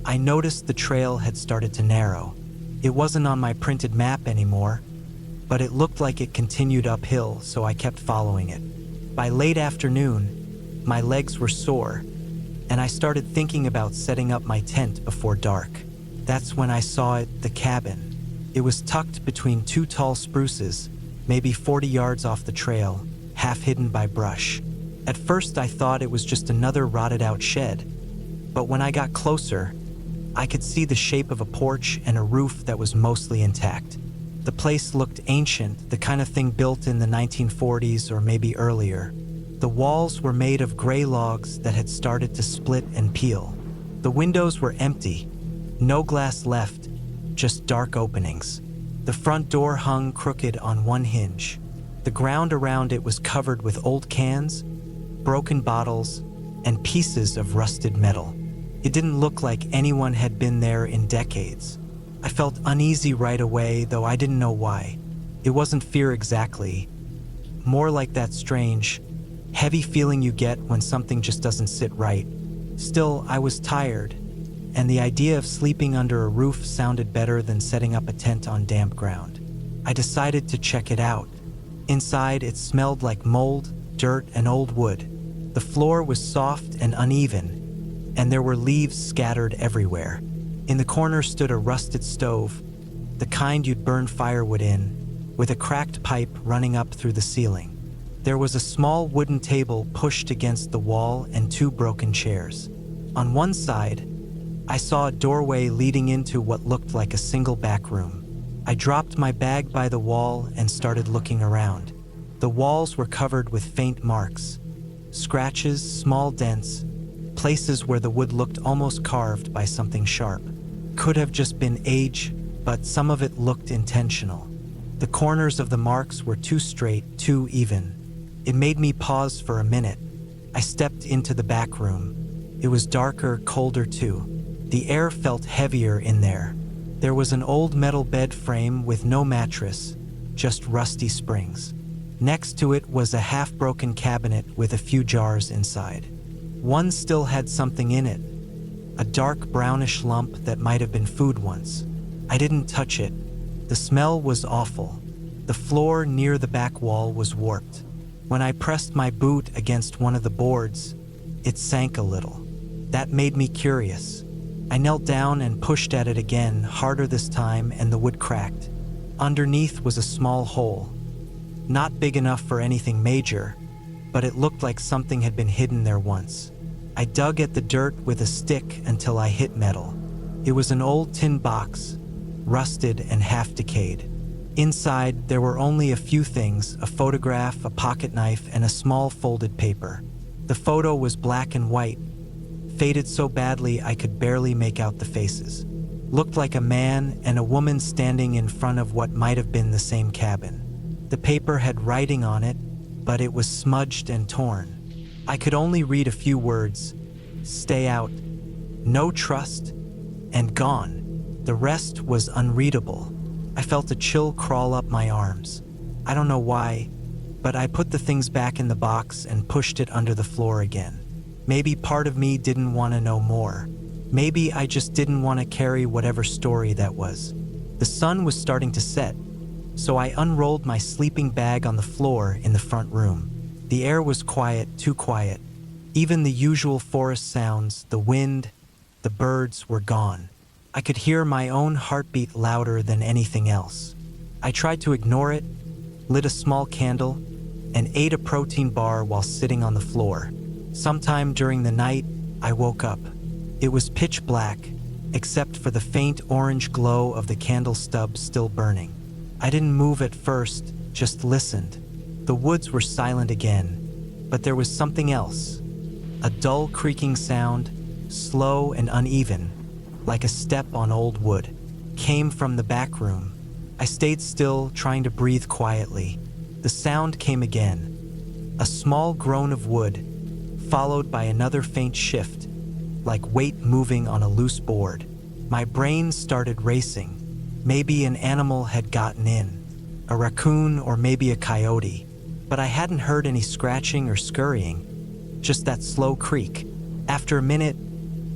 I noticed the trail had started to narrow. It wasn't on my printed map anymore, but it looked like it continued uphill, so I kept following it. By late afternoon, my legs were sore, and I started thinking about setting up my tent before dark. That's when I saw it, the cabin. It was tucked between two tall spruces, maybe 40 yards off the trail, half hidden by brush. At first I thought it was just another rotted out shed, but when I got closer, I could see the shape of a porch and a roof that was mostly intact. The place looked ancient, the kind of thing built in the 1940s or maybe earlier. The walls were made of gray logs that had started to split and peel. The windows were empty, no glass left, just dark openings. The front door hung crooked on one hinge. The ground around it was covered with old cans, broken bottles, and pieces of rusted metal. It didn't look like anyone had been there in decades. I felt uneasy right away, though I didn't know why. It wasn't fear exactly, more like that strange, heavy feeling you get when something just doesn't sit right. Still, I was tired, and the idea of sleeping under a roof sounded better than setting up a tent on damp ground. I decided to check it out. Inside, it smelled like mold, dirt, and old wood. The floor was soft and uneven, and there were leaves scattered everywhere. In the corner stood a rusted stove, the kind you'd burn firewood in, with a cracked pipe running up through the ceiling. There was a small wooden table pushed against the wall and two broken chairs. On one side, I saw a doorway leading into what looked like a single back room. I dropped my bag by the wall and started looking around. The walls were covered with faint marks, scratches, small dents, places where the wood looked almost carved by something sharp. Could have just been age, but some of it looked intentional. The corners of the marks were too straight, too even. It made me pause for a minute. I stepped into the back room. It was darker, colder too. The air felt heavier in there. There was an old metal bed frame with no mattress, just rusty springs. Next to it was a half-broken cabinet with a few jars inside. One still had something in it, a dark brownish lump that might have been food once. I didn't touch it. The smell was awful. The floor near the back wall was warped. When I pressed my boot against one of the boards, it sank a little. That made me curious. I knelt down and pushed at it again, harder this time, and the wood cracked. Underneath was a small hole. Not big enough for anything major, but it looked like something had been hidden there once. I dug at the dirt with a stick until I hit metal. It was an old tin box, rusted and half decayed. Inside, there were only a few things: a photograph, a pocket knife, and a small folded paper. The photo was black and white, faded so badly I could barely make out the faces. Looked like a man and a woman standing in front of what might have been the same cabin. The paper had writing on it, but it was smudged and torn. I could only read a few words: "Stay out," "No trust," and "Gone." The rest was unreadable. I felt a chill crawl up my arms. I don't know why, but I put the things back in the box and pushed it under the floor again. Maybe part of me didn't want to know more. Maybe I just didn't want to carry whatever story that was. The sun was starting to set, so I unrolled my sleeping bag on the floor in the front room. The air was quiet, too quiet. Even the usual forest sounds, the wind, the birds were gone. I could hear my own heartbeat louder than anything else. I tried to ignore it, lit a small candle, and ate a protein bar while sitting on the floor. Sometime during the night, I woke up. It was pitch black, except for the faint orange glow of the candle stub still burning. I didn't move at first, just listened. The woods were silent again, but there was something else. A dull creaking sound, slow and uneven, like a step on old wood, came from the back room. I stayed still, trying to breathe quietly. The sound came again. A small groan of wood, followed by another faint shift, like weight moving on a loose board. My brain started racing. Maybe an animal had gotten in, a raccoon or maybe a coyote, but I hadn't heard any scratching or scurrying, just that slow creak. After a minute,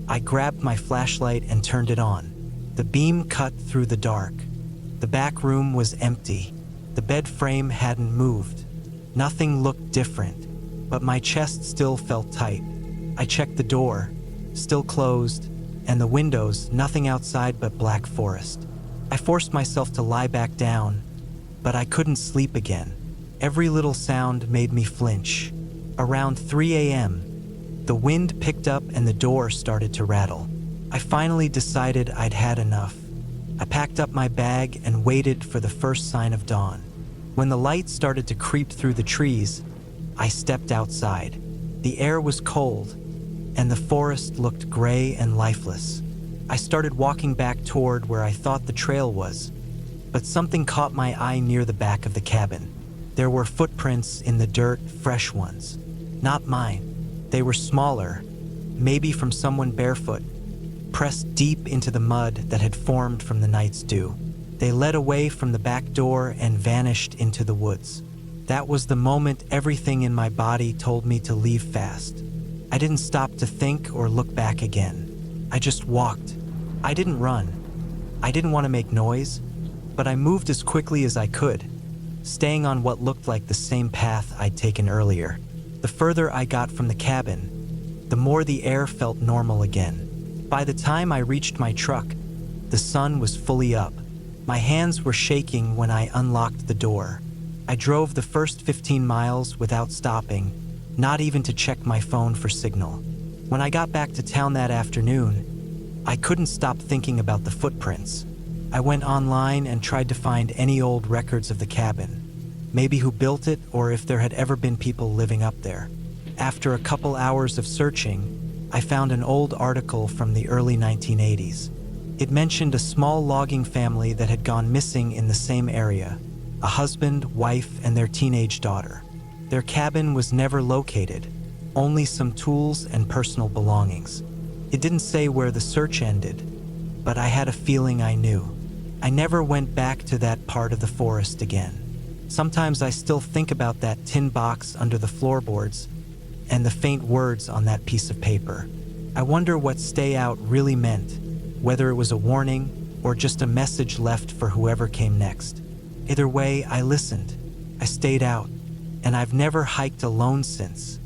I grabbed my flashlight and turned it on. The beam cut through the dark. The back room was empty. The bed frame hadn't moved. Nothing looked different, but my chest still felt tight. I checked the door, still closed, and the windows, nothing outside but black forest. I forced myself to lie back down, but I couldn't sleep again. Every little sound made me flinch. Around 3 a.m., the wind picked up and the door started to rattle. I finally decided I'd had enough. I packed up my bag and waited for the first sign of dawn. When the light started to creep through the trees, I stepped outside. The air was cold, and the forest looked gray and lifeless. I started walking back toward where I thought the trail was, but something caught my eye near the back of the cabin. There were footprints in the dirt, fresh ones. Not mine. They were smaller, maybe from someone barefoot, pressed deep into the mud that had formed from the night's dew. They led away from the back door and vanished into the woods. That was the moment everything in my body told me to leave fast. I didn't stop to think or look back again. I just walked. I didn't run. I didn't want to make noise, but I moved as quickly as I could, staying on what looked like the same path I'd taken earlier. The further I got from the cabin, the more the air felt normal again. By the time I reached my truck, the sun was fully up. My hands were shaking when I unlocked the door. I drove the first 15 miles without stopping, not even to check my phone for signal. When I got back to town that afternoon, I couldn't stop thinking about the footprints. I went online and tried to find any old records of the cabin. Maybe who built it or if there had ever been people living up there. After a couple hours of searching, I found an old article from the early 1980s. It mentioned a small logging family that had gone missing in the same area, a husband, wife, and their teenage daughter. Their cabin was never located, only some tools and personal belongings. It didn't say where the search ended, but I had a feeling I knew. I never went back to that part of the forest again. Sometimes I still think about that tin box under the floorboards and the faint words on that piece of paper. I wonder what "stay out" really meant, whether it was a warning or just a message left for whoever came next. Either way, I listened. I stayed out, and I've never hiked alone since.